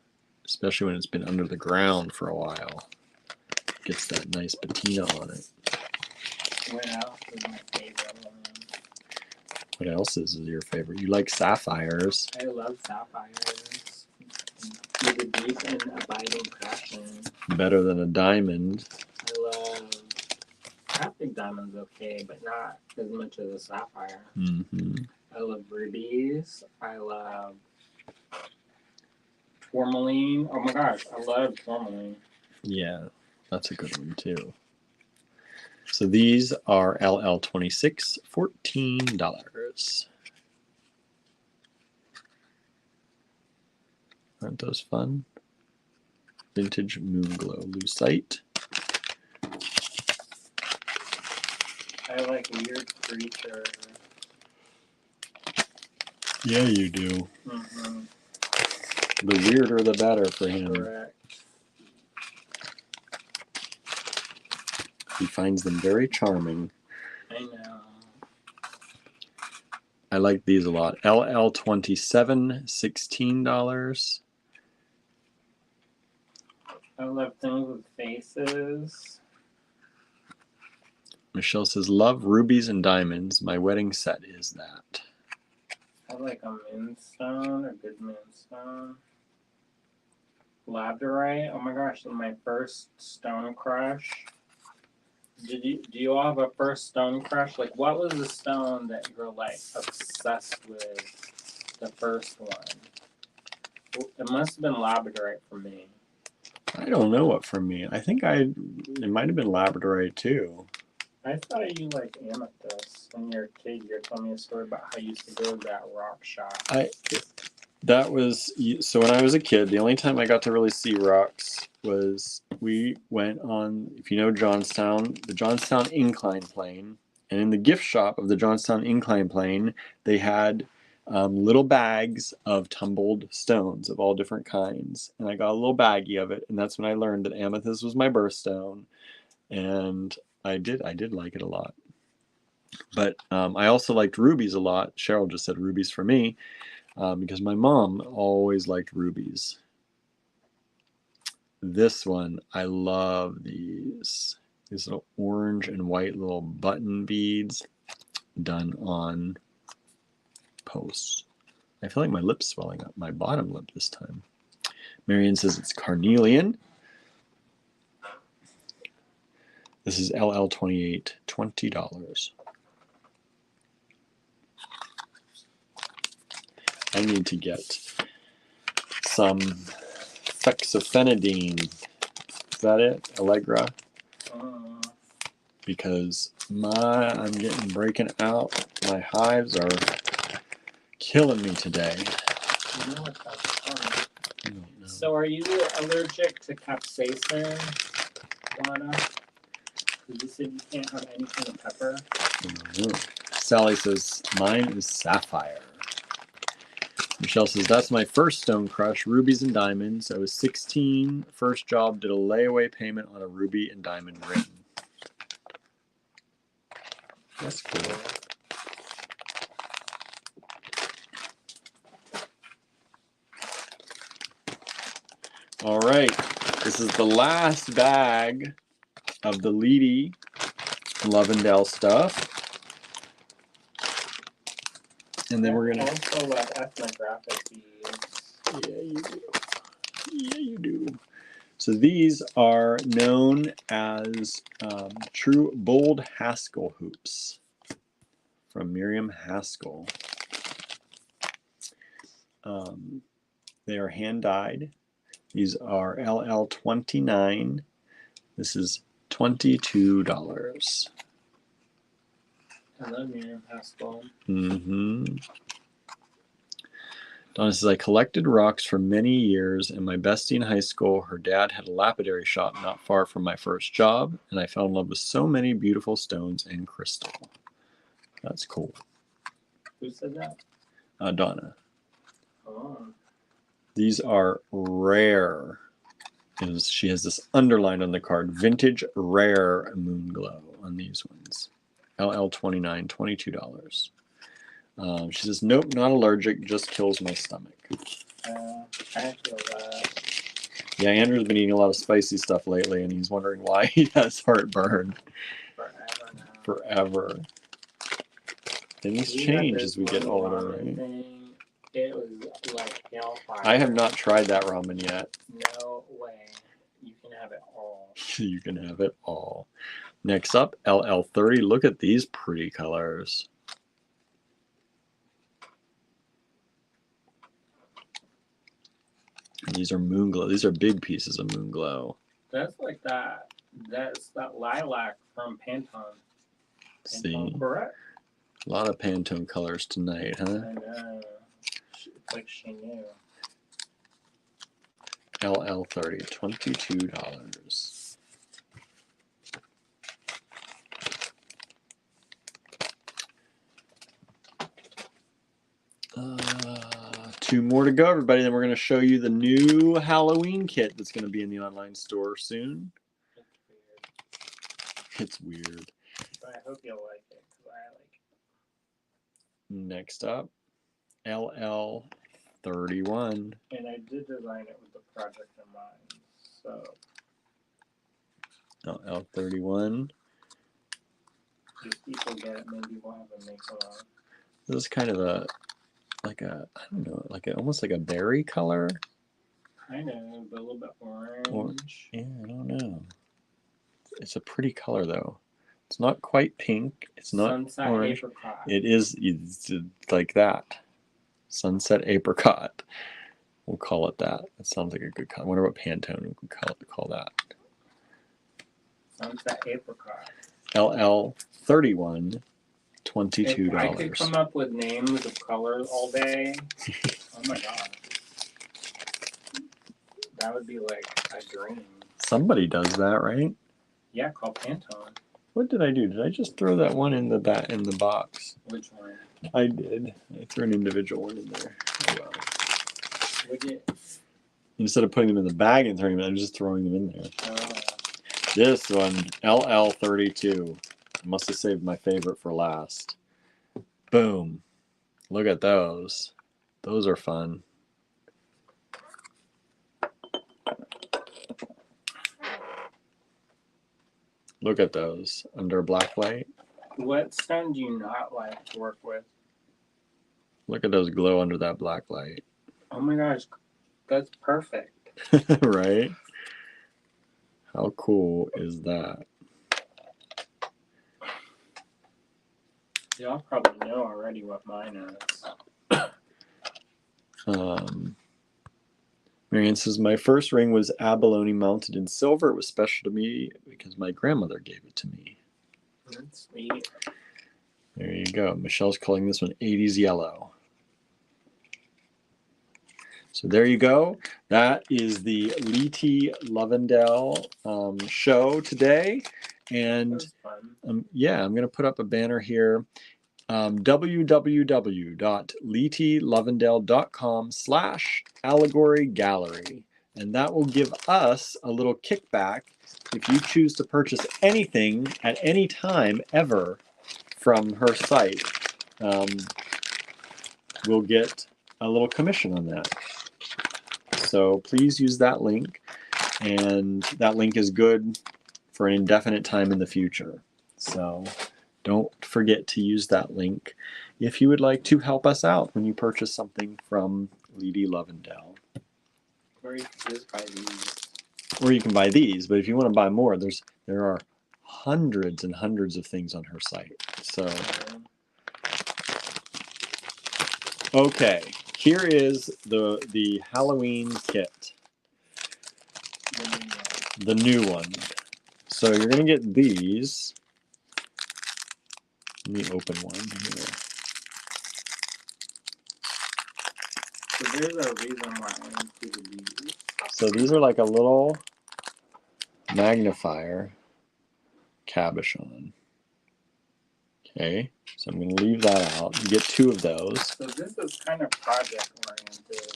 Especially when it's been under the ground for a while. Gets that nice patina on it. What else is my favorite one? What else is your favorite? You like sapphires. I love sapphires. With a deep and abiding passion. Better than a diamond. I love plastic diamonds, okay, but not as much as a sapphire. Mm-hmm. I love rubies. I love tourmaline. Oh my gosh, I love tourmaline. Yeah, that's a good one too. So these are LL26, $14. Aren't those fun? Vintage Moonglow lucite. I like weird creatures. Yeah, you do. Mm-hmm. The weirder the better for him. Correct. He finds them very charming. I know. I like these a lot. LL27, $16. I love things with faces. Michelle says, love rubies and diamonds. My wedding set is that. I like a moonstone, a good moonstone. Labradorite. Oh my gosh, my first stone crush. Do you all have a first stone crush? Like, what was the stone that you were like obsessed with? The first one. It must have been labradorite for me. I don't know what for me. I think it might have been labradorite too. I thought you liked amethyst when you were a kid. You were telling me a story about how you used to go to that rock shop. That was, so when I was a kid, the only time I got to really see rocks was we went on, if you know Johnstown, the Johnstown Incline Plane. And in the gift shop of the Johnstown Incline Plane, they had little bags of tumbled stones of all different kinds. And I got a little baggie of it. And that's when I learned that amethyst was my birthstone. And I did like it a lot. But I also liked rubies a lot. Cheryl just said rubies for me. Because my mom always liked rubies. This one, I love these. These little orange and white little button beads done on posts. I feel like my lip's swelling up, my bottom lip this time. Marion says it's carnelian. This is LL28, $20. I need to get some fexofenadine. Is that it? Allegra? Because I'm getting breaking out. My hives are killing me today. You know what that's from? I don't know. So are you allergic to capsaicin, Lana? You said you can't have any kind of pepper. Sally says, mine is sapphire. Michelle says, that's my first stone crush, rubies and diamonds. I was 16. First job, did a layaway payment on a ruby and diamond ring. That's cool. All right. This is the last bag of the Leetie Lovendale stuff. And then we're going to... also love ethnographic beads. Yeah, you do. Yeah, you do. So these are known as true bold Haskell hoops from Miriam Haskell. They are hand dyed. These are LL29. This is $22. I love Miriam Haskell. Mm-hmm. Donna says, I collected rocks for many years, and my bestie in high school, her dad had a lapidary shop not far from my first job, and I fell in love with so many beautiful stones and crystal. That's cool. Who said that? Donna. Oh. These are rare. She has this underlined on the card, vintage rare moon glow on these ones. LL29, $22. She says, nope, not allergic, just kills my stomach. I feel that. Yeah, Andrew's been eating a lot of spicy stuff lately, and he's wondering why he has heartburn. Forever now. Forever. Things change as we get older, right? Thing. It was like hellfire. I have not tried that ramen yet. No way. You can have it all. You can have it all. Next up, LL30. Look at these pretty colors. These are moon glow. These are big pieces of moon glow. That's like that. That's that lilac from Pantone. See, Correct. a lot of Pantone colors tonight, huh? I know. It's like she knew. LL30, $22. Two more to go, everybody. Then we're going to show you the new Halloween kit that's going to be in the online store soon. It's weird. But I hope you'll like it because I like it. Next up, LL31. And I did design it with the project in mind. So LL31. if people get it, maybe we'll have a make-along. This is kind of a, like a, I don't know, like a, almost like a berry color. Kind of, but a little bit orange. Yeah, I don't know. It's a pretty color though. It's not quite pink. It's not Sunset orange. apricot. It is, it's like that. Sunset apricot. We'll call it that. That sounds like a good color. I wonder what Pantone we could call that. Sunset apricot. LL31, $22. If I could come up with names of colors all day, oh my god. That would be like a dream. Somebody does that, right? Yeah, called Pantone. What did I do? Did I just throw that one in the box? Which one? I did. I threw an individual one in there. Oh, well. Would you? Instead of putting them in the bag and throwing them, I'm just throwing them in there. Oh. This one, LL32. I must have saved my favorite for last. Boom. Look at those. Those are fun. Look at those under black light. What stone do you not like to work with? Look at those glow under that black light. Oh my gosh, that's perfect. Right? How cool is that? Y'all probably know already what mine is. Marianne says, my first ring was abalone mounted in silver. It was special to me because my grandmother gave it to me. That's sweet. There you go. Michelle's calling this one 80s yellow. So there you go. That is the Leetie Lovendale show today. And yeah, I'm going to put up a banner here. www.leetielovendale.com/allegory gallery. And that will give us a little kickback if you choose to purchase anything at any time ever from her site. We'll get a little commission on that. So please use that link. And that link is good for an indefinite time in the future. So don't forget to use that link if you would like to help us out when you purchase something from Leetie Lovendale. Or you can just buy these. Or you can buy these, but if you want to buy more, there are hundreds and hundreds of things on her site. So, okay, here is the Halloween kit, the new one. So you're gonna get these. Let me open one here. So there's a reason why I included these. So these are like a little magnifier cabochon. Okay, so I'm going to leave that out. You get 2 of those. So this is kind of project oriented.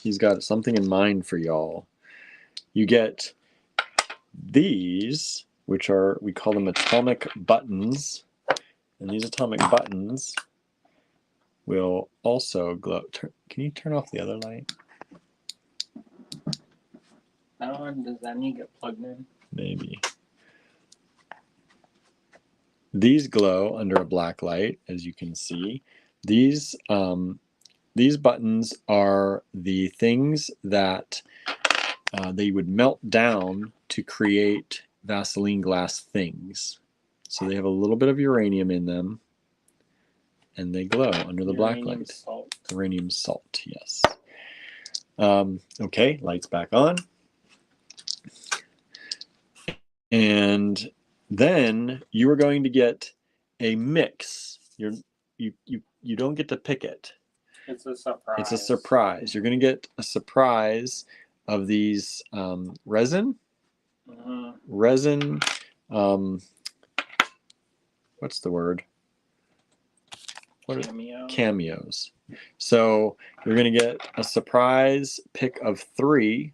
He's got something in mind for y'all. You get these, which are, we call them atomic buttons. And these atomic buttons will also glow. Can you turn off the other light? That one, does that need to get plugged in? Maybe. These glow under a black light, as you can see. These buttons are the things that they would melt down to create Vaseline glass things. So they have a little bit of uranium in them, and they glow under the black light. Salt. Uranium salt, yes. Okay, lights back on. And then you are going to get a mix. You don't get to pick it. It's a surprise. It's a surprise. You're going to get a surprise of these resin. Mm-hmm. Resin. What's the word? Cameos. So you're going to get a surprise pick of 3.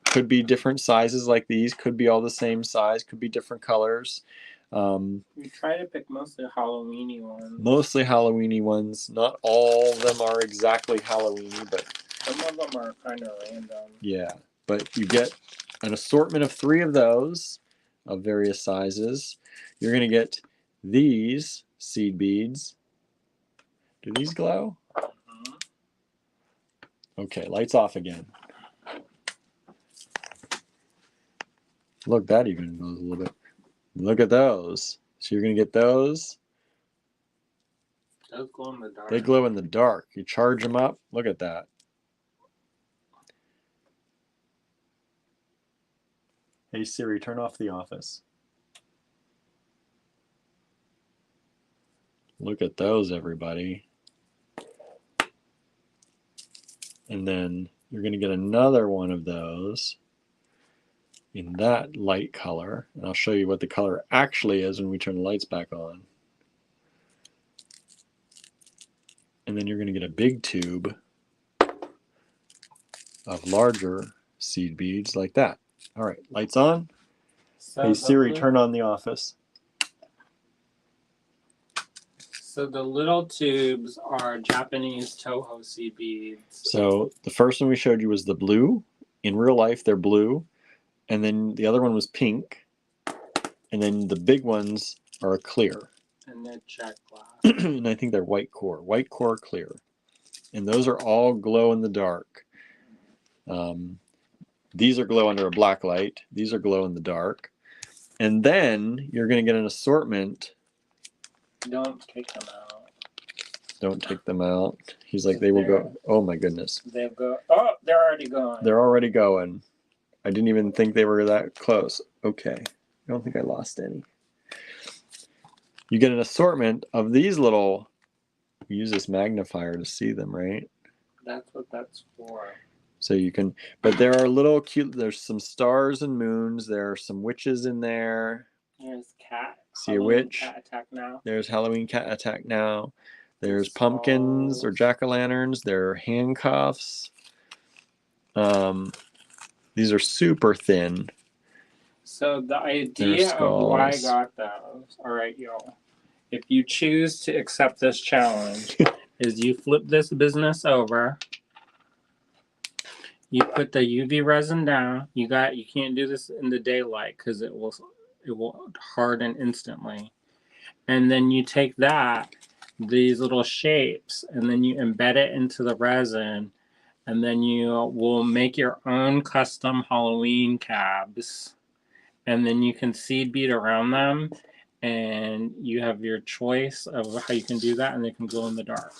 Could be different sizes like these. Could be all the same size. Could be different colors. We try to pick mostly Halloween-y ones. Mostly Halloween-y ones. Not all of them are exactly Halloween-y, but some of them are kind of random. Yeah, but you get an assortment of 3 of those of various sizes. You're going to get these seed beads. Do these glow? Mm-hmm. Okay, lights off again. Look, that even goes a little bit. Look at those. So you're going to get those. Those glow in the dark. They glow in the dark. You charge them up. Look at that. Hey Siri, turn off The Office. Look at those, everybody. And then you're going to get another one of those in that light color. And I'll show you what the color actually is when we turn the lights back on. And then you're going to get a big tube of larger seed beads like that. All right, lights on. So hey Siri, turn on The Office. So the little tubes are Japanese Toho seed beads. So the first one we showed you was the blue. In real life, they're blue. And then the other one was pink. And then the big ones are clear. And they're jet glass. And I think they're white core clear. And those are all glow in the dark. These are glow under a black light. These are glow in the dark. And then you're going to get an assortment. Don't take them out. Don't take them out. He's like, they will go. Oh my goodness. They'll go. Oh, they're already going. They're already going. I didn't even think they were that close. Okay. I don't think I lost any. You get an assortment of these little, we use this magnifier to see them, right? That's what that's for. So you can, but there are little cute, there's some stars and moons. There are some witches in there. There's cat. See a witch. Cat attack now. There's Halloween cat attack now. There's pumpkins or jack-o'-lanterns. There are handcuffs. These are super thin. So the idea of why I got those, all right, y'all. If you choose to accept this challenge, is you flip this business over. You put the UV resin down. You can't do this in the daylight because it will harden instantly. And then you take these little shapes, and then you embed it into the resin, and then you will make your own custom Halloween cabs. And then you can seed bead around them, and you have your choice of how you can do that, and they can glow in the dark.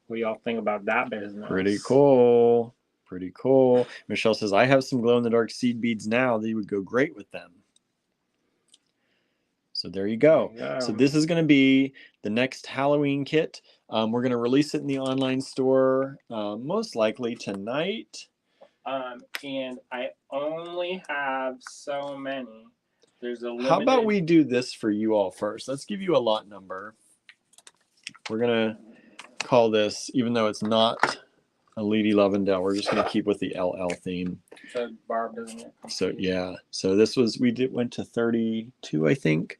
What do y'all think about that business? Pretty cool. Pretty cool. Michelle says, I have some glow-in-the-dark seed beads now. They would go great with them. So there you go. So this is going to be the next Halloween kit. We're going to release it in the online store most likely tonight. And I only have so many. There's a limited... How about we do this for you all first? Let's give you a lot number. We're going to call this, even though it's not a Leetie Lovendale, we're just going to keep with the LL theme. So Barb doesn't get confused. So yeah, so this was, went to 32, I think,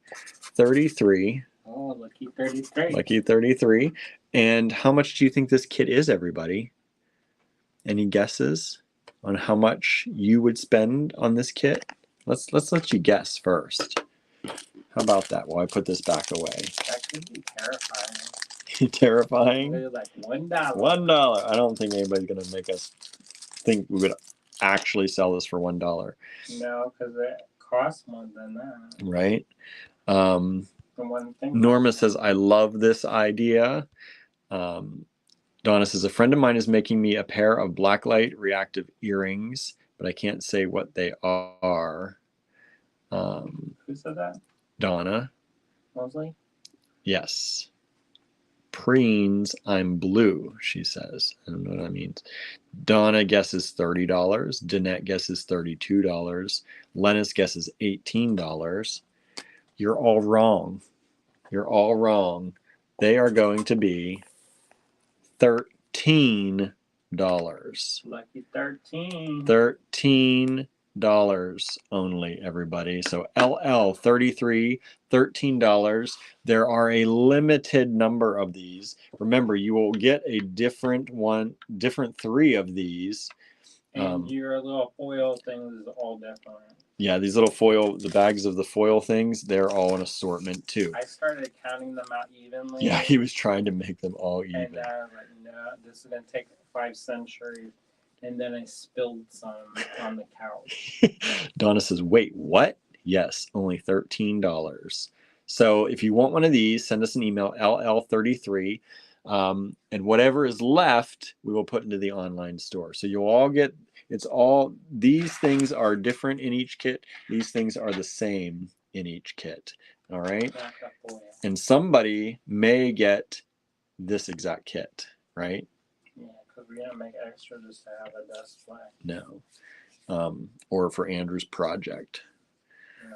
33. Oh, lucky 33. Lucky 33. And how much do you think this kit is, everybody? Any guesses on how much you would spend on this kit? Let's let you guess first. How about that? While I put this back away. That could be terrifying. Terrifying. Maybe like $1. $1. I don't think anybody's gonna make us think we would actually sell this for $1. No, because it costs more than that. Right. The one thing. Norma says, I love this idea. Donna says, a friend of mine is making me a pair of blacklight reactive earrings, but I can't say what they are. Who said that? Donna. Mosley? Yes. Preens, I'm blue, she says. I don't know what that means. Donna guesses $30. Danette guesses $32. Lennis guesses $18. You're all wrong. You're all wrong. They are going to be $13. Lucky 13. $13 only, everybody. So LL 33, $13. There are a limited number of these. Remember, you will get a different 3 of these. And your little foil things is all different. Yeah, these little foil, the bags of the foil things, they're all an assortment too. I started counting them out evenly. Yeah, he was trying to make them all even. And I was like, no, this is going to take 5 centuries. And then I spilled some on the couch. Donna says, wait, what? Yes, only $13. So if you want one of these, send us an email, LL33. And whatever is left, we will put into the online store. So you'll all get, these things are different in each kit. These things are the same in each kit. All right. And somebody may get this exact kit, right? Yeah, because we're going to make extra just to have a dust flag. No. Or for Andrew's project. No.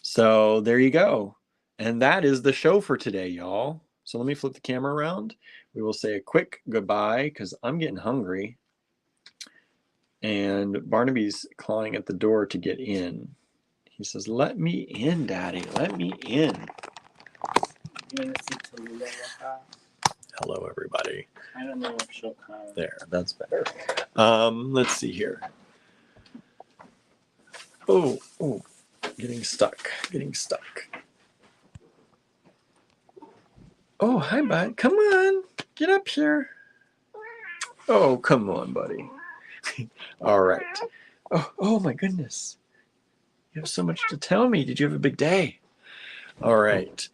So there you go. And that is the show for today, y'all. So let me flip the camera around. We will say a quick goodbye because I'm getting hungry. And Barnaby's clawing at the door to get in. He says, let me in, Daddy. Let me in. You want to see Tallulah with us? Hello, everybody. I don't know if she'll come. There, that's better. Let's see here. Oh, getting stuck. Oh, hi, bud. Come on. Get up here. Oh, come on, buddy. All right. Oh, my goodness. You have so much to tell me. Did you have a big day? All right.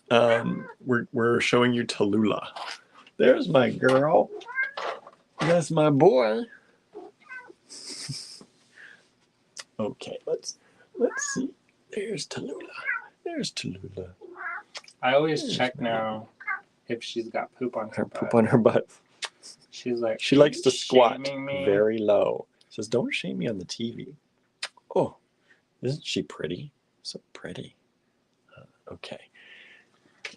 We're showing you Tallulah. There's my girl. That's my boy. Okay, let's see. There's Tallulah. I always check now if she's got poop on her butt. Poop on her butt. She's like, she likes to squat me? very low. Says, don't shame me on the TV. Oh, isn't she pretty? So pretty. Okay.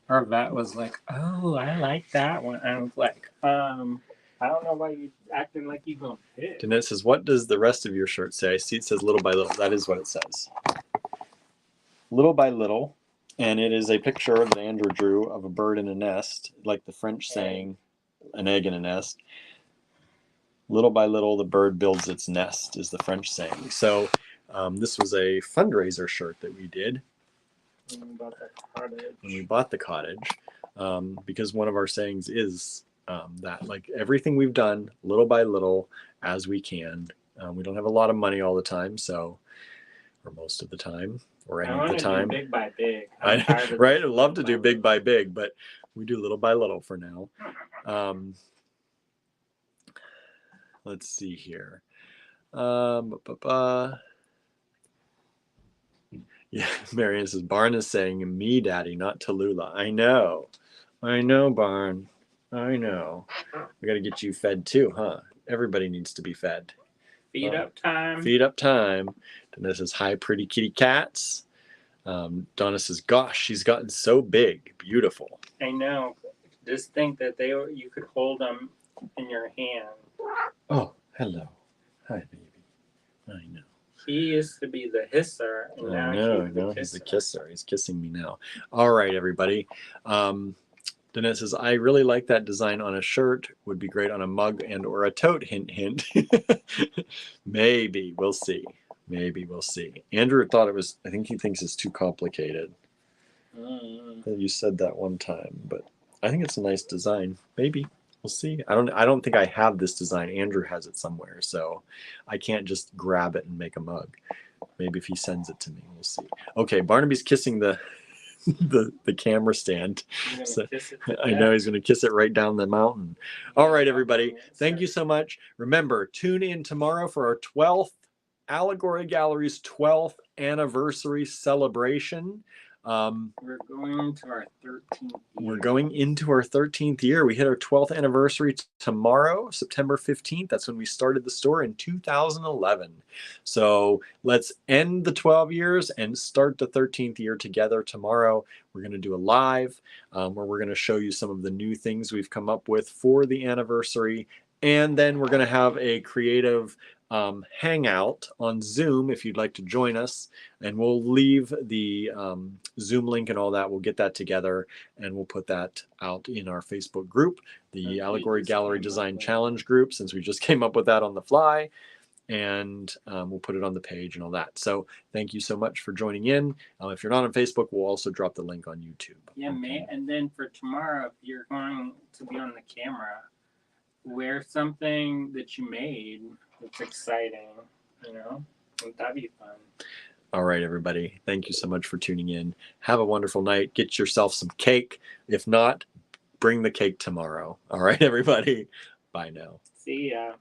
Our vet was like, oh, I like that one. I was like, I don't know why you acting like you gonna fit. Danette says, what does the rest of your shirt say? I see it says little by little. That is what it says. Little by little. And it is a picture that Andrew drew of a bird in a nest, like the French saying, an egg in a nest. Little by little, the bird builds its nest, is the French saying. So this was a fundraiser shirt that we did. When we bought the cottage. Because one of our sayings is that, like, everything we've done, little by little, as we can. We don't have a lot of money all the time, so, or most of the time. Or any of the time. Big by big. Right? I'd love to do big by big, but we do little by little for now. Let's see here. Yeah, Marianne says, Barn is saying, me, Daddy, not Tallulah. I know, Barn. I know. We got to get you fed too, huh? Everybody needs to be fed. Feed up time. Feed up time. Donna says, hi, pretty kitty cats. Donna says, gosh, she's gotten so big. Beautiful. I know. Just think that you could hold them in your hand. Oh, hello. Hi, baby. I know. He used to be the hisser, and now he's the kisser. He's kissing me now. All right, everybody. Danette says, I really like that design on a shirt. Would be great on a mug and or a tote, hint, hint. Maybe. We'll see. Maybe we'll see. Andrew thought it was, I think he thinks it's too complicated. You said that one time, but I think it's a nice design. Maybe. We'll see. I don't think I have this design. Andrew has it somewhere, so I can't just grab it and make a mug. Maybe if he sends it to me, we'll see. Okay, Barnaby's kissing the camera stand. So, I know he's going to kiss it right down the mountain. All right, everybody. Thank you so much. Remember, tune in tomorrow for our 12th Allegory Gallery's 12th anniversary celebration. We're going into our 13th year. We're going into our 13th year. We hit our 12th anniversary tomorrow, September 15th. That's when we started the store in 2011. So let's end the 12 years and start the 13th year together tomorrow. We're going to do a live where we're going to show you some of the new things we've come up with for the anniversary. And then we're going to have a creative hangout on Zoom if you'd like to join us, and we'll leave the Zoom link and all that. We'll get that together and we'll put that out in our Facebook group, the Allegory Gallery Design Challenge group, since we just came up with that on the fly, and we'll put it on the page and all that. So thank you so much for joining in. If you're not on Facebook, we'll also drop the link on YouTube. Yeah, okay. And then for tomorrow, if you're going to be on the camera, wear something that you made. It's exciting, you know? That'd be fun. All right, everybody. Thank you so much for tuning in. Have a wonderful night. Get yourself some cake. If not, bring the cake tomorrow. All right, everybody. Bye now. See ya.